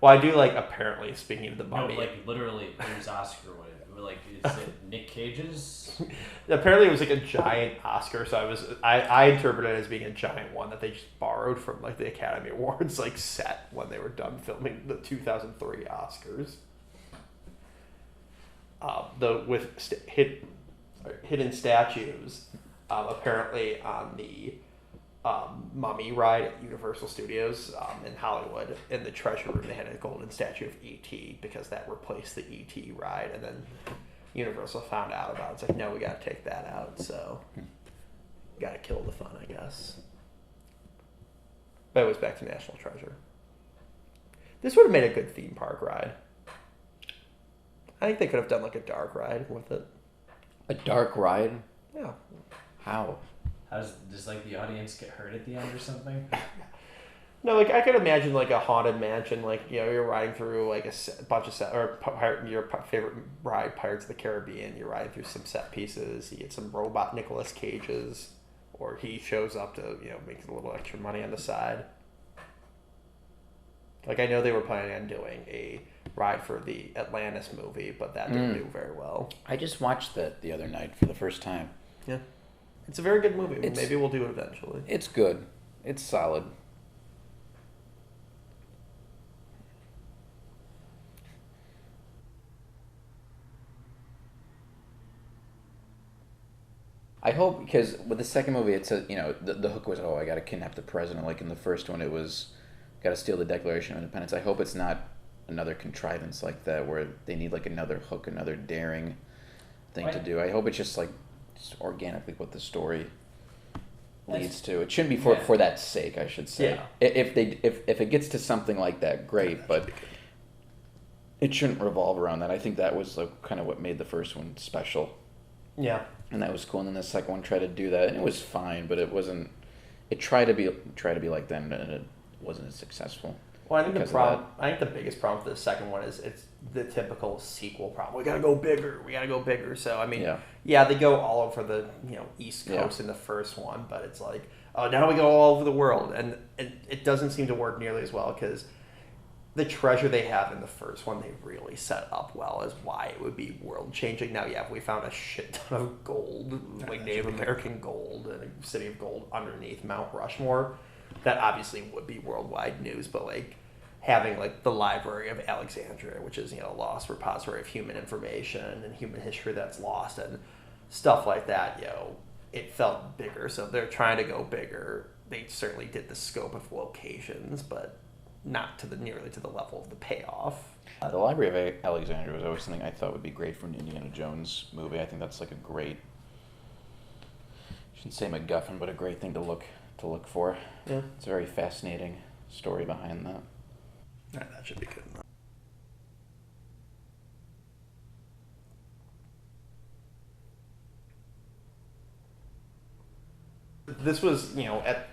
Well, I do like, apparently, speaking of the No, Mummy. like literally, who's Oscar? Like, is it Nick Cage's? Apparently it was like a giant Oscar, so I interpreted it as being a giant one that they just borrowed from like the Academy Awards like set when they were done filming the 2003 Oscars. Hidden statues, apparently on the Mummy ride at Universal Studios in Hollywood. In the treasure room, they had a golden statue of E.T. because that replaced the E.T. ride, and then Universal found out about it. It's like, no, we got to take that out, so got to kill the fun, I guess. But it was back to National Treasure. This would have made a good theme park ride. I think they could have done like a dark ride with it. A dark ride? Yeah. How? Does like the audience get hurt at the end or something? No, like I could imagine like a haunted mansion, like you're riding through like a bunch of your favorite ride, Pirates of the Caribbean. You're riding through some set pieces. You get some robot Nicolas Cages, or he shows up to make a little extra money on the side. Like I know they were planning on doing a ride for the Atlantis movie, but that didn't do very well. I just watched that the other night for the first time. Yeah, it's a very good movie. Maybe we'll do it eventually. It's good. It's solid. I hope, because with the second movie, it's the hook was, I got to kidnap the president. Like in the first one, it was got to steal the Declaration of Independence. I hope it's not another contrivance like that where they need like another hook, another daring thing to do. I hope it's just like organically what the story leads to. It shouldn't be for that sake, I should say. Yeah. If it gets to something like that, great, but it shouldn't revolve around that. I think that was like kind of what made the first one special. Yeah. And that was cool. And then the second one tried to do that, and it was fine, but it wasn't. it tried to be like them, and it wasn't as successful. Well, I think because the of problem. I think the biggest problem for the second one is it's the typical sequel problem. We gotta go bigger. We gotta go bigger. So I mean, yeah, they go all over the East Coast in the first one, but it's like, oh, now we go all over the world, and it doesn't seem to work nearly as well because the treasure they have in the first one they really set up well as why it would be world changing. Now, yeah, if we found a shit ton of gold, like Native American gold, and a city of gold underneath Mount Rushmore, that obviously would be worldwide news. But like having like the Library of Alexandria, which is a lost repository of human information and human history that's lost and stuff like that, it felt bigger. So they're trying to go bigger. They certainly did the scope of locations, but not to the nearly to the level of the payoff. The Library of Alexandria was always something I thought would be great for an Indiana Jones movie. I think that's like a great, I shouldn't say MacGuffin, but a great thing to look for. Yeah, it's a very fascinating story behind that. Yeah, that should be good enough. This was,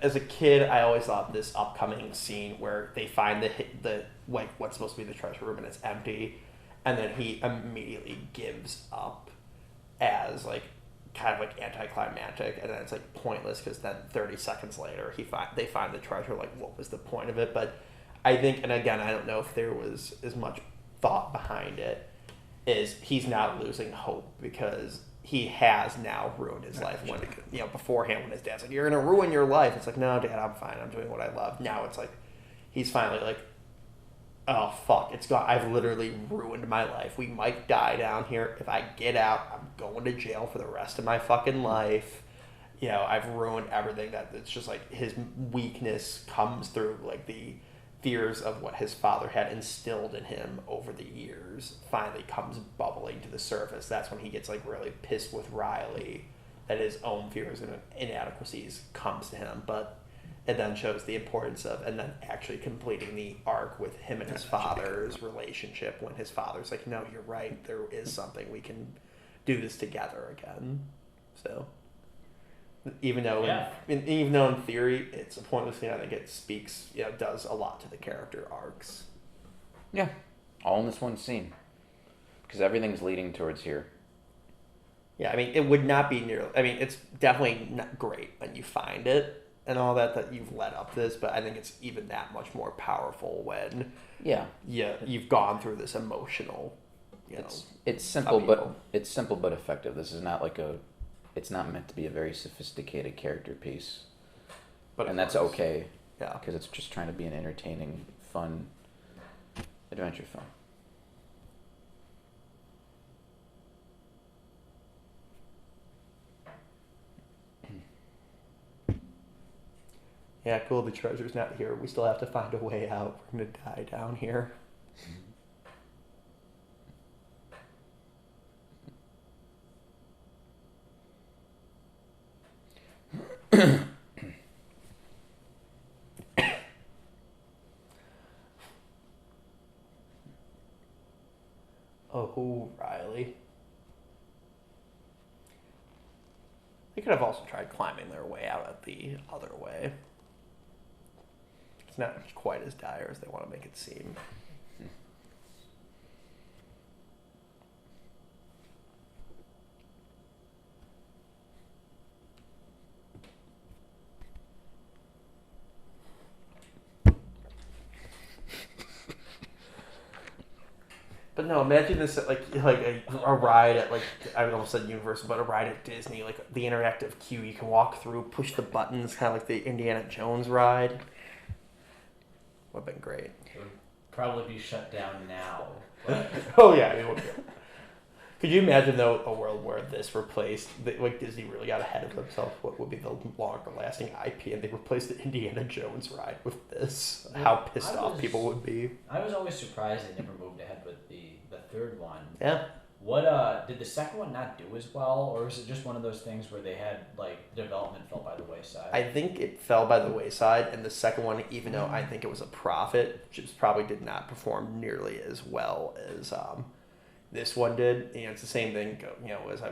as a kid, I always thought this upcoming scene where they find the like what's supposed to be the treasure room and it's empty, and then he immediately gives up as like kind of like anticlimactic, and then it's like pointless because then 30 seconds later they find the treasure. Like, what was the point of it? But I think, and again, I don't know if there was as much thought behind it, is he's not losing hope because he has now ruined his life. When beforehand, when his dad's like, "You're gonna ruin your life," it's like, "No, Dad, I'm fine. I'm doing what I love." Now it's like he's finally like, "Oh fuck, it's gone. I've literally ruined my life. We might die down here. If I get out, I'm going to jail for the rest of my fucking life. I've ruined everything." That it's just like his weakness comes through like the fears of what his father had instilled in him over the years finally comes bubbling to the surface. That's when he gets like really pissed with Riley that his own fears and inadequacies comes to him. But it then shows the importance of and then actually completing the arc with him and his father's relationship when his father's like, "No, you're right, there is something, we can do this together again." So even though in theory it's a pointless scene, I think it speaks, does a lot to the character arcs. Yeah, all in this one scene, because everything's leading towards here. Yeah, I mean, it would not be nearly. I mean, it's definitely not great when you find it and all that you've led up to this, but I think it's even that much more powerful when you've gone through this emotional. It's simple, but effective. This is not like it's not meant to be a very sophisticated character piece, and that's okay. Yeah, because it's just trying to be an entertaining, fun adventure film. Yeah, cool. The treasure's not here. We still have to find a way out. We're gonna die down here. Oh, Riley. They could have also tried climbing their way out at the other way. It's not quite as dire as they want to make it seem. But no, imagine this at like a ride at I almost said Universal, but a ride at Disney, like the interactive queue you can walk through, push the buttons, kind of like the Indiana Jones ride. Would have been great. It would probably be shut down now. But... Oh yeah, it would be. Could you imagine though a world where this replaced, like Disney really got ahead of themselves? What would be the longer lasting IP, and they replaced the Indiana Jones ride with this? How pissed off people would be. I was always surprised they never moved ahead with the third one. Yeah. What did the second one not do as well, or is it just one of those things where they had like development fell by the wayside? I think it fell by the wayside, and the second one, even though I think it was a profit, just probably did not perform nearly as well as this one did. It's the same thing. As I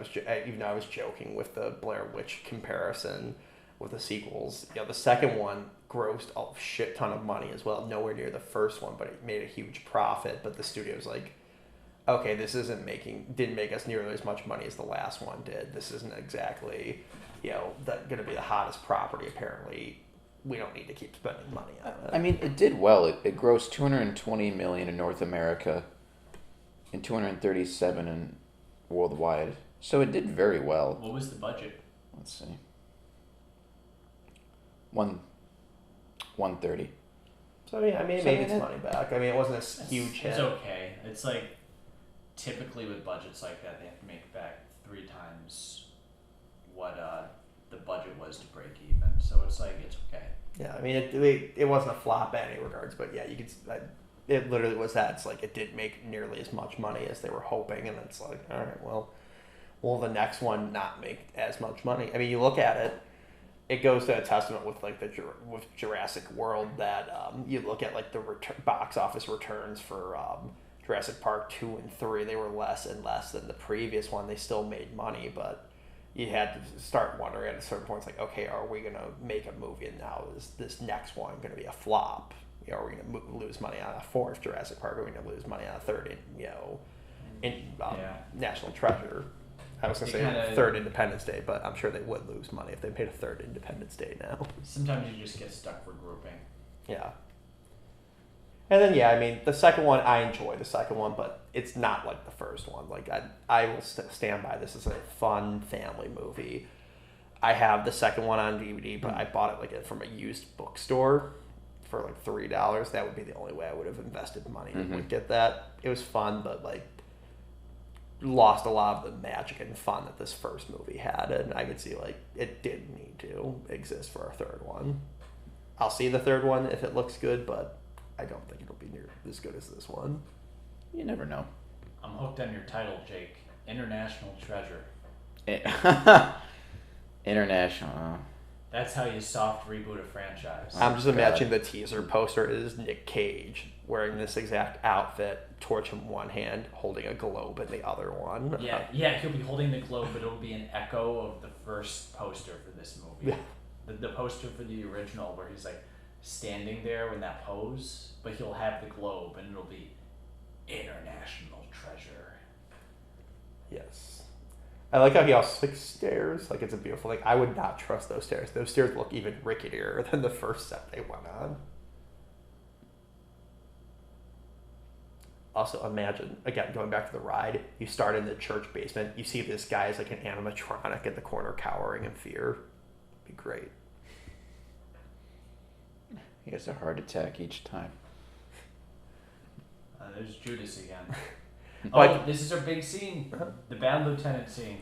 was joking with the Blair Witch comparison, with the sequels. You know, the second one grossed a shit ton of money as well, nowhere near the first one, but it made a huge profit. But the studio's like, okay, this didn't make us nearly as much money as the last one did. This isn't exactly, going to be the hottest property. Apparently, we don't need to keep spending money on it. I mean, it did well. It grossed $220 million in North America and $237 in worldwide. So it did very well. What was the budget? Let's see. 130. So it made its money back. I mean, it wasn't a huge hit. It's okay. It's like typically with budgets like that, they have to make back 3 times what the budget was to break even. So it's like it's okay. Yeah, I mean, it wasn't a flop in any regards, but yeah, it literally was that. It's like it didn't make nearly as much money as they were hoping, and it's like, all right, well, will the next one not make as much money? I mean, you look at it, it goes to a testament with like with Jurassic World that you look at like the box office returns for Jurassic Park 2 and 3, they were less and less than the previous one. They still made money, but you had to start wondering at a certain point, it's like, okay, are we going to make a movie and now is this next one going to be a flop? Are we going to lose money on a fourth Jurassic Park? Are we going to lose money on a third, National Treasure? I was going to say third Independence Day, but I'm sure they would lose money if they made a third Independence Day now. Sometimes you just get stuck regrouping. Yeah. And then, I mean, the second one, I enjoy the second one, but it's not like the first one. Like, I will stand by this as a fun family movie. I have the second one on DVD, but I bought it from a used bookstore for like $3. That would be the only way I would have invested money to get that. It was fun, but like lost a lot of the magic and fun that this first movie had, and I could see like it did need to exist for a third one. I'll see the third one if it looks good, but I don't think it'll be near as good as this one. You never know. I'm hooked on your title, Jake. International Treasure. International. That's how you soft reboot a franchise. I'm just imagining the teaser poster is Nick Cage wearing this exact outfit, torch in one hand, holding a globe in the other one. Yeah, he'll be holding the globe, but it'll be an echo of the first poster for this movie. Yeah. The poster for the original, where he's like standing there in that pose, but he'll have the globe, and it'll be International Treasure. Yes. I like how he also stairs. Like, it's a beautiful thing. I would not trust those stairs. Those stairs look even ricketier than the first set they went on. Also, imagine, again, going back to the ride, you start in the church basement, you see this guy is like an animatronic in the corner cowering in fear. It'd be great. He has a heart attack each time. There's Judas again. Like, this is our big scene. The Bad Lieutenant scene.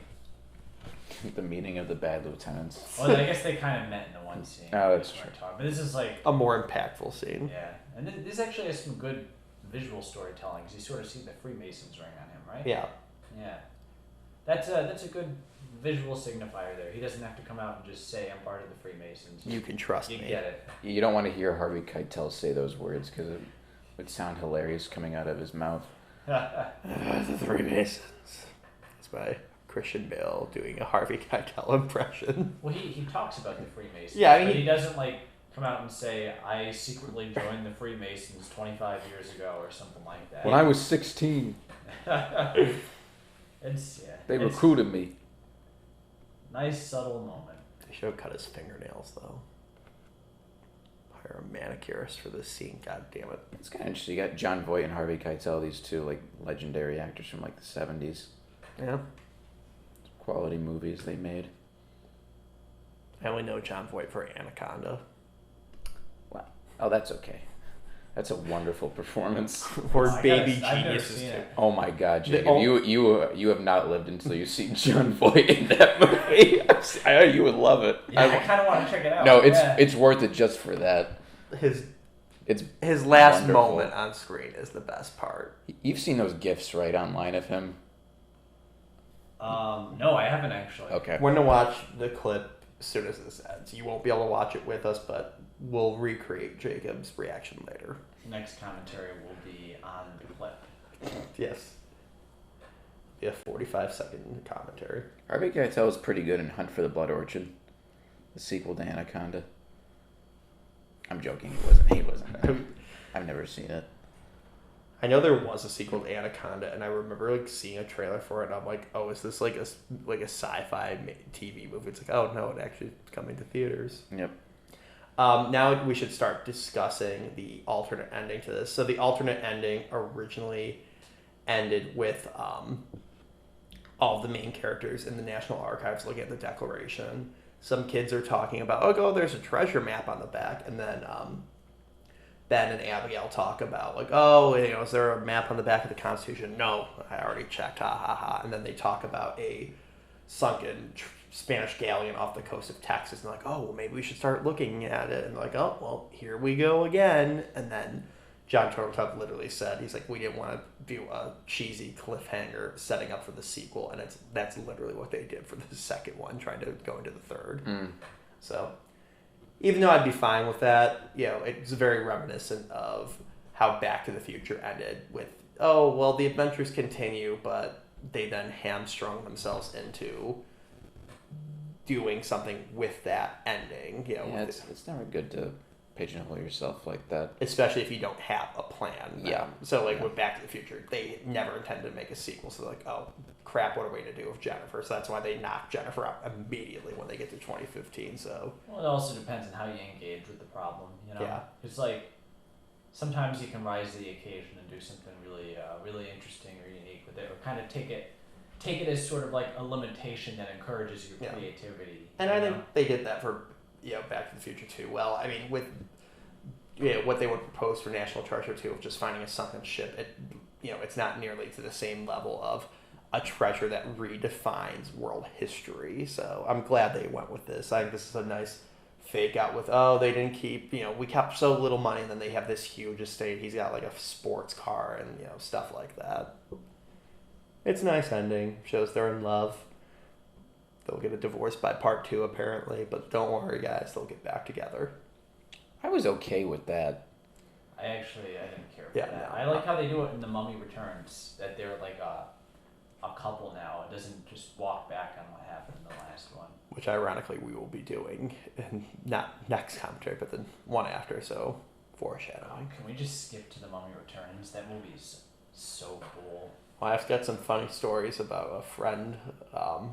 The meeting of the Bad Lieutenants. Well, I guess they kind of met in the one scene. Oh, that's true. But this is like a more impactful scene. Yeah, and this actually has some good visual storytelling, because you sort of see the Freemasons ring on him, right? Yeah. Yeah. That's a good visual signifier there. He doesn't have to come out and just say, I'm part of the Freemasons. You can trust me. You get it. You don't want to hear Harvey Keitel say those words, because it would sound hilarious coming out of his mouth. The Freemasons. That's by Christian Bale doing a Harvey Keitel impression. Well, he talks about the Freemasons. Yeah, I mean, but he doesn't come out and say, I secretly joined the Freemasons 25 years ago or something like that. When I was 16, they recruited me. Nice subtle moment. They should have cut his fingernails though. Hire a manicurist for this scene. God damn it. It's kind of interesting. You got John Voight and Harvey Keitel, these two legendary actors from the 70s. Yeah. Quality movies they made. I only know John Voight for Anaconda. Wow. Oh, that's okay. That's a wonderful performance. Or Baby I've never Geniuses seen too. it. Oh my God, Jacob! You have not lived until you see John Voight in that movie. I know you would love it. Yeah, I kind of want to check it out. No, it's worth it just for that. His last wonderful. moment on screen is the best part. You've seen those GIFs, right, online of him? No, I haven't actually. Okay. We're gonna watch the clip as soon as this ends. You won't be able to watch it with us, but we'll recreate Jacob's reaction later. Next commentary will be on the clip. Yes. Be a 45-second commentary. Harvey Keitel is pretty good in Hunt for the Blood Orchid. The sequel to Anaconda. I'm joking. He wasn't. He wasn't bad. I've never seen it. I know there was a sequel to Anaconda, and I remember like seeing a trailer for it. And I'm like, oh, is this like a sci-fi TV movie? It's like, oh no, it actually is coming to theaters. Yep. Now we should start discussing the alternate ending to this. So the alternate ending originally ended with all of the main characters in the National Archives looking at the Declaration. Some kids are talking about, oh, there's a treasure map on the back, and then Ben and Abigail talk about like, oh, is there a map on the back of the Constitution? No, I already checked. Ha ha ha. And then they talk about a sunken Spanish galleon off the coast of Texas, and like, oh, well, maybe we should start looking at it. And like, oh, well, here we go again. And then John Turteltaub literally said, he's like, we didn't want to do a cheesy cliffhanger setting up for the sequel, and that's literally what they did for the second one, trying to go into the third. So even though I'd be fine with that, it's very reminiscent of how Back to the Future ended with, oh, well, the adventures continue, but they then hamstrung themselves into doing something with that ending. Yeah, it's never good to pigeonhole yourself like that. Especially if you don't have a plan. Yeah. So, with Back to the Future, they never intended to make a sequel. So, like, oh, crap, what are we going to do with Jennifer? So that's why they knocked Jennifer out immediately when they get to 2015. So. Well, it also depends on how you engage with the problem, Yeah. It's like, sometimes you can rise to the occasion and do something really, really interesting or unique with it, or kind of take it as sort of like a limitation that encourages your creativity. And I think they did that for Back to the Future too. Well, I mean, with what they would propose for National Treasure 2 of just finding a sunken ship, it's not nearly to the same level of a treasure that redefines world history. So I'm glad they went with this. I think this is a nice fake out with, oh, they didn't keep, we kept so little money, and then they have this huge estate. He's got like a sports car and stuff like that. It's a nice ending. Shows they're in love. They'll get a divorce by part 2, apparently, but don't worry, guys. They'll get back together. I was okay with that. I didn't care for that. No. I like how they do it in The Mummy Returns, that they're like a couple now. It doesn't just walk back on what happened in the last one. Which, ironically, we will be doing, in not next commentary, but the one after, so foreshadowing. Can we just skip to The Mummy Returns? That movie's so cool. Well, I've got some funny stories about a friend,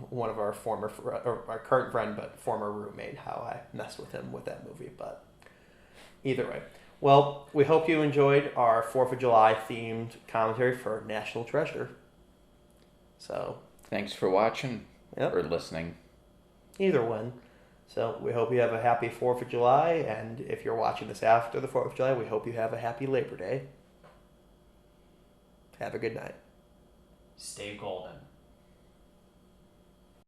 one of our our current friend, but former roommate, how I messed with him with that movie. But either way, well, we hope you enjoyed our 4th of July themed commentary for National Treasure. So thanks for watching or listening. Either one. So we hope you have a happy 4th of July, and if you're watching this after the 4th of July, we hope you have a happy Labor Day. Have a good night. Stay golden.